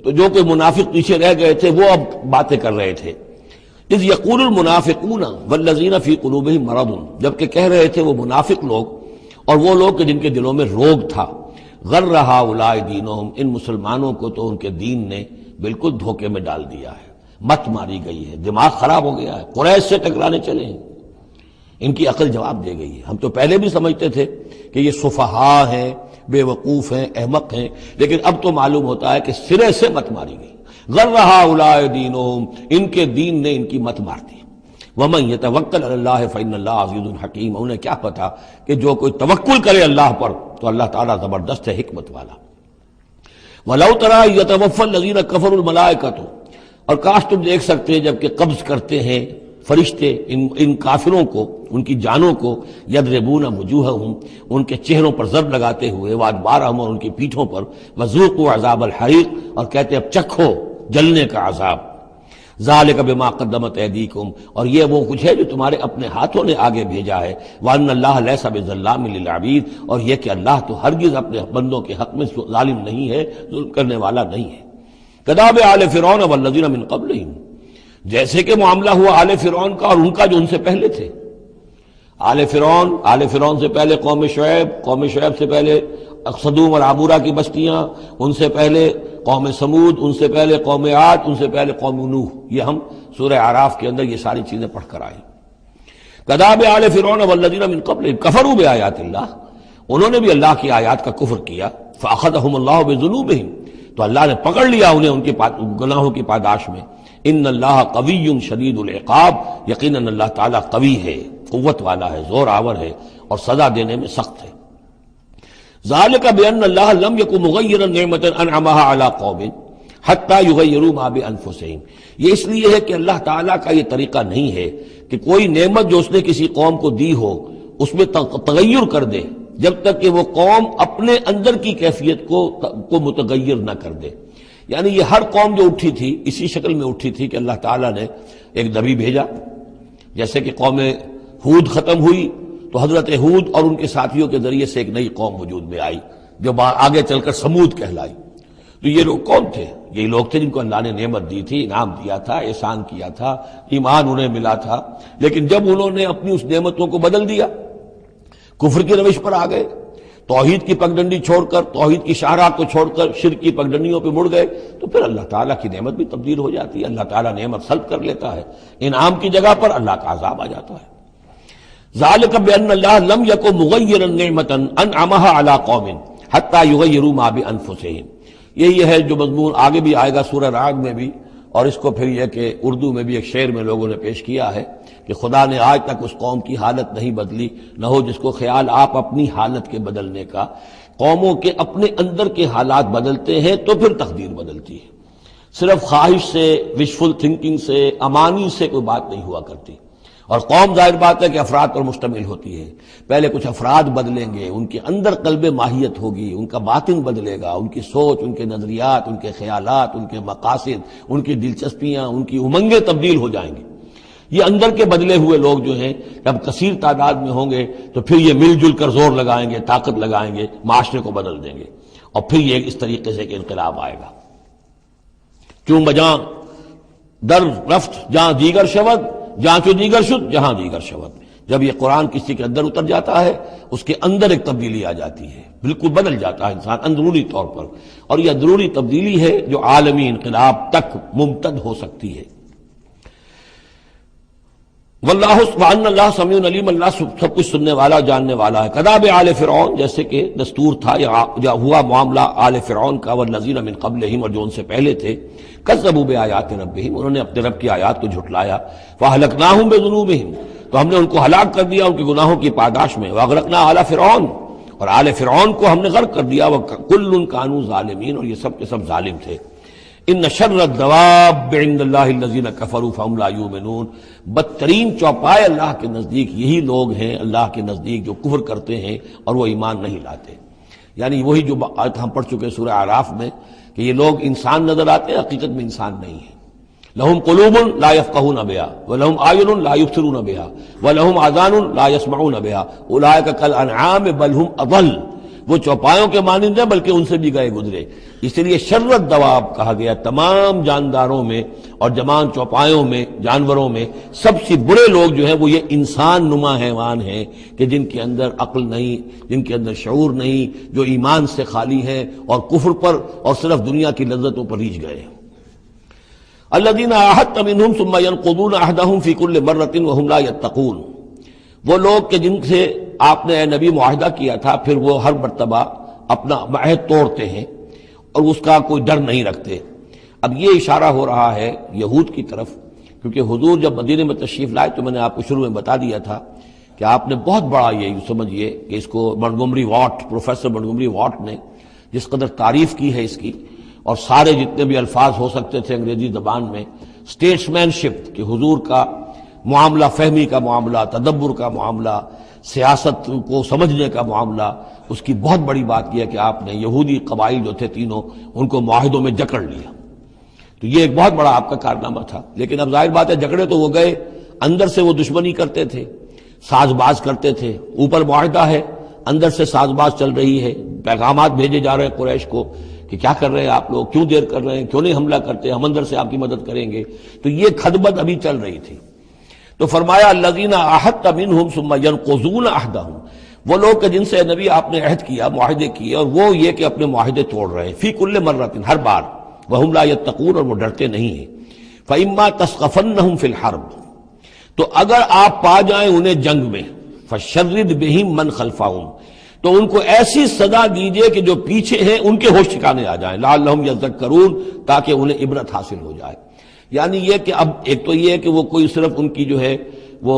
S1: تو جو کوئی منافق پیچھے رہ گئے تھے وہ اب باتیں کر رہے تھے. اذ یقول المنافقون والذین فی قلوبہم مرض، جبکہ کہہ رہے تھے وہ منافق لوگ اور وہ لوگ کہ جن کے دلوں میں روگ تھا. غر ہؤلاء دینہم، ان مسلمانوں کو تو ان کے دین نے بالکل دھوکے میں ڈال دیا ہے، مت ماری گئی ہے، دماغ خراب ہو گیا ہے، قریش سے ٹکرانے چلے ہیں، ان کی عقل جواب دے گئی ہے. ہم تو پہلے بھی سمجھتے تھے کہ یہ سفہاء ہیں، بے وقوف ہیں، احمق ہیں، لیکن اب تو معلوم ہوتا ہے کہ سرے سے مت ماری گئی. غر ہؤلاء دینہم، ان کے دین نے ان کی مت مار دی. ومن یتوکل علی اللہ فإن اللہ عزیز حکیم، انہیں کیا پتا کہ جو کوئی توکل کرے اللہ پر تو اللہ تعالیٰ زبردست ہے، حکمت والا. وَلَوْ تَرَىٰ يَتَوَفَّى الَّذِينَ كَفَرُوا الْمَلَائِكَةُ، اور کاش تم دیکھ سکتے جب کہ قبض کرتے ہیں فرشتے ان کافروں کو، ان کی جانوں کو. یضربون وجوہہم، ان کے چہروں پر ضرب لگاتے ہوئے، وادبارہم، اور ان کی پیٹھوں پر. وذوقوا عذاب الحریق، اور کہتے اب چکھو جلنے کا عذاب. ذالک بما قدمت ایدیکم، اور یہ وہ کچھ ہے جو تمہارے اپنے ہاتھوں نے آگے بھیجا ہے. وان اللہ لیس بظلام للعبید، اور یہ کہ اللہ تو ہرگز اپنے بندوں کے حق میں ظالم نہیں ہے، ظلم کرنے والا نہیں ہے. کداب آل فرعون والذین من قبلہم، جیسے کہ معاملہ ہوا آل فرعون کا اور ان کا جو ان سے پہلے تھے. آل فرعون سے پہلے قوم شعیب سے پہلے صدوم اور عمورہ کی بستیاں، ان سے پہلے قوم سمود، ان سے پہلے قوم عاد، ان سے پہلے قوم نوح. یہ ہم سورہ اعراف کے اندر یہ ساری چیزیں پڑھ کر آئے. کداب آل فرعون والذین من قبلہم کفروا بآیات اللہ، انہوں نے بھی اللہ کی آیات کا کفر کیا. فاخذہم اللہ بذنوبہم، تو اللہ نے پکڑ لیا انہیں ان کے گناہوں کی پاداش میں. ان اللہ قوی شدید العقاب، یقیناً اللہ تعالیٰ قوی ہے، قوت والا ہے، زور آور ہے اور سزا دینے میں سخت ہے. ذالک بان اللہ لم یکن مغیرا نعمۃ انعمها علی قوم حتی یغیروا ما بانفسہم، یہ اس لیے ہے کہ اللہ تعالیٰ کا یہ طریقہ نہیں ہے کہ کوئی نعمت جو اس نے کسی قوم کو دی ہو اس میں تغیر کر دے جب تک کہ وہ قوم اپنے اندر کی کیفیت کو متغیر نہ کر دے. یعنی یہ ہر قوم جو اٹھی تھی اسی شکل میں اٹھی تھی کہ اللہ تعالیٰ نے ایک نبی بھیجا. جیسے کہ قوم ہود ختم ہوئی تو حضرت ہود اور ان کے ساتھیوں کے ذریعے سے ایک نئی قوم وجود میں آئی جو آگے چل کر سمود کہلائی. تو یہ لوگ کون تھے؟ یہ لوگ تھے جن کو اللہ نے نعمت دی تھی، انعام دیا تھا، احسان کیا تھا، ایمان انہیں ملا تھا. لیکن جب انہوں نے اپنی اس نعمتوں کو بدل دیا، کفر کی روش پر آ گئے، توحید کی پگڈنڈی چھوڑ کر، توحید کی شاہراہ کو چھوڑ کر شرک کی پگڈنڈیوں پہ مڑ گئے، تو پھر اللہ تعالیٰ کی نعمت بھی تبدیل ہو جاتی ہے. اللہ تعالیٰ نعمت سلب کر لیتا ہے، انعام کی جگہ پر اللہ کا عذاب آ جاتا ہے. ذالک بان اللہ لم یکن مغیرا نعمۃ انعمها علی قوم حتی یغیروا ما بانفسہم. یہی ہے جو مضمون آگے بھی آئے گا سورہ رعد میں بھی، اور اس کو پھر یہ کہ اردو میں بھی ایک شعر میں لوگوں نے پیش کیا ہے کہ خدا نے آج تک اس قوم کی حالت نہیں بدلی، نہ ہو جس کو خیال آپ اپنی حالت کے بدلنے کا. قوموں کے اپنے اندر کے حالات بدلتے ہیں تو پھر تقدیر بدلتی ہے. صرف خواہش سے، وشفل تھنکنگ سے، امانی سے کوئی بات نہیں ہوا کرتی. اور قوم ظاہر بات ہے کہ افراد پر مشتمل ہوتی ہے. پہلے کچھ افراد بدلیں گے، ان کے اندر قلب ماہیت ہوگی، ان کا باطن بدلے گا، ان کی سوچ، ان کے نظریات، ان کے خیالات، ان کے مقاصد، ان کی دلچسپیاں، ان کی امنگیں تبدیل ہو جائیں گی. یہ اندر کے بدلے ہوئے لوگ جو ہیں جب کثیر تعداد میں ہوں گے تو پھر یہ مل جل کر زور لگائیں گے، طاقت لگائیں گے، معاشرے کو بدل دیں گے. اور پھر یہ اس طریقے سے کہ انقلاب آئے گا. چون بجاں در رفت جہاں دیگر شود، جہاں چو دیگر شد جہاں دیگر شود. جب یہ قرآن کسی کے اندر اتر جاتا ہے اس کے اندر ایک تبدیلی آ جاتی ہے، بالکل بدل جاتا ہے انسان اندرونی طور پر. اور یہ اندرونی تبدیلی ہے جو عالمی انقلاب تک ممتد ہو سکتی ہے. واللہ وان اللہ سمیع علیم، اللہ سب کچھ سننے والا جاننے والا ہے. کداب آل فرعون، جیسے کہ دستور تھا یا ہوا معاملہ آل فرعون کا، والذین من قبلہم، اور جو ان سے پہلے تھے، کذبوا بآیات ربہم، انہوں نے اپنے رب کی آیات کو جھٹلایا. فاہلکناہم بذنوبہم، تو ہم نے ان کو ہلاک کر دیا ان کے گناہوں کی پاداش میں. واغرقنا آل فرعون، اور آل فرعون کو ہم نے غرق کر دیا. وکل کانوا ظالمین، اور یہ سب کے سب ظالم تھے. ان شر الدواب عند اللہ الذین کفروا فهم لا یؤمنون، بدترین چوپائے اللہ کے نزدیک یہی لوگ ہیں، اللہ کے نزدیک جو کفر کرتے ہیں اور وہ ایمان نہیں لاتے. یعنی وہی جو آیت ہم پڑھ چکے سورہ اعراف میں کہ یہ لوگ انسان نظر آتے ہیں، حقیقت میں انسان نہیں ہیں. لہم قلوب لا یفقہون بہا ولہم اعین لا یبصرون بہا ولہم آذان لا یسمعون بہا اولئک کالانعام بل ہم اضل، وہ چوپایوں کے مانند ہیں بلکہ ان سے بھی گئے گزرے. اس لیے شر الدواب کہا گیا. تمام جانداروں میں اور جمان چوپایوں میں، جانوروں میں سب سے برے لوگ جو ہیں وہ یہ انسان نما حیوان ہیں کہ جن کے اندر عقل نہیں، جن کے اندر شعور نہیں، جو ایمان سے خالی ہیں اور کفر پر اور صرف دنیا کی لذتوں پر ریچھ گئے. الذین عاہدت منہم ثم ینقضون عہدہم فی کل مرۃ وہم لا یتقون، وہ لوگ کہ جن سے آپ نے اے نبی معاہدہ کیا تھا پھر وہ ہر مرتبہ اپنا عہد توڑتے ہیں اور اس کا کوئی ڈر نہیں رکھتے. اب یہ اشارہ ہو رہا ہے یہود کی طرف، کیونکہ حضور جب مدینے میں تشریف لائے تو میں نے آپ کو شروع میں بتا دیا تھا کہ آپ نے بہت بڑا یہ سمجھیے کہ اس کو Montgomery what, professor Montgomery what نے جس قدر تعریف کی ہے اس کی، اور سارے جتنے بھی الفاظ ہو سکتے تھے انگریزی زبان میں، اسٹیٹس مین شپ کہ حضور کا معاملہ، فہمی کا معاملہ، تدبر کا معاملہ، سیاست کو سمجھنے کا معاملہ، اس کی بہت بڑی بات یہ ہے کہ آپ نے یہودی قبائل جو تھے تینوں ان کو معاہدوں میں جکڑ لیا. تو یہ ایک بہت بڑا آپ کا کارنامہ تھا. لیکن اب ظاہر بات ہے جکڑے تو وہ گئے، اندر سے وہ دشمنی کرتے تھے، ساز باز کرتے تھے. اوپر معاہدہ ہے، اندر سے ساز باز چل رہی ہے، پیغامات بھیجے جا رہے ہیں قریش کو کہ کیا کر رہے ہیں آپ لوگ، کیوں دیر کر رہے ہیں، کیوں نہیں حملہ کرتے، ہم اندر سے آپ کی مدد کریں گے. تو یہ خدمت ابھی چل رہی تھی. تو فرمایا الذین عاہدت منہم ثم ینقضون عہدہم، وہ لوگ کہ جن سے نبی آپ نے عہد کیا، معاہدے کیے، اور وہ یہ کہ اپنے معاہدے توڑ رہے ہیں، فی کل مرۃ، ہر بار، وہم لا یتقون، اور وہ ڈرتے نہیں ہیں۔ فإما تثقفنہم فی الحرب، تو اگر آپ پا جائیں انہیں جنگ میں، فشرد بہم من خلفہم، تو ان کو ایسی سزا دیجئے کہ جو پیچھے ہیں ان کے ہوش ٹھکانے آ جائیں، لعلہم یذکرون، تاکہ انہیں عبرت حاصل ہو جائے۔ یعنی یہ کہ اب ایک تو یہ ہے کہ وہ کوئی صرف ان کی جو ہے وہ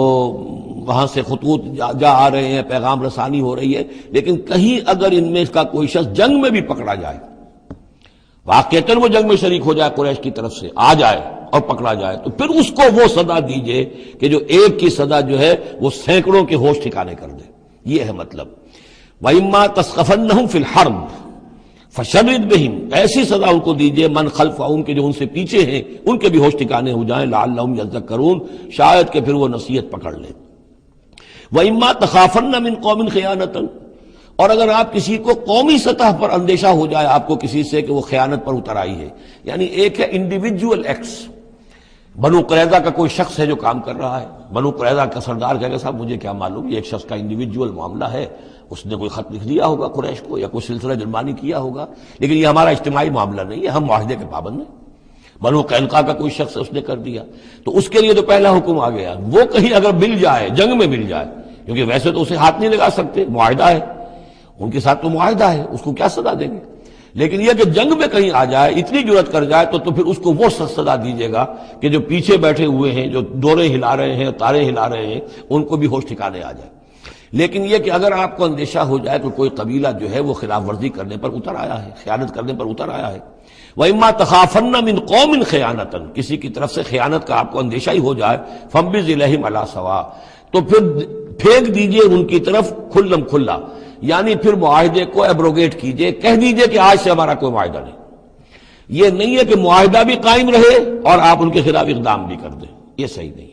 S1: وہاں سے خطوط جا آ رہے ہیں، پیغام رسانی ہو رہی ہے، لیکن کہیں اگر ان میں اس کا کوئی شخص جنگ میں بھی پکڑا جائے، واقعتاً وہ جنگ میں شریک ہو جائے، قریش کی طرف سے آ جائے اور پکڑا جائے، تو پھر اس کو وہ سزا دیجئے کہ جو ایک کی سزا جو ہے وہ سینکڑوں کے ہوش ٹھکانے کر دے۔ یہ ہے مطلب۔ وَإِمَّا تَسْخَفَنَّهُمْ فِي الْحَرْبِ فَشَرِّدْ بِهِمْ، ایسی سزا ان کو دیجئے من خلفہم، کے جو ان سے پیچھے ہیں ان کے بھی ہوش ٹھکانے ہو جائیں، لعلہم یذکرون، شاید کہ پھر وہ نصیحت پکڑ لیں۔ وَإِمَّا تَخَافَنَّ مِنْ قَوْمٍ خِيَانَةً، اور اگر آپ کسی کو قومی سطح پر اندیشہ ہو جائے آپ کو کسی سے کہ وہ خیانت پر اتر آئی ہے، یعنی ایک ہے انڈیویجول ایکٹس، بنو قریظہ کا کوئی شخص ہے جو کام کر رہا ہے، بنو قریظہ کا سردار کہے گا صاحب مجھے کیا معلوم، یہ ایک شخص کا انڈیویجول معاملہ ہے، اس نے کوئی خط لکھ دیا ہوگا قریش کو یا کوئی سلسلہ جرمانی کیا ہوگا، لیکن یہ ہمارا اجتماعی معاملہ نہیں ہے، ہم معاہدے کے پابند ہیں۔ بنو قینقاع کا کوئی شخص اس نے کر دیا، تو اس کے لیے تو پہلا حکم آ گیا، وہ کہیں اگر مل جائے، جنگ میں مل جائے، کیونکہ ویسے تو اسے ہاتھ نہیں لگا سکتے، معاہدہ ہے ان کے ساتھ، تو معاہدہ ہے، اس کو کیا سزا دیں گے، لیکن یہ کہ جنگ میں کہیں آ جائے، اتنی جرأت کر جائے، تو پھر اس کو وہ سزا دیجیے گا کہ جو پیچھے بیٹھے ہوئے ہیں، جو ڈورے ہلا رہے ہیں، تارے ہلا رہے ہیں، ان کو بھی ہوش ٹھکانے آ جائے۔ لیکن یہ کہ اگر آپ کو اندیشہ ہو جائے کہ کوئی قبیلہ جو ہے وہ خلاف ورزی کرنے پر اتر آیا ہے، خیانت کرنے پر اتر آیا ہے، وَإِمَّا تَخَافَنَّ مِنْ قَوْمٍ خِيَانَةً، کسی کی طرف سے خیانت کا آپ کو اندیشہ ہی ہو جائے، فَانبِذْ إِلَيْهِمْ عَلَىٰ سَوَاءٍ، تو پھر پھینک دیجئے ان کی طرف کھلم کھلا، یعنی پھر معاہدے کو ایبروگیٹ کیجئے، کہہ دیجئے کہ آج سے ہمارا کوئی معاہدہ نہیں۔ یہ نہیں ہے کہ معاہدہ بھی قائم رہے اور آپ ان کے خلاف اقدام بھی کر دیں، یہ صحیح نہیں،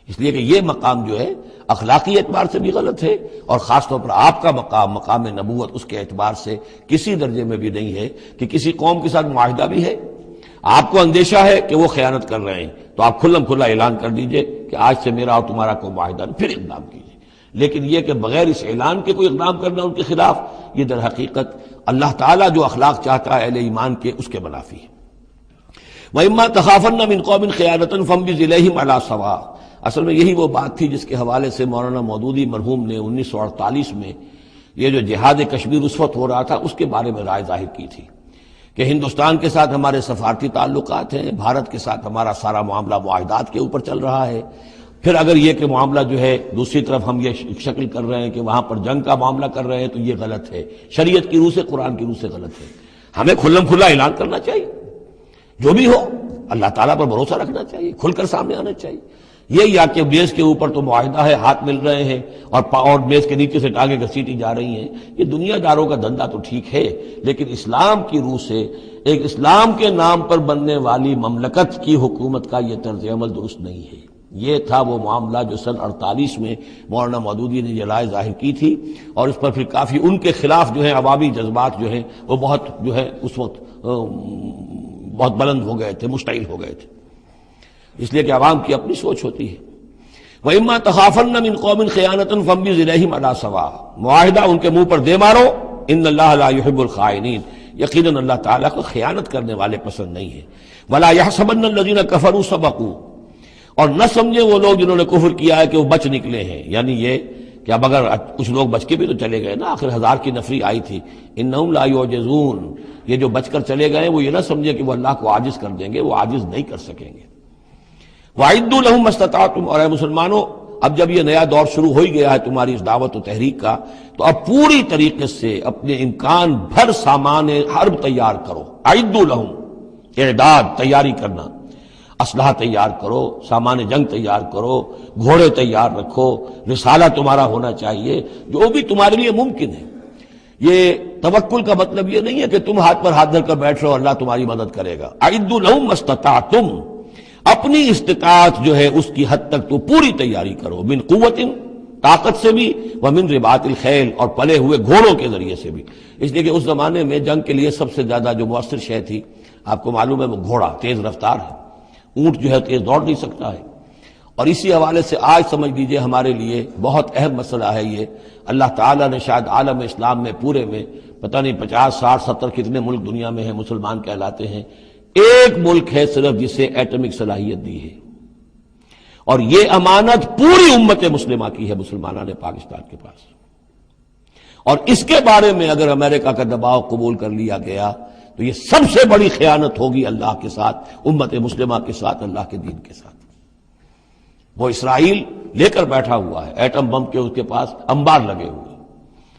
S1: اس لیے کہ یہ مقام جو ہے اخلاقی اعتبار سے بھی غلط ہے، اور خاص طور پر آپ کا مقام، مقام نبوت، اس کے اعتبار سے کسی درجے میں بھی نہیں ہے کہ کسی قوم کے ساتھ معاہدہ بھی ہے، آپ کو اندیشہ ہے کہ وہ خیانت کر رہے ہیں، تو آپ کھلم کھلا اعلان کر دیجئے کہ آج سے میرا اور تمہارا کوئی معاہدہ نہیں، پھر اقدام کیجئے۔ لیکن یہ کہ بغیر اس اعلان کے کوئی اقدام کرنا ان کے خلاف، یہ در حقیقت اللہ تعالیٰ جو اخلاق چاہتا ہے اہل ایمان کے، اس کے منافی ہے۔ وَإِمَّا تَخَافَنَّ مِنْ قَوْمٍ خِيَانَةً فَانبِذْ إِلَيْهِمْ عَلَىٰ سَوَاءٍ، اصل میں یہی وہ بات تھی جس کے حوالے سے مولانا مودودی مرحوم نے 1948 میں یہ جو جہاد کشمیر اس وقت ہو رہا تھا اس کے بارے میں رائے ظاہر کی تھی کہ ہندوستان کے ساتھ ہمارے سفارتی تعلقات ہیں، بھارت کے ساتھ ہمارا سارا معاملہ معاہدات کے اوپر چل رہا ہے، پھر اگر یہ کہ معاملہ جو ہے دوسری طرف ہم یہ شکل کر رہے ہیں کہ وہاں پر جنگ کا معاملہ کر رہے ہیں، تو یہ غلط ہے، شریعت کی روح سے، قرآن کی روح سے غلط ہے۔ ہمیں کھلم کھلا اعلان کرنا چاہیے، جو بھی ہو اللہ تعالیٰ پر بھروسہ رکھنا چاہیے، کھل کر سامنے آنا چاہیے۔ یہ یا کہ میز کے اوپر تو معاہدہ ہے، ہاتھ مل رہے ہیں اور میز کے نیچے سے ٹانگیں گھسیٹی جا رہی ہیں، یہ دنیا داروں کا دھندا تو ٹھیک ہے، لیکن اسلام کی روح سے ایک اسلام کے نام پر بننے والی مملکت کی حکومت کا یہ طرز عمل درست نہیں ہے۔ یہ تھا وہ معاملہ جو سن 48 میں مولانا مودودی نے یہ رائے ظاہر کی تھی، اور اس پر پھر کافی ان کے خلاف جو ہیں عوامی جذبات جو ہیں وہ بہت جو ہے اس وقت بہت بلند ہو گئے تھے، مشتعل ہو گئے تھے، اس لیے کہ عوام کی اپنی سوچ ہوتی ہے۔ وَإِمَّا تَخَافَنَّ مِنْ قَوْمٍ خِيَانَةً فَانبِذْ إِلَيْهِمْ عَلَىٰ سَوَاءٍ، معاہدہ ان کے منہ پر دے مارو، ان اللہ لا يحب الخائنین، یقیناً اللہ تعالیٰ کو خیانت کرنے والے پسند نہیں ہے۔ وَلَا يَحْسَبَنَّ الَّذِينَ كَفَرُوا سَبَقُوا، اور نہ سمجھے وہ لوگ جنہوں نے کفر کیا ہے کہ وہ بچ نکلے ہیں، یعنی یہ کہ اب اگر کچھ لوگ بچ کے بھی تو چلے گئے نا، آخر 1000 کی نفری آئی تھی، انہم لا یعجزون، یہ جو بچ کر چلے گئے وہ یہ نہ سمجھے کہ وہ اللہ کو عاجز کر دیں گے، وہ عاجز نہیں کر سکیں گے۔ وَأَعِدُّوا لَهُم مَّا اسْتَطَعْتُمْ، اور اے مسلمانوں اب جب یہ نیا دور شروع ہو ہی گیا ہے تمہاری اس دعوت و تحریک کا، تو اب پوری طریقے سے اپنے امکان بھر سامان حرب تیار کرو۔ اعدوا لهم، اعداد، تیاری کرنا، اسلحہ تیار کرو، سامان جنگ تیار کرو، گھوڑے تیار رکھو، رسالہ تمہارا ہونا چاہیے، جو بھی تمہارے لیے ممکن ہے۔ یہ توکل کا مطلب یہ نہیں ہے کہ تم ہاتھ پر ہاتھ دھر کر بیٹھ رہو اللہ تمہاری مدد کرے گا۔ اعدوا لهم ما استطعتم، اپنی استطاعت جو ہے اس کی حد تک تو پوری تیاری کرو، من قوت، طاقت سے بھی، ومن رباط الخیل، اور پلے ہوئے گھوڑوں کے ذریعے سے بھی، اس لیے کہ اس زمانے میں جنگ کے لیے سب سے زیادہ جو مؤثر شے تھی آپ کو معلوم ہے وہ گھوڑا، تیز رفتار ہے، اونٹ جو ہے تیز دوڑ نہیں سکتا ہے، اور اسی حوالے سے آج سمجھ لیجئے ہمارے لیے بہت اہم مسئلہ ہے یہ. اللہ تعالیٰ نے شاید عالم اسلام میں پورے میں پتہ نہیں 50 60 70 کتنے ملک دنیا میں ہیں مسلمان کہلاتے ہیں، ایک ملک ہے صرف جسے ایٹمک صلاحیت دی ہے، اور یہ امانت پوری امت مسلمہ کی ہے مسلمانان پاکستان کے پاس. اور اس کے بارے میں اگر امریکہ کا دباؤ قبول کر لیا گیا تو یہ سب سے بڑی خیانت ہوگی اللہ کے ساتھ، امت مسلمہ کے ساتھ، اللہ کے دین کے ساتھ. وہ اسرائیل لے کر بیٹھا ہوا ہے ایٹم بم کے، اس کے پاس انبار لگے ہوئے،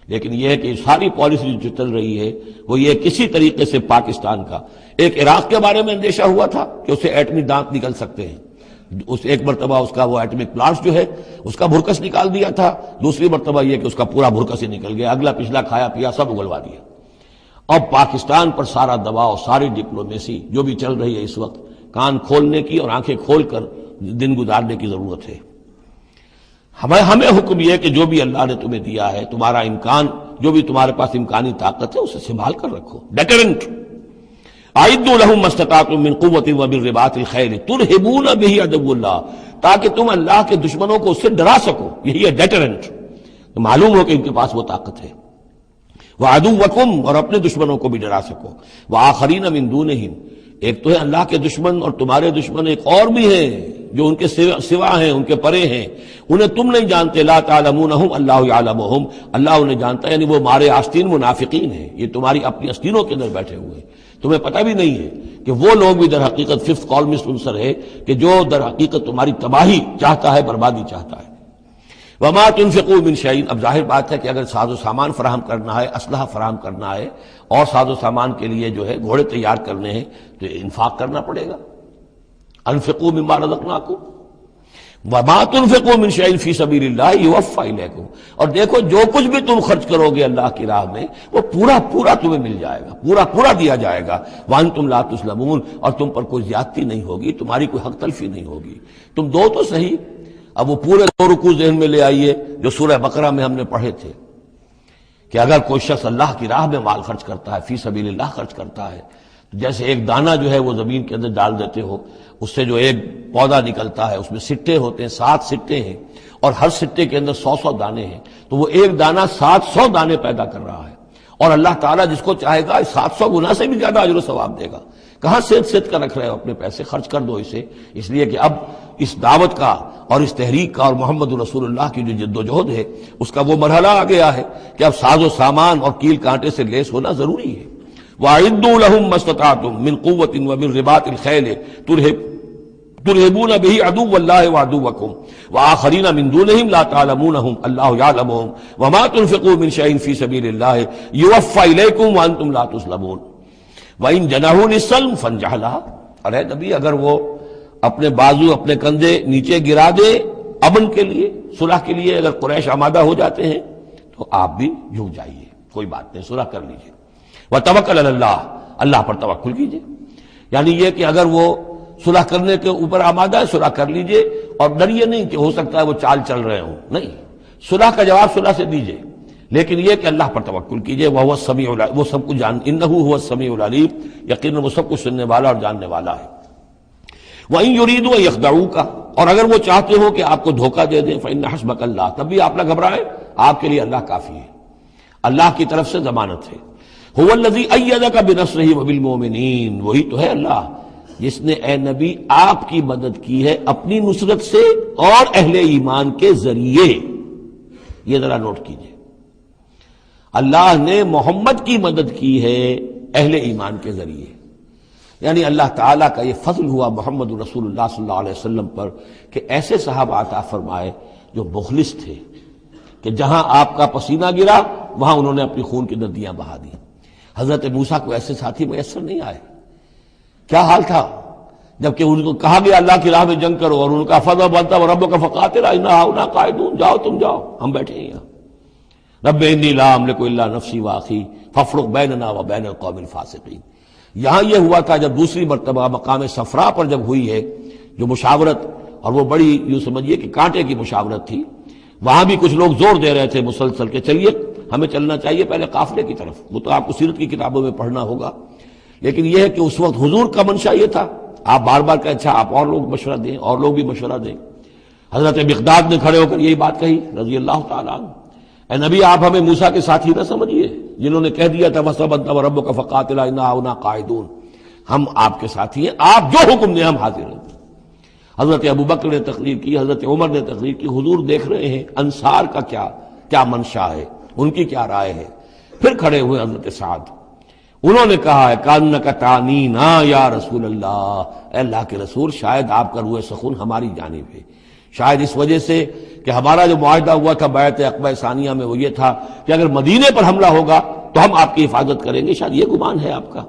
S1: لیکن یہ ہے کہ ساری پالیسی جو چل رہی ہے وہ یہ کسی طریقے سے پاکستان کا. ایک عراق کے بارے میں اندیشہ ہوا تھا کہ اسے ایٹمی دانت نکل سکتے ہیں، اس ایک مرتبہ اس کا وہ ایٹمک پلانٹ جو ہے اس کا بھرکس نکال دیا تھا، دوسری مرتبہ یہ کہ اس کا پورا بھرکس ہی نکل گیا، اگلا پچھلا کھایا پیا سب اگلوا دیا. اب پاکستان پر سارا دباؤ، ساری ڈپلومیسی جو بھی چل رہی ہے اس وقت، کان کھولنے کی اور آنکھیں کھول کر دن گزارنے کی ضرورت ہے. ہمیں حکم یہ کہ جو بھی اللہ نے تمہیں دیا ہے، تمہارا امکان، جو بھی تمہارے پاس امکانی طاقت ہے اسے سنبھال کر رکھو. ڈیٹرنٹ اعدوا لهم ما استطعتم من قوة ومن رباط الخيل ترهبون به عدو اللہ، تاکہ تم اللہ کے دشمنوں کو اس سے ڈرا سکو. یہی ہے ڈیٹرنٹ، تو معلوم ہو کہ ان کے پاس وہ طاقت ہے. وعدوکم، اور اپنے دشمنوں کو بھی ڈرا سکو. وآخرین من دونہم، ایک تو ہے اللہ کے دشمن اور تمہارے دشمن ایک اور بھی ہیں جو ان کے سوا ہیں، ان کے پرے ہیں، انہیں تم نہیں جانتے. لا تعلمونہم اللہ یعلمہم، اللہ انہیں جانتا ہے، یعنی وہ مارے آستین منافقین ہیں، یہ تمہاری اپنی آستینوں کے اندر بیٹھے ہوئے ہیں، تمہیں پتہ بھی نہیں ہے کہ وہ لوگ بھی در حقیقت ففتھ کالمسٹ عنصر ہے کہ جو در حقیقت تمہاری تباہی چاہتا ہے، بربادی چاہتا ہے. وما تنفقوا من شيء، اب ظاہر بات ہے کہ اگر ساز و سامان فراہم کرنا ہے، اسلحہ فراہم کرنا ہے، اور ساز و سامان کے لیے جو ہے گھوڑے تیار کرنے ہیں تو انفاق کرنا پڑے گا. انفقوا مما رزقناکم وما تنفقوا من شيء في سبيل الله يوفى اليكم، اور دیکھو جو کچھ بھی تم خرچ کرو گے اللہ کی راہ میں وہ پورا پورا تمہیں مل جائے گا، پورا پورا دیا جائے گا. وانتم لا تظلمون، اور تم پر کوئی زیادتی نہیں ہوگی، تمہاری کوئی حق تلفی نہیں ہوگی. تم دو تو صحیح. اب وہ پورے 2 رکوع ذہن میں لے آئیے جو سورہ بقرہ میں ہم نے پڑھے تھے کہ اگر کوئی شخص اللہ کی راہ میں مال خرچ کرتا ہے، فی سبیل اللہ خرچ کرتا ہے، تو جیسے ایک دانہ جو ہے وہ زمین کے اندر ڈال دیتے ہو، اس سے جو ایک پودا نکلتا ہے اس میں سٹے ہوتے ہیں، 7 سٹے ہیں، اور ہر سٹے کے اندر 100 دانے ہیں، تو وہ ایک دانہ 700 دانے پیدا کر رہا ہے. اور اللہ تعالیٰ جس کو چاہے گا 700 گنا سے بھی زیادہ اجر و ثواب دے گا. کہاں سیت کر رکھ رہے ہو اپنے پیسے، خرچ کر دو اسے. اس لیے کہ اب اس دعوت کا اور اس تحریک کا اور محمد رسول اللہ کی جو جد و جہد ہے اس کا وہ مرحلہ آ گیا ہے کہ اب ساز و سامان اور کیل کانٹے سے لیس ہونا ضروری ہے. وَأَعِدُّوا لَهُم مَّا اسْتَطَعْتُم مِّن قُوَّةٍ وَمِن رِّبَاطِ الْخَيْلِ تُرْهِبُونَ بِهِ عَدُوَّ اللَّهِ وَعَدُوَّكُمْ وَآخَرِينَ مِن دُونِهِمْ لَا تَعْلَمُونَهُمْ اللَّهُ يَعْلَمُهُمْ وَمَا تُنفِقُوا مِن شَيْءٍ فِي سَبِيلِ اللَّهِ يُوَفَّى إِلَيْكُمْ وَأَنتُمْ لَا تُظْلَمُونَ وَإِن جَنَحُوا لِلسَّلْمِ فَانجَحْ لَهَا. ارے نبی اگر وہ اپنے بازو اپنے کندھے نیچے گرا دے امن کے لیے، صلح کے لیے، اگر قریش آمادہ ہو جاتے ہیں تو آپ بھی جھک جائیے، کوئی بات نہیں، صلح کر لیجیے. وَتَوَكَّلْ عَلَى اللَّهِ، اللہ پر توکل کیجیے. یعنی یہ کہ اگر وہ صلح کرنے کے اوپر آمادہ ہے صلح کر لیجیے، اور ڈریے نہیں کہ ہو سکتا ہے وہ چال چل رہے ہوں، نہیں، صلح کا جواب صلح سے دیجیے، لیکن یہ کہ اللہ پر توکل کیجیے. وَهُوَ السَّمِيعُ الْعَلِيمُ، وہ سب کچھ إِنَّهُ هُوَ السَّمِيعُ الْعَلِيمُ، یقیناً وہ سب کچھ سننے والا اور جاننے والا ہے. وَإِن يُرِيدُوا أَن يَخْدَعُوكَ، اور اگر وہ چاہتے ہو کہ آپ کو دھوکہ دے دیں، فَإِنَّ حَسْبَكَ اللَّهُ، تب بھی آپ نہ گھبرائیں، آپ کے لیے اللہ کافی ہے، اللہ کی طرف سے ضمانت ہے. هُوَ الَّذِي أَيَّدَكَ بِنَصْرِهِ وَبِالْمُؤْمِنِينَ، وہی تو ہے اللہ جس نے اے نبی آپ کی مدد کی ہے اپنی نصرت سے اور اہل ایمان کے ذریعے. یہ ذرا نوٹ کیجئے، اللہ نے محمد کی مدد کی ہے اہل ایمان کے ذریعے. یعنی اللہ تعالیٰ کا یہ فضل ہوا محمد رسول اللہ صلی اللہ علیہ وسلم پر کہ ایسے صحابہ عطا فرمائے جو مخلص تھے، کہ جہاں آپ کا پسینہ گرا وہاں انہوں نے اپنی خون کی ندیاں بہا دی. حضرت موسیٰ کو ایسے ساتھی میسر نہیں آئے. کیا حال تھا جبکہ ان کو کہا گیا اللہ کی راہ میں جنگ کرو، اور ان کا فضل بنتا ربک فقاتل انا ہاؤنا قاعدون، جاؤ تم جاؤ، ہم بیٹھے ہیں یہاں. رب انی لا املک الا نفسی واخی فافرق بیننا وبین القوم الفاسقین. یہاں یہ ہوا تھا جب دوسری مرتبہ مقام صفرا پر جب ہوئی ہے جو مشاورت، اور وہ بڑی یوں سمجھیے کہ کانٹے کی مشاورت تھی، وہاں بھی کچھ لوگ زور دے رہے تھے مسلسل کہ چلیے ہمیں چلنا چاہیے پہلے قافلے کی طرف. وہ تو آپ کو سیرت کی کتابوں میں پڑھنا ہوگا، لیکن یہ ہے کہ اس وقت حضور کا منشا یہ تھا. آپ بار بار کہ اچھا آپ اور لوگ مشورہ دیں، اور لوگ بھی مشورہ دیں. حضرت مقداد نے کھڑے ہو کر یہی بات کہی رضی اللہ تعالیٰ عنہ، اے نبی آپ ہمیں موسیٰ کے ساتھی نہ سمجھیے جنہوں نے کہہ دیا تھا وَسَبْ أَنْتَ وَرَبُّكَ فَقَاتِلَا إِنَّا هُنَا قَاعِدُونَ، ہم آپ کے ساتھی ہیں، آپ جو حکم دیں ہم حاضر ہیں۔ حضرت ابوبکر نے تقریر کی، حضرت عمر نے تقریر کی، حضور دیکھ رہے ہیں انصار کا کیا منشا ہے، ان کی کیا رائے ہے۔ پھر کھڑے ہوئے حضرت سعد، انہوں نے کہا ہے کانک تعنینا یا رسول اللہ، اے اللہ کے رسول شاید آپ کا روح سخن ہماری جانب ہے، شاید اس وجہ سے کہ ہمارا جو معاہدہ ہوا تھا بیعت عقبہ ثانیہ میں وہ یہ تھا کہ اگر مدینے پر حملہ ہوگا تو ہم آپ کی حفاظت کریں گے، شاید یہ گمان ہے آپ کا۔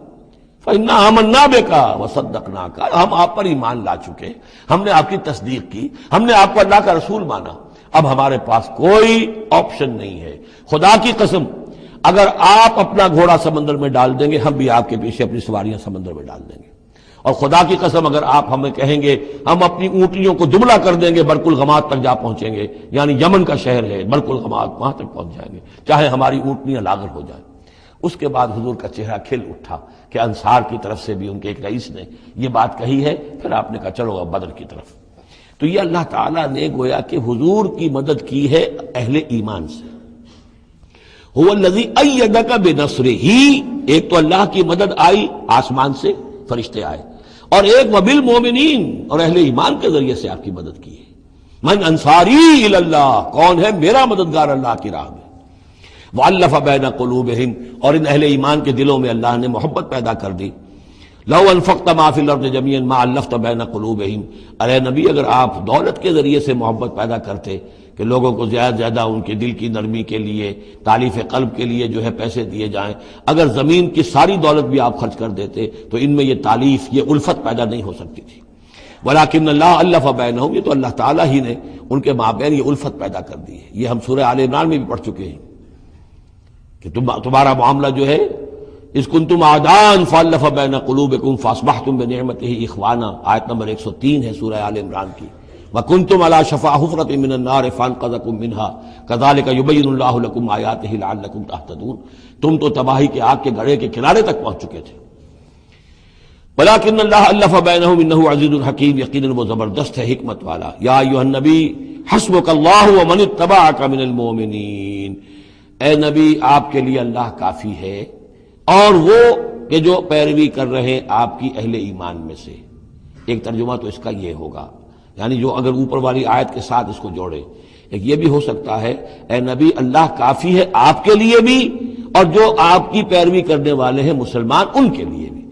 S1: فَإِنَّا آمَنَّا بِكَ وَصَدَّقْنَاكَ، ہم آپ پر ایمان لا چکے، ہم نے آپ کی تصدیق کی، ہم نے آپ کو اللہ کا رسول مانا، اب ہمارے پاس کوئی آپشن نہیں ہے۔ خدا کی قسم اگر آپ اپنا گھوڑا سمندر میں ڈال دیں گے ہم بھی آپ کے پیچھے اپنی سواریاں سمندر میں ڈال دیں گے، اور خدا کی قسم اگر آپ ہمیں کہیں گے ہم اپنی اونٹنیوں کو دبلا کر دیں گے، برق الغماد تک جا پہنچیں گے، یعنی یمن کا شہر ہے برق الغماد، وہاں تک پہنچ جائیں گے چاہے ہماری اونٹنیاں لاغر ہو جائیں۔ اس کے بعد حضور کا چہرہ کھل اٹھا کہ انصار کی طرف سے بھی ان کے ایک رئیس نے یہ بات کہی ہے، پھر آپ نے کہا چلو اب بدر کی طرف۔ تو یہ اللہ تعالیٰ نے گویا کہ حضور کی مدد کی ہے اہل ایمان سے۔ هو الذی ایدک بنصرہ، ایک تو اللہ کی مدد آئی آسمان سے، فرشتے آئے، اور ایک وبالمؤمنین، اور اہل ایمان کے ذریعے سے آپ کی مدد کی ہے۔ من انصاری الی اللہ، کون ہے میرا مددگار اللہ کی راہ میں۔ وَأَلَّفَ بَيْنَ قُلُوبِهِمْ، اور ان اہل ایمان کے دلوں میں اللہ نے محبت پیدا کر دی۔ لَوْ أَنفَقْتَ مَا فِي الْأَرْضِ جَمِيعًا مَا أَلَّفْتَ بَيْنَ قُلُوبِهِمْ، ارے نبی اگر آپ دولت کے ذریعے سے محبت پیدا کرتے کہ لوگوں کو زیادہ زیادہ ان کے دل کی نرمی کے لیے، تالیف قلب کے لیے جو ہے پیسے دیے جائیں، اگر زمین کی ساری دولت بھی آپ خرچ کر دیتے تو ان میں یہ تالیف، یہ الفت پیدا نہیں ہو سکتی تھی۔ وَلَٰكِنَّ اللَّهَ أَلَّفَ بَيْنَهُمْ، یہ تو اللہ تعالیٰ ہی نے ان کے مابین یہ الفت پیدا کر دی ہے۔ یہ ہم سورہ آل عمران میں بھی پڑھ چکے ہیں کہ تمہارا معاملہ جو ہے اِذْ كُنتُمْ أَعْدَاءً فَأَلَّفَ بَيْنَ قُلُوبِكُمْ فَأَصْبَحْتُمْ بِنِعْمَتِهِ إِخْوَانًا، آیت نمبر 103 ہے سورہ آل عمران کی۔ وَكُنْتُمْ عَلَىٰ شَفَا حُفْرَةٍ مِّنَ النَّارِ فَأَنقَذَكُم مِّنْهَا كَذَٰلِكَ يُبَيِّنُ اللَّهُ لَكُمْ آيَاتِهِ لَعَلَّكُمْ تَهْتَدُونَ، تم تو تباہی کے آگ کے گڑھے کے کنارے تک پہنچ چکے تھے۔ وَلَٰكِنَّ اللَّهَ أَلَّفَ بَيْنَهُمْ إِنَّهُ عَزِيزٌ حَكِيمٌ، یقیناً وہ زبردست ہے، حکمت والا۔ یا ایھا النبی حسبک اللہ ومن اتبعک من المؤمنین، اے نبی آپ کے لیے اللہ کافی ہے اور وہ کہ جو پیروی کر رہے آپ کی اہل ایمان میں سے۔ ایک ترجمہ تو اس کا یہ ہوگا، یعنی جو اگر اوپر والی آیت کے ساتھ اس کو جوڑے، ایک یہ بھی ہو سکتا ہے اے نبی اللہ کافی ہے آپ کے لیے بھی، اور جو آپ کی پیروی کرنے والے ہیں مسلمان ان کے لیے بھی،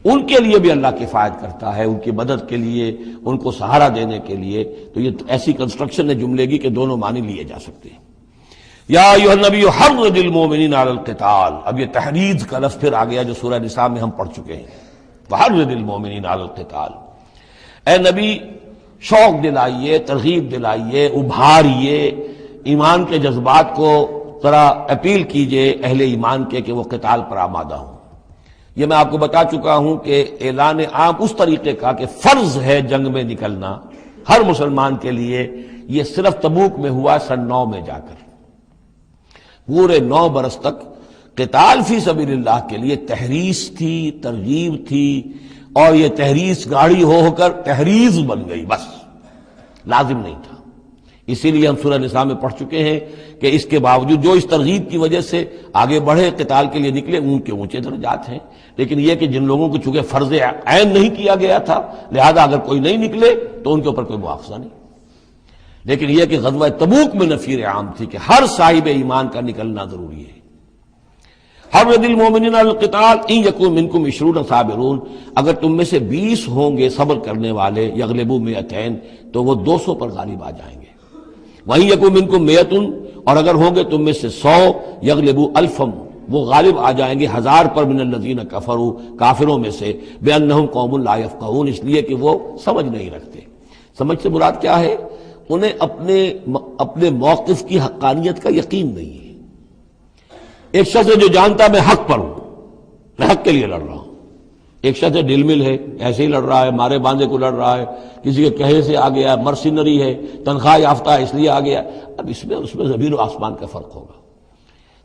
S1: ان کے لیے بھی اللہ کفایت کرتا ہے، ان کی مدد کے لیے، ان کو سہارا دینے کے لیے۔ تو یہ ایسی کنسٹرکشن ہے جملے کی کہ دونوں معنی لیے جا سکتے ہیں۔ یا ایھا النبی حرض المؤمنین علی القتال، اب یہ تحریض کا لفظ پھر آ گیا جو سورہ نساء میں ہم پڑھ چکے ہیں۔ وحرض المؤمنین علی القتال، اے نبی شوق دلائیے، ترغیب دلائیے، ابھاریے، ایمان کے جذبات کو ذرا اپیل کیجئے اہل ایمان کے کہ وہ قتال پر آمادہ ہوں۔ یہ میں آپ کو بتا چکا ہوں کہ اعلان عام اس طریقے کا کہ فرض ہے جنگ میں نکلنا ہر مسلمان کے لیے، یہ صرف تبوک میں ہوا سن 9 میں جا کر۔ پورے 9 برس تک قتال فی سبیل اللہ کے لیے تحریض تھی، ترغیب تھی، اور یہ تحریض گاڑی ہو کر تحریض بن گئی، بس لازم نہیں تھا۔ اسی لیے ہم سورہ نساء میں پڑھ چکے ہیں کہ اس کے باوجود جو اس ترغیب کی وجہ سے آگے بڑھے، قتال کے لیے نکلے، ان کے اونچے درجات ہیں، لیکن یہ کہ جن لوگوں کو چونکہ فرض عین نہیں کیا گیا تھا لہذا اگر کوئی نہیں نکلے تو ان کے اوپر کوئی مواخذہ نہیں۔ لیکن یہ کہ غزوہ تبوک میں نفیر عام تھی کہ ہر صاحب ایمان کا نکلنا ضروری ہے۔ حرض المؤمنین علی القتال ان یکن منکم 20 صابرون، اگر تم میں سے 20 ہوں گے صبر کرنے والے، یغلبوا 200 تو وہ 200 پر غالب آ جائیں گے۔ وَإِن یکن منکم 100، اور اگر ہوں گے تم میں سے 100، یغلبوا 1000، وہ غالب آ جائیں گے 1000 پر، من الذین کفروا، کافروں میں سے، بأنہم قوم لا یفقہون، اس لیے کہ وہ سمجھ نہیں رکھتے۔ سمجھ سے مراد کیا ہے؟ انہیں اپنے موقف کی حقانیت کا یقین نہیں ہے۔ ایک شخص ہے جو جانتا ہے میں حق پر ہوں، میں حق کے لیے لڑ رہا ہوں۔ ایک شخص ہے ڈل مل ہے، ایسے ہی لڑ رہا ہے، مارے باندھے کو لڑ رہا ہے، کسی کے کہے سے آ گیا، مرسینری ہے، تنخواہ یافتہ ہے اس لیے آ گیا۔ اب اس میں اس میں زمین و آسمان کا فرق ہوگا۔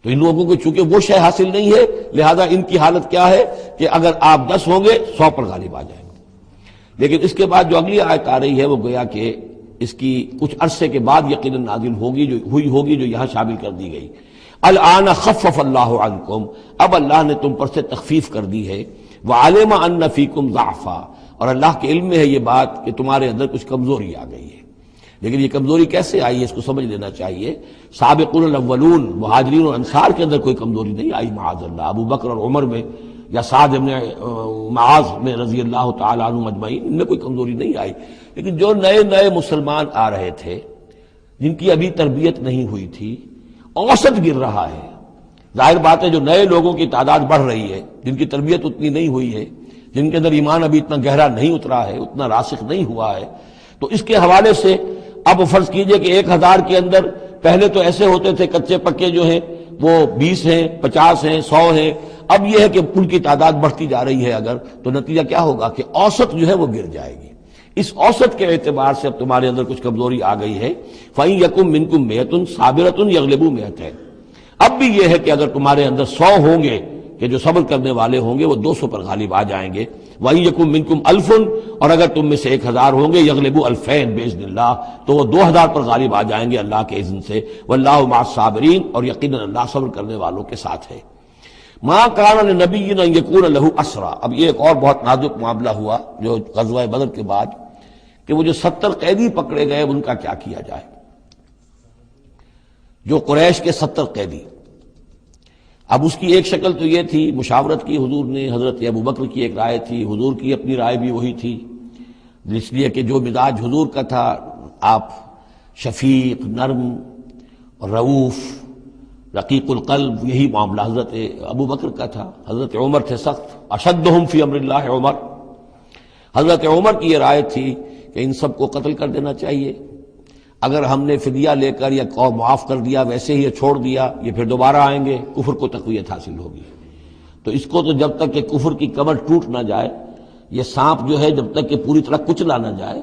S1: تو ان لوگوں کو چونکہ وہ شے حاصل نہیں ہے لہذا ان کی حالت کیا ہے کہ اگر آپ 10 ہوں گے 100 پر غالب آ جائیں گے۔ لیکن اس کے بعد جو اگلی آیت آ رہی ہے وہ گویا کہ اس کی کچھ عرصے کے بعد یقیناً نازل ہوگی جو یہاں شامل کر دی گئی۔ الآن خفف اللہ عنکم، اب اللہ نے تم پر سے تخفیف کر دی ہے، وعلم ان فیکم ضعفا، اور اللہ کے علم میں ہے یہ بات کہ تمہارے اندر کچھ کمزوری آ گئی ہے۔ لیکن یہ کمزوری کیسے آئی ہے اس کو سمجھ لینا چاہیے۔ سابقون الاولون مہاجرین اور انصار کے اندر کوئی کمزوری نہیں آئی معاذ اللہ، ابو بکر اور عمر میں یا سعد بن معاذ میں رضی اللہ تعالیٰ عنہ مجمعین، ان میں کوئی کمزوری نہیں آئی۔ لیکن جو نئے مسلمان آ رہے تھے، جن کی ابھی تربیت نہیں ہوئی تھی، اوسط گر رہا ہے۔ ظاہر بات ہے جو نئے لوگوں کی تعداد بڑھ رہی ہے، جن کی تربیت اتنی نہیں ہوئی ہے، جن کے اندر ایمان ابھی اتنا گہرا نہیں اترا ہے، اتنا راسخ نہیں ہوا ہے، تو اس کے حوالے سے اب فرض کیجئے کہ 1000 کے اندر پہلے تو ایسے ہوتے تھے کچے پکے جو ہیں وہ 20 ہیں، 50 ہیں، 100 ہیں، اب یہ ہے کہ ان کی تعداد بڑھتی جا رہی ہے اگر، تو نتیجہ کیا ہوگا کہ اوسط جو ہے وہ گر جائے گی۔ اس اوسط کے اعتبار سے اب تمہارے اندر کچھ کمزوری آ گئی ہے۔ فَإِن يَكُن مِّنكُم مِّئَةٌ صَابِرَةٌ يَغْلِبُوا مِئَتَيْنِ، اب بھی یہ ہے کہ اگر تمہارے اندر 100 ہوں گے کہ جو صبر کرنے والے ہوں گے وہ 200 پر غالب آ جائیں گے۔ وَإِن يَكُن مِّنكُمْ أَلْفٌ، اور اگر تم میں سے 1000 ہوں گے يَغْلِبُوا أَلْفَيْنِ بِإِذْنِ اللَّهِ، تو وہ 2000 پر غالب آ جائیں گے اللہ کے اذن سے۔ وَاللَّهُ مَعَ الصَّابِرِينَ، اور یقیناً اللہ صبر کرنے والوں کے ساتھ ہے۔ مَا كَانَ لِنَبِيٍّ أَن يَكُونَ لَهُ أَسْرَىٰ، اب یہ ایک اور بہت نازک معاملہ ہوا جو غزوہ بدر کے بعد، کہ وہ جو 70 قیدی پکڑے گئے ان کا کیا کیا جائے۔ جو قریش کے 70 قیدی، اب اس کی ایک شکل تو یہ تھی، مشاورت کی حضور نے، حضرت ابو بکر کی ایک رائے تھی، حضور کی اپنی رائے بھی وہی تھی، اس لیے کہ جو مزاج حضور کا تھا، آپ شفیق، نرم، رؤوف، رقیق القلب، یہی معاملہ حضرت ابو بکر کا تھا۔ حضرت عمر تھے سخت، اشدہم فی امر اللہ عمر، حضرت عمر کی یہ رائے تھی کہ ان سب کو قتل کر دینا چاہیے، اگر ہم نے فدیہ لے کر یا قوم معاف کر دیا، ویسے ہی چھوڑ دیا، یہ پھر دوبارہ آئیں گے، کفر کو تقویت حاصل ہوگی۔ تو اس کو تو جب تک کہ کفر کی کمر ٹوٹ نہ جائے، یہ سانپ جو ہے جب تک کہ پوری طرح کچلا نہ جائے،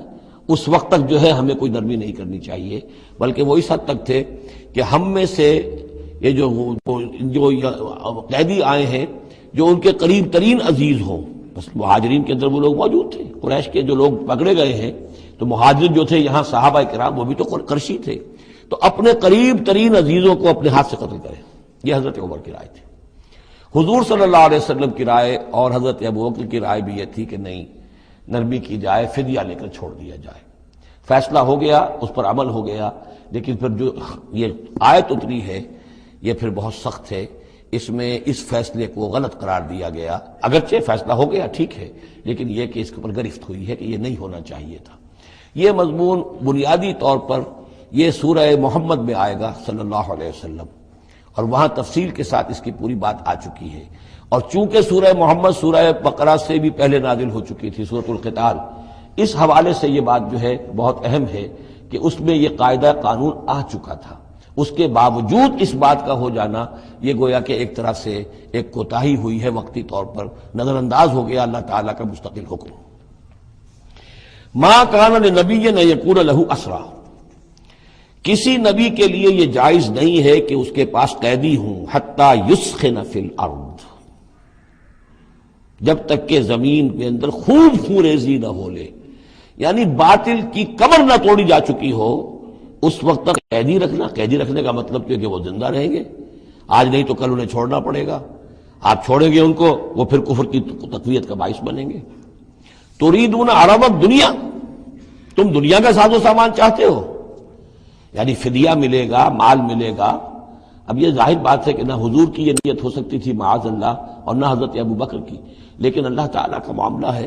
S1: اس وقت تک جو ہے ہمیں کوئی نرمی نہیں کرنی چاہیے، بلکہ وہ اس حد تک تھے کہ ہم میں سے یہ جو قیدی آئے ہیں جو ان کے قریب ترین عزیز ہوں، بس مہاجرین کے اندر وہ لوگ موجود تھے، قریش کے جو لوگ پکڑے گئے ہیں، تو مہاجر جو تھے یہاں صحابہ کرام وہ بھی تو قرشی تھے، تو اپنے قریب ترین عزیزوں کو اپنے ہاتھ سے قتل کریں، یہ حضرت عمر کی رائے تھی۔ حضور صلی اللہ علیہ وسلم کی رائے اور حضرت ابو بکر کی رائے بھی یہ تھی کہ نہیں، نرمی کی جائے، فدیہ لے کر چھوڑ دیا جائے۔ فیصلہ ہو گیا، اس پر عمل ہو گیا، لیکن پھر جو یہ آیت اتری ہے یہ پھر بہت سخت ہے، اس میں اس فیصلے کو غلط قرار دیا گیا، اگرچہ فیصلہ ہو گیا ٹھیک ہے، لیکن یہ کہ اس کے اوپر گرفت ہوئی ہے کہ یہ نہیں ہونا چاہیے تھا۔ یہ مضمون بنیادی طور پر یہ سورہ محمد میں آئے گا صلی اللہ علیہ وسلم، اور وہاں تفصیل کے ساتھ اس کی پوری بات آ چکی ہے، اور چونکہ سورہ محمد سورہ بقرہ سے بھی پہلے نازل ہو چکی تھی، سورۃ القتال، اس حوالے سے یہ بات جو ہے بہت اہم ہے کہ اس میں یہ قاعدہ قانون آ چکا تھا، اس کے باوجود اس بات کا ہو جانا یہ گویا کہ ایک طرح سے ایک کوتاہی ہوئی ہے، وقتی طور پر نظر انداز ہو گیا اللہ تعالیٰ کا مستقل حکم۔ ما کان لنبی ان یکون لہ اسریٰ، کسی نبی کے لیے یہ جائز نہیں ہے کہ اس کے پاس قیدی ہوں، حتی یسخن فی الارض، جب تک کہ زمین کے اندر خوب خونریزی نہ ہو لے، یعنی باطل کی کمر نہ توڑی جا چکی ہو، اس وقت تک قیدی رکھنا۔ قیدی رکھنے کا مطلب کہ وہ زندہ رہیں گے، آج نہیں تو کل انہیں چھوڑنا پڑے گا، آپ چھوڑیں گے ان کو، وہ پھر کفر کی تقویت کا باعث بنیں گے۔ تريدون عرض الدنیا، تم دنیا کا ساز و سامان چاہتے ہو، یعنی فدیہ ملے گا، مال ملے گا۔ اب یہ ظاہر بات ہے کہ نہ حضور کی یہ نیت ہو سکتی تھی معاذ اللہ، اور نہ حضرت ابو بکر کی، لیکن اللہ تعالیٰ کا معاملہ ہے،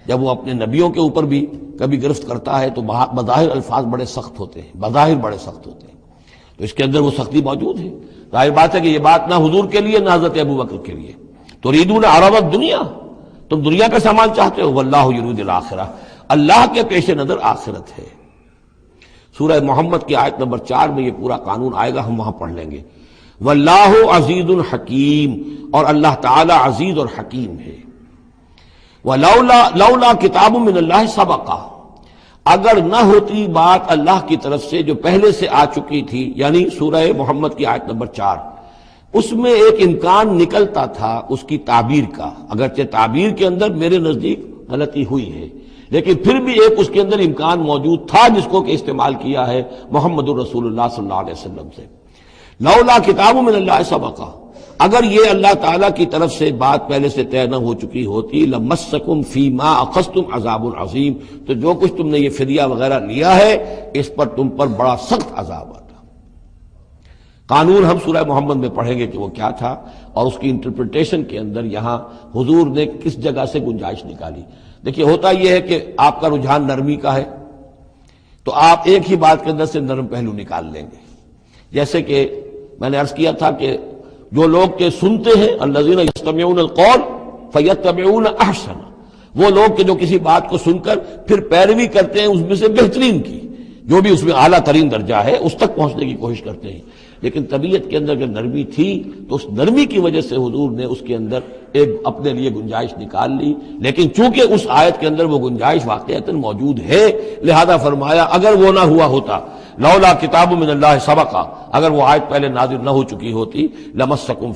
S1: جب وہ اپنے نبیوں کے اوپر بھی کبھی گرفت کرتا ہے تو بظاہر الفاظ بڑے سخت ہوتے ہیں، بظاہر بڑے سخت ہوتے ہیں، تو اس کے اندر وہ سختی موجود ہے۔ ظاہر بات ہے کہ یہ بات نہ حضور کے لیے نہ حضرت ابو بکر کے لیے۔ تريدون عرض الدنیا، تم دنیا کا سامان چاہتے ہو، واللہ یرید الآخرہ، اللہ کے پیش نظر آخرت ہے۔ سورہ محمد کی آیت نمبر 4 میں یہ پورا قانون آئے گا، ہم وہاں پڑھ لیں گے۔ واللہ عزیز الحکیم، اور اللہ تعالی عزیز اور حکیم ہے۔ لولا کتاب من اللہ سبقہ، اگر نہ ہوتی بات اللہ کی طرف سے جو پہلے سے آ چکی تھی، یعنی سورہ محمد کی آیت نمبر 4، اس میں ایک امکان نکلتا تھا اس کی تعبیر کا، اگرچہ تعبیر کے اندر میرے نزدیک غلطی ہوئی ہے، لیکن پھر بھی ایک اس کے اندر امکان موجود تھا جس کو کہ استعمال کیا ہے محمد الرسول اللہ صلی اللہ علیہ وسلم سے. لولا کتاب من اللہ سبقا، اگر یہ اللہ تعالیٰ کی طرف سے بات پہلے سے طے نہ ہو چکی ہوتی، لمسکم فیما اخذتم عذاب عظیم، تو جو کچھ تم نے یہ فدیہ وغیرہ لیا ہے اس پر تم پر بڑا سخت عذاب آتا. قانون ہم سورہ محمد میں پڑھیں گے کہ وہ کیا تھا، اور اس کی انٹرپریٹیشن کے اندر یہاں حضور نے کس جگہ سے گنجائش نکالی. دیکھیے ہوتا یہ ہے کہ آپ کا رجحان نرمی کا ہے تو آپ ایک ہی بات کے اندر سے نرم پہلو نکال لیں گے. جیسے کہ میں نے عرض کیا تھا کہ جو لوگ کے سنتے ہیں الذین یستمعون القول فیتبعون احسن، وہ لوگ کہ جو کسی بات کو سن کر پھر پیروی کرتے ہیں اس میں سے بہترین کی، جو بھی اس میں اعلیٰ ترین درجہ ہے اس تک پہنچنے کی کوشش کرتے ہیں. لیکن طبیعت کے اندر اگر نرمی تھی تو اس نرمی کی وجہ سے حضور نے اس کے اندر ایک اپنے لیے گنجائش نکال لی. لیکن چونکہ اس آیت کے اندر وہ گنجائش واقعتاً موجود ہے، لہذا فرمایا اگر وہ نہ ہوا ہوتا، لولا کتاب من اللہ سبقا، اگر وہ آیت پہلے نازل نہ ہو چکی ہوتی، لمسکم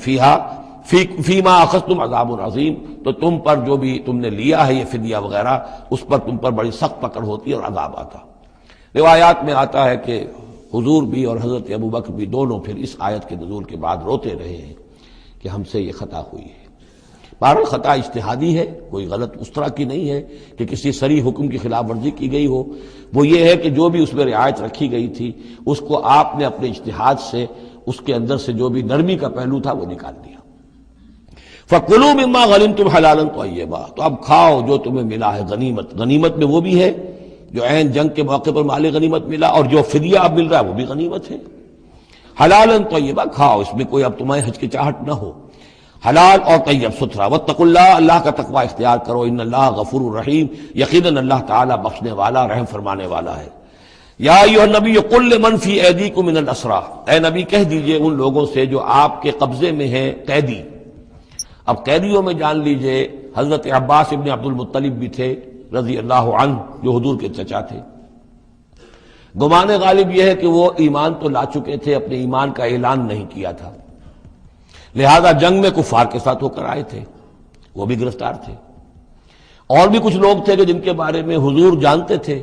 S1: فیما اخذتم عذاب عظیم، تو تم پر جو بھی تم نے لیا ہے یہ فدیہ وغیرہ اس پر تم پر بڑی سخت پکڑ ہوتی اور عذاب آتا. روایات میں آتا ہے کہ حضور بھی اور حضرت ابوبکر بھی دونوں پھر اس آیت کے نزول کے بعد روتے رہے ہیں کہ ہم سے یہ خطا ہوئی ہے. بہرحال خطا اجتہادی ہے، کوئی غلط اس طرح کی نہیں ہے کہ کسی صریح حکم کی خلاف ورزی کی گئی ہو. وہ یہ ہے کہ جو بھی اس میں رعایت رکھی گئی تھی اس کو آپ نے اپنے اجتہاد سے اس کے اندر سے جو بھی نرمی کا پہلو تھا وہ نکال دیا. فَكُلُوا مِمَّا غَنِمْتُمْ حَلَالًا طَيِّبًا، تو اب کھاؤ جو تمہیں ملا ہے غنیمت. غنیمت میں وہ بھی ہے جو عین جنگ کے موقع پر مال غنیمت ملا، اور جو فدیہ اب مل رہا ہے وہ بھی غنیمت ہے. حلالا طیبا، کھاؤ اس میں کوئی اب تمہیں ہچکچاہٹ نہ ہو، حلال اور طیب ستھرا. واتقوا اللہ، اللہ کا تقوی اختیار کرو. ان اللہ غفور الرحیم، یقیناً اللہ تعالیٰ بخشنے والا رحم فرمانے والا ہے. یا ایھا النبی قل لمن فی ایدیکم من الاسریٰ، اے نبی کہہ دیجئے ان لوگوں سے جو آپ کے قبضے میں ہیں قیدی. اب قیدیوں میں جان لیجئے حضرت عباس ابن عبد المطلب بھی تھے رضی اللہ عنہ، جو حضور کے چچا تھے. گمان غالب یہ ہے کہ وہ ایمان تو لا چکے تھے، اپنے ایمان کا اعلان نہیں کیا تھا، لہذا جنگ میں کفار کے ساتھ ہو کر آئے تھے، وہ بھی گرفتار تھے. اور بھی کچھ لوگ تھے کہ جن کے بارے میں حضور جانتے تھے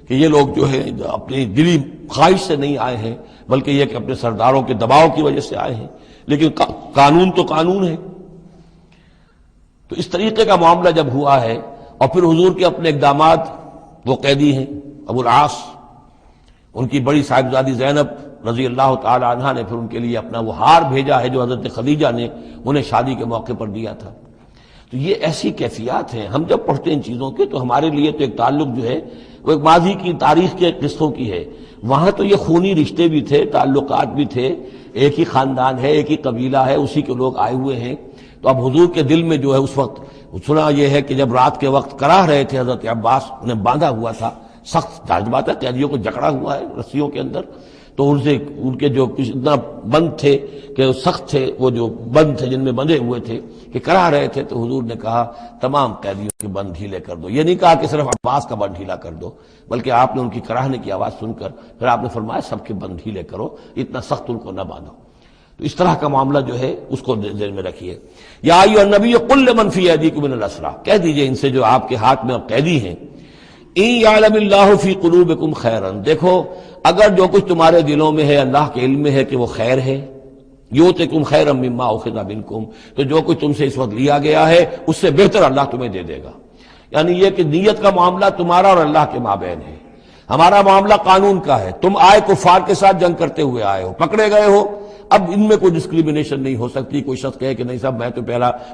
S1: کہ یہ لوگ جو ہے اپنی دلی خواہش سے نہیں آئے ہیں، بلکہ یہ کہ اپنے سرداروں کے دباؤ کی وجہ سے آئے ہیں. لیکن قانون تو قانون ہے. تو اس طریقے کا معاملہ جب ہوا ہے، اور پھر حضور کے اپنے اقدامات، وہ قیدی ہیں ابو العاص، ان کی بڑی صاحبزادی زینب رضی اللہ تعالی عنہا نے پھر ان کے لیے اپنا وہ ہار بھیجا ہے جو حضرت خدیجہ نے انہیں شادی کے موقع پر دیا تھا. تو یہ ایسی کیفیات ہیں. ہم جب پڑھتے ہیں ان چیزوں کے تو ہمارے لیے تو ایک تعلق جو ہے وہ ایک ماضی کی تاریخ کے قصوں کی ہے. وہاں تو یہ خونی رشتے بھی تھے، تعلقات بھی تھے، ایک ہی خاندان ہے، ایک ہی قبیلہ ہے، اسی کے لوگ آئے ہوئے ہیں. تو اب حضور کے دل میں جو ہے اس وقت سنا یہ ہے کہ جب رات کے وقت کراہ رہے تھے حضرت عباس، انہیں باندھا ہوا تھا، سخت ظاہر بات ہے قیدیوں کو جکڑا ہوا ہے رسیوں کے اندر، تو ان کے جو اتنا بند تھے کہ سخت تھے، وہ جو بند تھے جن میں بندھے ہوئے تھے کہ کراہ رہے تھے، تو حضور نے کہا تمام قیدیوں کے بند ڈھیلے کر دو. یہ نہیں کہا کہ صرف عباس کا بند ڈھیلا کر دو، بلکہ آپ نے ان کی کراہنے کی آواز سن کر پھر آپ نے فرمایا سب کے بند ڈھیلے کرو، اتنا سخت ان کو نہ باندھو. تو اس طرح کا معاملہ جو ہے اس کو ذہن میں رکھیے. یا ایھا النبی قل لمن فی ایدیکم من الاسریٰ، کہہ دیجئے ان سے جو آپ کے ہاتھ میں اب قیدی ہیں، ان یعلم اللہ فی قلوبکم خیرا، دیکھو اگر جو کچھ تمہارے دلوں میں ہے اللہ کے علم میں ہے کہ وہ خیر ہے، یؤتکم خیرا مما اخذ منکم، تو جو کچھ تم سے اس وقت لیا گیا ہے اس سے بہتر اللہ تمہیں دے دے گا. یعنی یہ کہ نیت کا معاملہ تمہارا اور اللہ کے مابین ہے. ہمارا معاملہ قانون کا ہے. تم آئے کفار کے ساتھ جنگ کرتے ہوئے آئے ہو، پکڑے گئے ہو، اب ان میں کوئی ڈسکریمنیشن نہیں ہو سکتی. کوئی شخص کہے کہ نہیں صاحب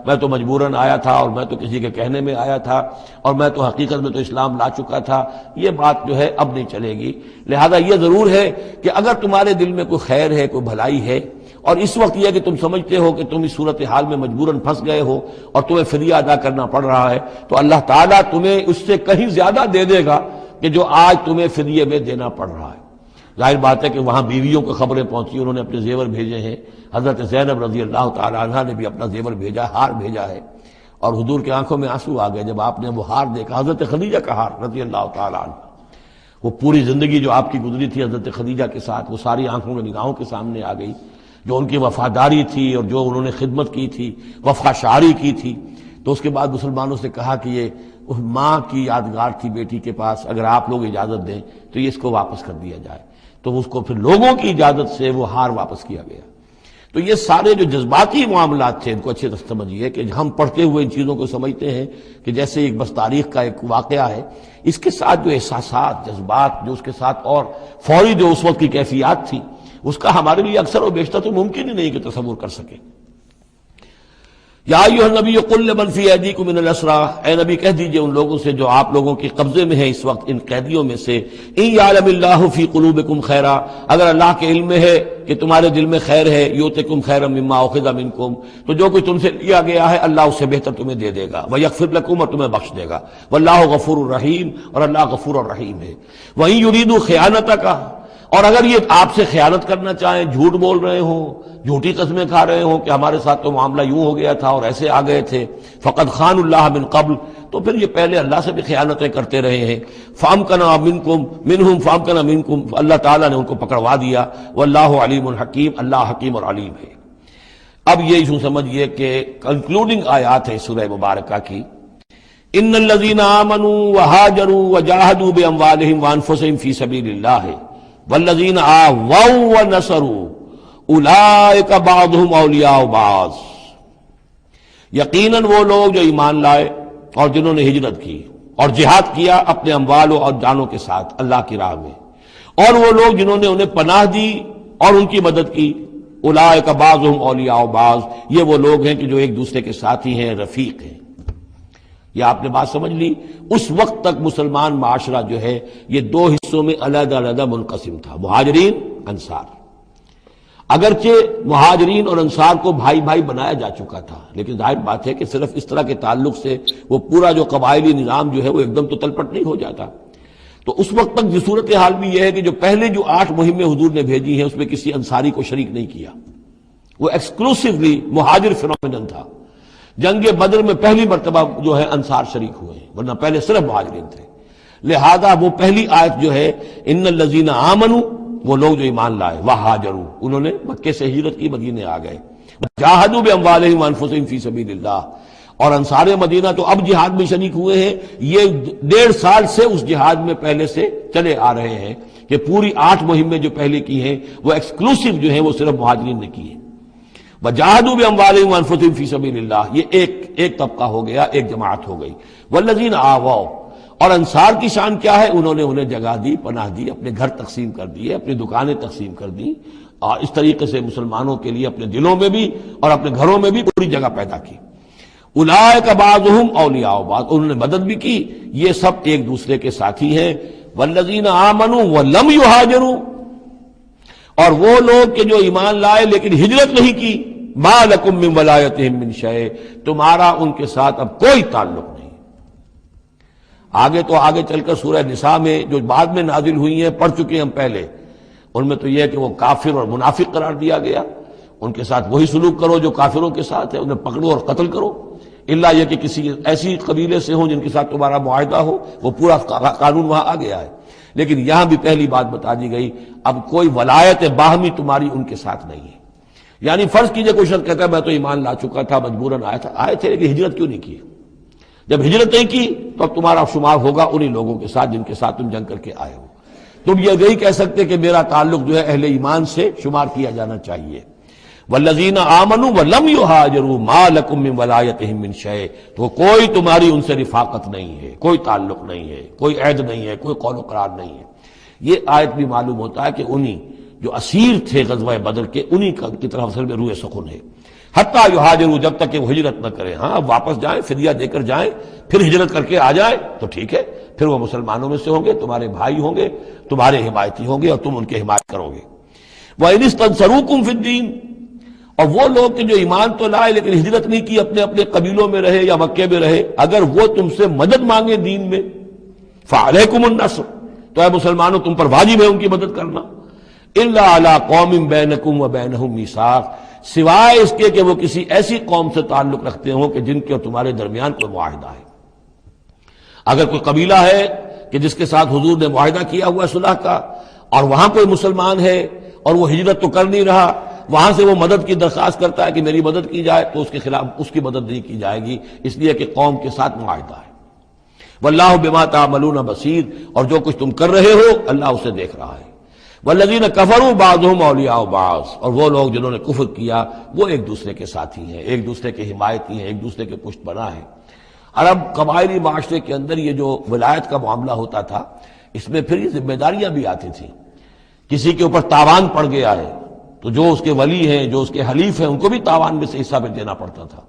S1: میں تو مجبوراً آیا تھا، اور میں تو کسی کے کہنے میں آیا تھا، اور میں تو حقیقت میں تو اسلام لا چکا تھا، یہ بات جو ہے اب نہیں چلے گی. لہذا یہ ضرور ہے کہ اگر تمہارے دل میں کوئی خیر ہے، کوئی بھلائی ہے، اور اس وقت یہ کہ تم سمجھتے ہو کہ تم اس صورتحال میں مجبوراً پھنس گئے ہو اور تمہیں فدیہ ادا کرنا پڑ رہا ہے، تو اللہ تعالیٰ تمہیں اس سے کہیں زیادہ دے دے گا کہ جو آج تمہیں فدیے میں دینا پڑ رہا ہے. ظاہر بات ہے کہ وہاں بیویوں کو خبریں پہنچی، انہوں نے اپنے زیور بھیجے ہیں. حضرت زینب رضی اللہ تعالی عنہا نے بھی اپنا زیور بھیجا، ہار بھیجا ہے، اور حضور کی آنکھوں میں آنسو آ گئے جب آپ نے وہ ہار دیکھا. حضرت خدیجہ کا ہار رضی اللہ تعالی عنہ، وہ پوری زندگی جو آپ کی گزری تھی حضرت خدیجہ کے ساتھ، وہ ساری آنکھوں میں نگاہوں کے سامنے آ گئی. جو ان کی وفاداری تھی اور جو انہوں نے خدمت کی تھی، وفا شعاری کی تھی. تو اس کے بعد مسلمانوں سے کہا کہ یہ ماں کی یادگار تھی بیٹی کے پاس، اگر آپ لوگ اجازت دیں تو یہ اس کو واپس کر دیا جائے، تو اس کو پھر لوگوں کی اجازت سے وہ ہار واپس کیا گیا۔ تو یہ سارے جو جذباتی معاملات تھے ان کو اچھے سے سمجھیے کہ ہم پڑھتے ہوئے ان چیزوں کو سمجھتے ہیں کہ جیسے ایک بس تاریخ کا ایک واقعہ ہے، اس کے ساتھ جو احساسات، جذبات، جو اس کے ساتھ اور فوری جو اس وقت کی کیفیات تھی، اس کا ہمارے لیے اکثر و بیشتر تو ممکن ہی نہیں کہ تصور کر سکیں۔ یا ایھا النبی قل لمن فی ایدیکم من الاسری، اے نبی کہہ دیجئے ان لوگوں سے جو آپ لوگوں کے قبضے میں ہیں اس وقت ان قیدیوں میں سے، ان یعلم اللہ فی قلوبکم خیرا، اگر اللہ کے علم میں ہے کہ تمہارے دل میں خیر ہے، یؤتکم خیرا مما اخذ منکم، تو جو کچھ تم سے لیا گیا ہے اللہ اس سے بہتر تمہیں دے دے گا، ویغفر لکم، اور تمہیں بخش دے گا، واللہ غفور الرحیم، اور اللہ غفور الرحیم ہے۔ وَإِن يُرِيدُوا خِيَانَتَكَ، اور اگر یہ آپ سے خیانت کرنا چاہیں، جھوٹ بول رہے ہوں، جھوٹی قسمیں کھا رہے ہوں کہ ہمارے ساتھ تو معاملہ یوں ہو گیا تھا اور ایسے آ گئے تھے، فقد خان اللہ من قبل، تو پھر یہ پہلے اللہ سے بھی خیانتیں کرتے رہے ہیں، فامکنا منکم منہم فامکنا منکم، اللہ تعالیٰ نے ان کو پکڑوا دیا، واللہ علیم حکیم، اللہ حکیم اور علیم ہے۔ اب یہ یوں سمجھیے کہ کنکلوڈنگ آیات ہے سورہ مبارکہ کی، ان الذین آمنوا وہاجروا وجاہدوا باموالہم وانفسہم فی سبیل اللہ والذین آووا ونصروا اولئک بعضهم اولیاء بعض، یقیناً وہ لوگ جو ایمان لائے اور جنہوں نے ہجرت کی اور جہاد کیا اپنے اموالوں اور جانوں کے ساتھ اللہ کی راہ میں، اور وہ لوگ جنہوں نے انہیں پناہ دی اور ان کی مدد کی، اولئک بعضهم اولیاء بعض، یہ وہ لوگ ہیں کہ جو ایک دوسرے کے ساتھی ہیں، رفیق ہیں۔ یہ آپ نے بات سمجھ لی۔ اس وقت تک مسلمان معاشرہ جو ہے یہ دو حصوں میں علیحدہ علیحدہ منقسم تھا، مہاجرین، انصار۔ اگرچہ مہاجرین اور انصار کو بھائی بھائی بنایا جا چکا تھا، لیکن ظاہر بات ہے کہ صرف اس طرح کے تعلق سے وہ پورا جو قبائلی نظام جو ہے وہ ایک دم تو تلپٹ نہیں ہو جاتا۔ تو اس وقت تک جو صورتحال بھی یہ ہے کہ جو پہلے جو 8 مہمیں حضور نے بھیجی ہیں اس میں کسی انصاری کو شریک نہیں کیا، وہ ایکسکلوسیولی مہاجر فینومینن تھا۔ جنگ بدر میں پہلی مرتبہ جو ہے انصار شریک ہوئے ہیں، ورنہ پہلے صرف مہاجرین تھے۔ لہذا وہ پہلی آیت جو ہے ان الذین آمنوا، وہ لوگ جو ایمان لائے، وہاجروا، انہوں نے مکے سے ہجرت کی، مدینے آ گئے، جاہدوا باموالہم وانفسہم فی سبیل اللہ، اور انصار مدینہ تو اب جہاد میں شریک ہوئے ہیں، یہ 1.5 سال سے اس جہاد میں پہلے سے چلے آ رہے ہیں کہ پوری 8 مہمیں جو پہلے کی ہیں وہ ایکسکلوسیو جو ہیں وہ صرف مہاجرین نے کی ہیں۔ وجاہدوا باموالہم وانفسہم فی سبیل اللہ، یہ ایک طبقہ ہو گیا، ایک جماعت ہو گئی۔ والذین آووا، اور انصار کی شان کیا ہے؟ انہوں نے انہیں جگہ دی، پناہ دی، اپنے گھر تقسیم کر دیے، اپنی دکانیں تقسیم کر دی، اور اس طریقے سے مسلمانوں کے لیے اپنے دلوں میں بھی اور اپنے گھروں میں بھی پوری جگہ پیدا کی۔ اولئک بعضهم اولیاء بعض، انہوں نے مدد بھی کی، یہ سب ایک دوسرے کے ساتھی ہیں۔ والذین آمنوا ولم یہاجروا، اور وہ لوگ کہ جو ایمان لائے لیکن ہجرت نہیں کی، ما لکم من ولایتہم من شیء، تمہارا ان کے ساتھ اب کوئی تعلق نہیں۔ آگے چل کر سورہ نساء میں جو بعد میں نازل ہوئی ہیں، پڑھ چکے ہم پہلے، ان میں تو یہ ہے کہ وہ کافر اور منافق قرار دیا گیا، ان کے ساتھ وہی سلوک کرو جو کافروں کے ساتھ ہے، انہیں پکڑو اور قتل کرو، الا یہ کہ کسی ایسی قبیلے سے ہوں جن کے ساتھ تمہارا معاہدہ ہو، وہ پورا قانون وہاں آ گیا ہے۔ لیکن یہاں بھی پہلی بات بتا دی گئی، اب کوئی ولایت باہمی تمہاری ان کے ساتھ نہیں ہے۔ یعنی فرض کیجئے کوئی شخص کہتا ہے میں تو ایمان لا چکا تھا، مجبوراً آئے تھے لیکن ہجرت کیوں نہیں کی؟ جب ہجرت نہیں کی تو اب تمہارا شمار ہوگا انہی لوگوں کے ساتھ جن کے ساتھ تم جنگ کر کے آئے ہو۔ تم یہ نہیں کہہ سکتے کہ میرا تعلق جو ہے اہل ایمان سے شمار کیا جانا چاہیے۔ والذین آمنوا ولم یہاجروا ما لکم من ولایتہم من شیء، تو کوئی تمہاری ان سے رفاقت نہیں ہے، کوئی تعلق نہیں ہے، کوئی عہد نہیں ہے، کوئی قول و قرار نہیں ہے۔ یہ آیت بھی معلوم ہوتا ہے کہ انہی جو اسیر تھے غزوہ بدر کے، انہی کی طرف اصل میں روح سخن ہے۔ حتیٰ یہاجروا، جب تک کہ وہ ہجرت نہ کریں، ہاں واپس جائیں، فدیہ دے کر جائیں، پھر ہجرت کر کے آ جائیں تو ٹھیک ہے، پھر وہ مسلمانوں میں سے ہوں گے، تمہارے بھائی ہوں گے، تمہارے حمایتی ہوں گے اور تم ان کی حمایت کرو گے۔ وَإِنِ اسْتَنصَرُوكُمْ فِي الدِّينِ، اور وہ لوگ کہ جو ایمان تو لائے لیکن ہجرت نہیں کی، اپنے اپنے قبیلوں میں رہے یا مکے میں رہے، اگر وہ تم سے مدد مانگے دین میں، فَعَلَيْكُمُ النَّصْرُ، تو اے مسلمانوں تم پر واجب ہے ان کی مدد کرنا، إِلَّا عَلَىٰ قَوْمٍ بَيْنَكُمْ وَبَيْنَهُمْ مِيثَاقٌ، سوائے اس کے کہ وہ کسی ایسی قوم سے تعلق رکھتے ہوں کہ جن کے اور تمہارے درمیان کوئی معاہدہ ہے۔ اگر کوئی قبیلہ ہے کہ جس کے ساتھ حضور نے معاہدہ کیا ہوا ہے صلح کا، اور وہاں کوئی مسلمان ہے اور وہ ہجرت تو کر نہیں رہا، وہاں سے وہ مدد کی درخواست کرتا ہے کہ میری مدد کی جائے، تو اس کے خلاف اس کی مدد نہیں کی جائے گی، اس لیے کہ قوم کے ساتھ معاہدہ ہے۔ واللہ بما تعملون بصیر، اور جو کچھ تم کر رہے ہو اللہ اسے دیکھ رہا ہے۔ والذین کفروا بعضهم اولیاء بعض، اور وہ لوگ جنہوں نے کفر کیا وہ ایک دوسرے کے ساتھی ہیں، ایک دوسرے کے حمایتی ہیں، ایک دوسرے کے پشت پناہ ہیں۔ عرب قبائلی معاشرے کے اندر یہ جو ولایت کا معاملہ ہوتا تھا، اس میں پھر یہ ذمہ داریاں بھی آتی تھیں۔ کسی کے اوپر تاوان پڑ گیا ہے تو جو اس کے ولی ہیں، جو اس کے حلیف ہیں، ان کو بھی تاوان میں سے حصہ بھی دینا پڑتا تھا۔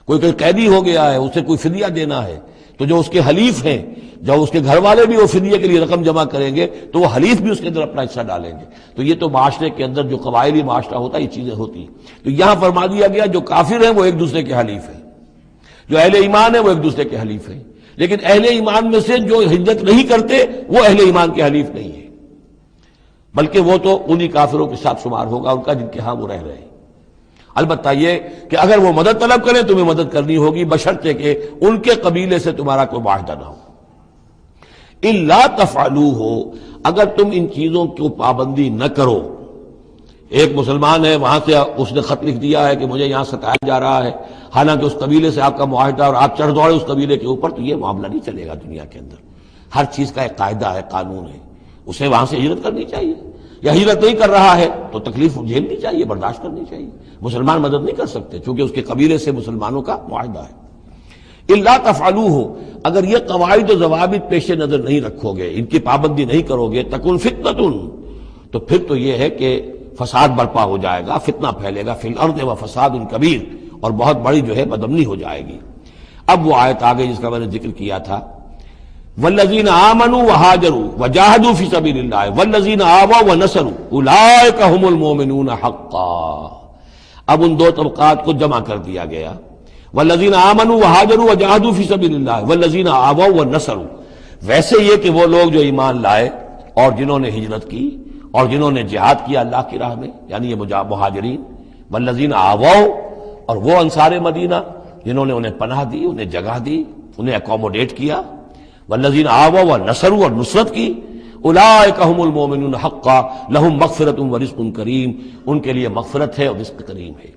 S1: کوئی قیدی ہو گیا ہے، اسے کوئی فدیہ دینا ہے تو جو اس کے حلیف ہیں، جب اس کے گھر والے بھی وہ فدیے کے لیے رقم جمع کریں گے تو وہ حلیف بھی اس کے اندر اپنا حصہ ڈالیں گے۔ تو یہ تو معاشرے کے اندر جو قبائلی معاشرہ ہوتا ہے یہ چیزیں ہوتی ہیں۔ تو یہاں فرما دیا گیا جو کافر ہیں وہ ایک دوسرے کے حلیف ہیں، جو اہل ایمان ہیں وہ ایک دوسرے کے حلیف ہیں، لیکن اہل ایمان میں سے جو ہجرت نہیں کرتے وہ اہل ایمان کے حلیف نہیں ہیں، بلکہ وہ تو انہی کافروں کے ساتھ شمار ہوگا ان کا جن کے ہاں وہ رہ رہے ہیں۔ البتہ یہ کہ اگر وہ مدد طلب کریں تمہیں مدد کرنی ہوگی، بشرطے کہ ان کے قبیلے سے تمہارا کوئی معاہدہ نہ ہو۔ الا تفعلوہ، اگر تم ان چیزوں کو پابندی نہ کرو۔ ایک مسلمان ہے، وہاں سے اس نے خط لکھ دیا ہے کہ مجھے یہاں ستایا جا رہا ہے، حالانکہ اس قبیلے سے آپ کا معاہدہ اور آپ چڑھ دوڑے اس قبیلے کے اوپر، تو یہ معاملہ نہیں چلے گا دنیا کے اندر۔ ہر چیز کا ایک قاعدہ ہے، قانون ہے، اسے وہاں سے ہجرت کرنی چاہیے، یا ہجرت نہیں کر رہا ہے تو تکلیف جھیلنی چاہیے، برداشت کرنی چاہیے۔ مسلمان مدد نہیں کر سکتے چونکہ اس کے قبیلے سے مسلمانوں کا معاہدہ ہے۔ الا تفعلوہ، اگر یہ قواعد و ضوابط پیش نظر نہیں رکھو گے، ان کی پابندی نہیں کرو گے، تکن فتنۃ، تو پھر تو یہ ہے کہ فساد برپا ہو جائے گا، فتنہ پھیلے گا، فی الارض و فساد کبیر، اور بہت بڑی جو ہے بدامنی ہو جائے گی۔ اب وہ آیت آگے جس کا میں نے ذکر کیا تھا، والذین آمنوا وہاجروا وجاہدوا فی سبیل اللہ والذین آووا ونصروا اولئک هم المؤمنون حقا۔ اب ان دو طبقات کو جمع کر دیا گیا، والذین آمنوا وہاجروا وجاہدوا فی سبیل اللہ والذین آووا ونصروا۔ ویسے یہ کہ وہ لوگ جو ایمان لائے اور جنہوں نے ہجرت کی اور جنہوں نے جہاد کیا اللہ کی راہ میں، یعنی یہ مہاجرین، والذین آووا، اور وہ انصار مدینہ جنہوں نے انہیں پناہ دی، انہیں جگہ دی، انہیں اکوموڈیٹ کیا، والذین آووا ونصروا، اور نصرت کی، اولئک هم المؤمنون حقا لهم مغفرۃ ورزق کریم، ان کے لیے مغفرت ہے اور رزق کریم ہے۔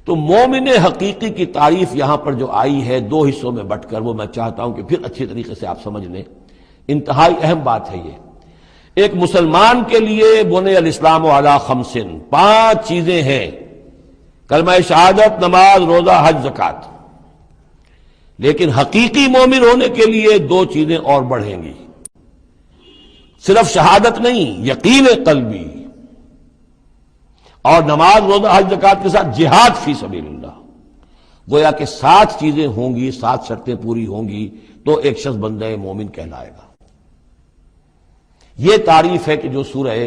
S1: تو مومن حقیقی کی تعریف یہاں پر جو آئی ہے دو حصوں میں بٹ کر، وہ میں چاہتا ہوں کہ پھر اچھی طریقے سے آپ سمجھ لیں، انتہائی اہم بات ہے یہ۔ ایک مسلمان کے لیے بنی الاسلام علی خمس، 5 چیزیں ہیں، کلمہ شہادت، نماز، روزہ، حج، زکوٰۃ۔ لیکن حقیقی مومن ہونے کے لیے 2 چیزیں اور بڑھیں گی، صرف شہادت نہیں، یقین قلبی، اور نماز، روزہ، حج، زکوٰۃ کے ساتھ جہاد فی سبیل اللہ۔ گویا کہ 7 چیزیں ہوں گی، 7 شرطیں پوری ہوں گی تو ایک شخص بندہ مومن کہلائے گا۔ یہ تعریف ہے کہ جو سورہ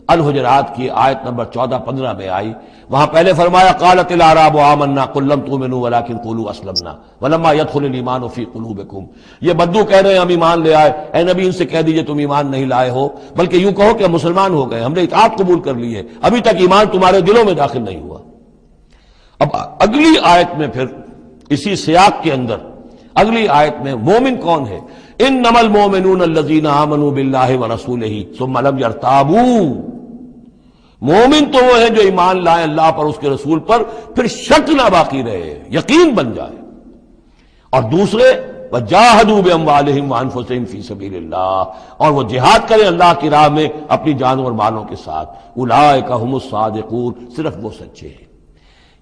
S1: الحجرات کی آیت نمبر 14-15 میں آئی، وہاں پہلے فرمایا قالت الاعراب آمنا قل لم تؤمنوا ولکن قولوا اسلمنا ولما يدخل الايمان في قلوبكم۔ یہ بدو کہہ رہے ہیں ہم ایمان لے آئے، اے نبی ان سے کہہ دیجئے تم ایمان نہیں لائے ہو، بلکہ یوں کہو کہ ہم مسلمان ہو گئے، ہم نے اطاعت قبول کر لی ہے، ابھی تک ایمان تمہارے دلوں میں داخل نہیں ہوا۔ اب اگلی آیت میں پھر اسی سیاق کے اندر اگلی آیت میں مومن کون ہے؟ انما المؤمنون الذين آمنوا بالله ورسوله ثم لم يرتابوا۔ مومن تو وہ ہیں جو ایمان لائیں اللہ پر، اس کے رسول پر، پھر شک نہ باقی رہے، یقین بن جائے۔ اور دوسرے وجاہدوا باموالہم وانفسہم فی سبیل اللہ، اور وہ جہاد کریں اللہ کی راہ میں اپنی جانوں اور مالوں کے ساتھ، اولئک ھم الصادقون، صرف وہ سچے ہیں۔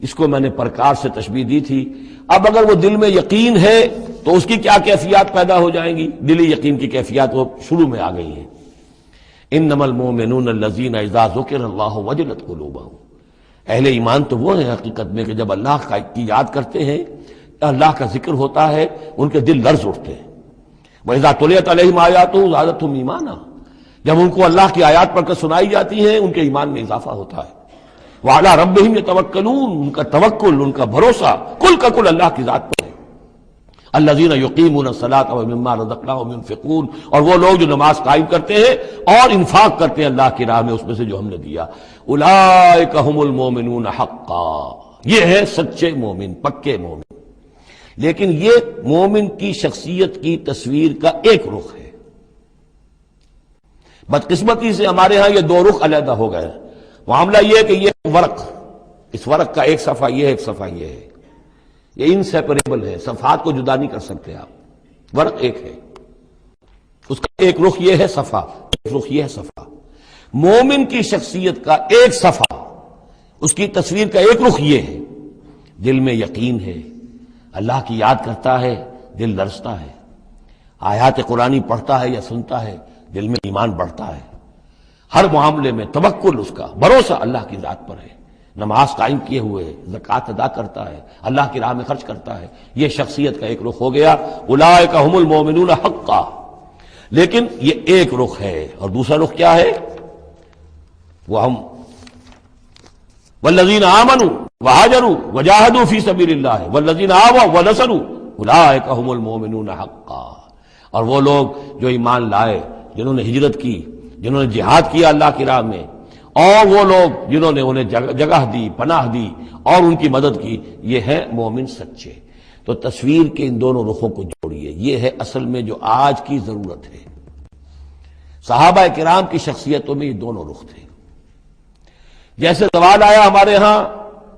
S1: اس کو میں نے پرکار سے تشبیہ دی تھی۔ اب اگر وہ دل میں یقین ہے تو اس کی کیا کیفیات پیدا ہو جائیں گی؟ دلی یقین کی کیفیات وہ شروع میں آ گئی ہیں۔ انما المؤمنون الذین اذا ذکر اللہ وجلت قلوبہم، اہل ایمان تو وہ ہیں حقیقت میں کہ جب اللہ کی یاد کرتے ہیں، اللہ کا ذکر ہوتا ہے، ان کے دل لرز اٹھتے ہیں۔ وَإِذَا تُلِيَتْ عَلَيْهِمْ آیَاتُهُ زَادَتْهُمْ ایمانا، جب ان کو اللہ کی آیات پڑھ کر سنائی جاتی ہیں ان کے ایمان میں اضافہ ہوتا ہے۔ وَعَلَىٰ رَبِّهِمْ يَتَوَكَّلُونَ، ان کا توکل، ان کا بھروسہ کل کا کل اللہ کی ذات پر ہے۔ الذین یقیمون الصلاۃ ومما رزقناہم ينفقون، اور وہ لوگ جو نماز قائم کرتے ہیں اور انفاق کرتے ہیں اللہ کی راہ میں اس میں سے جو ہم نے دیا۔ اولئک ھم المؤمنون حقا، یہ ہے سچے مومن، پکے مومن۔ لیکن یہ مومن کی شخصیت کی تصویر کا ایک رخ ہے۔ بدقسمتی سے ہمارے ہاں یہ 2 رخ علیحدہ ہو گئے۔ معاملہ یہ ہے کہ یہ ورق، اس ورق کا ایک صفحہ یہ ہے، ایک صفحہ یہ ہے، یہ انسیپریبل ہے، صفحات کو جدا نہیں کر سکتے آپ، ورق ایک ہے۔ اس کا ایک رخ یہ ہے صفا، ایک رخ یہ ہے صفا۔ مومن کی شخصیت کا ایک صفا، اس کی تصویر کا ایک رخ یہ ہے، دل میں یقین ہے، اللہ کی یاد کرتا ہے، دل لرزتا ہے، آیات قرآنی پڑھتا ہے یا سنتا ہے، دل میں ایمان بڑھتا ہے، ہر معاملے میں توکل، اس کا بھروسہ اللہ کی ذات پر ہے، نماز قائم کیے ہوئے ہے، زکوٰۃ ادا کرتا ہے، اللہ کی راہ میں خرچ کرتا ہے، یہ شخصیت کا ایک رخ ہو گیا، اولئک هم المؤمنون حقا۔ لیکن یہ ایک رخ ہے، اور دوسرا رخ کیا ہے؟ وہ ہم والذین آمنوا وہاجروا وجاہدوا فی سبیل اللہ والذین آووا ونصروا اولئک هم المؤمنون حقا۔ اور وہ لوگ جو ایمان لائے، جنہوں نے ہجرت کی، جنہوں نے جہاد کیا اللہ کی راہ میں، اور وہ لوگ جنہوں نے انہیں جگہ دی، پناہ دی اور ان کی مدد کی، یہ ہیں مومن سچے۔ تو تصویر کے ان دونوں رخوں کو جوڑیے، یہ ہے اصل میں جو آج کی ضرورت ہے۔ صحابہ کرام کی شخصیتوں میں یہ دونوں رخ تھے۔ جیسے زوال آیا ہمارے ہاں،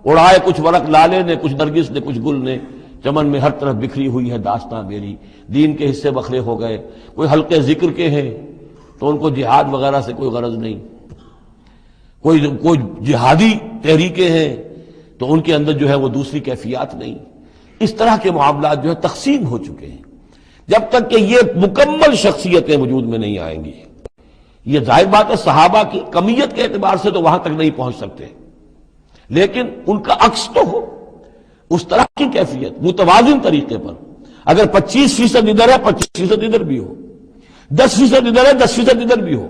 S1: اڑائے کچھ ورق لالے نے، کچھ نرگس نے، کچھ گل نے، چمن میں ہر طرف بکھری ہوئی ہے داستاں میری، دین کے حصے بکھرے ہو گئے، کوئی حلقے ذکر کے ہیں تو ان کو جہاد وغیرہ سے کوئی غرض نہیں، کوئی جہادی تحریکیں ہیں تو ان کے اندر جو ہے وہ دوسری کیفیات نہیں۔ اس طرح کے معاملات جو ہے تقسیم ہو چکے ہیں۔ جب تک کہ یہ مکمل شخصیتیں وجود میں نہیں آئیں گی، یہ ظاہر بات ہے صحابہ کی کمیت کے اعتبار سے تو وہاں تک نہیں پہنچ سکتے، لیکن ان کا عکس تو ہو، اس طرح کی کیفیت متوازن طریقے پر۔ اگر 25% ادھر ہے 25% ادھر بھی ہو، 10% ادھر ہے 10% ادھر بھی ہو،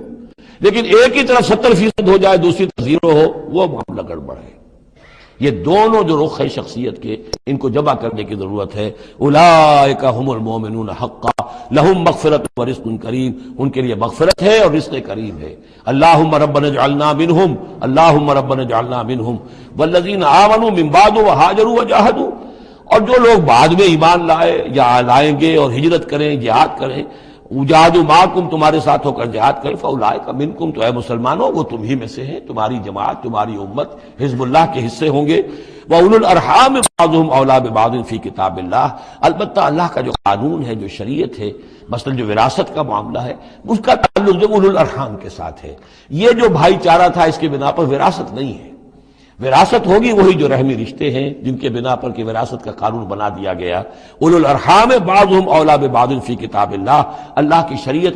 S1: لیکن ایک ہی طرف 70% ہو جائے، دوسری طرف 0 ہو، وہ معاملہ گڑبڑ ہے۔ یہ دونوں جو رخ ہے شخصیت کے، ان کو جمع کرنے کی ضرورت ہے۔ اولئک هم المؤمنون حقا لهم مغفرۃ ورزق کریم، ان کے لیے مغفرت ہے اور رزق کریم ہے۔ اللہم ربنا اجعلنا منہم، اللہم ربنا اجعلنا منہم والذین آمنوا من بعد وہاجروا وجاہدوا، اور جو لوگ بعد میں ایمان لائے یا لائیں گے اور ہجرت کریں، جہاد کریں، وجاہدوا معکم، تمہارے ساتھ ہو کر جہاد کریں، فاولئک منکم، تو اے مسلمانوں وہ تم ہی میں سے ہیں، تمہاری جماعت، تمہاری امت حزب اللہ کے حصے ہوں گے۔ وَأُولُو الْأَرْحَامِ بَعْضُهُمْ أَوْلَىٰ بِبَعْضٍ فِي کتاب اللہ، البتہ اللہ کا جو قانون ہے، جو شریعت ہے، مثلا جو وراثت کا معاملہ ہے، اس کا تعلق جو اولو الارحام کے ساتھ ہے۔ یہ جو بھائی چارہ تھا اس کے بنا پر وراثت نہیں ہے، وراثت ہوگی وہی جو رحمی رشتے ہیں جن کے بنا پر کہ وراثت کا قانون بنا دیا گیا۔ اولو الارحام بعضهم اولیٰ ببعض فی کتاب اللہ، اللہ کی شریعت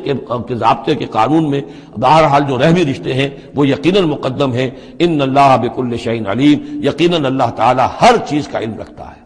S1: کے ضابطے کے قانون میں بہرحال جو رحمی رشتے ہیں وہ یقیناً مقدم ہیں۔ ان اللہ بکل شیء علیم، یقیناً اللہ تعالی ہر چیز کا علم رکھتا ہے۔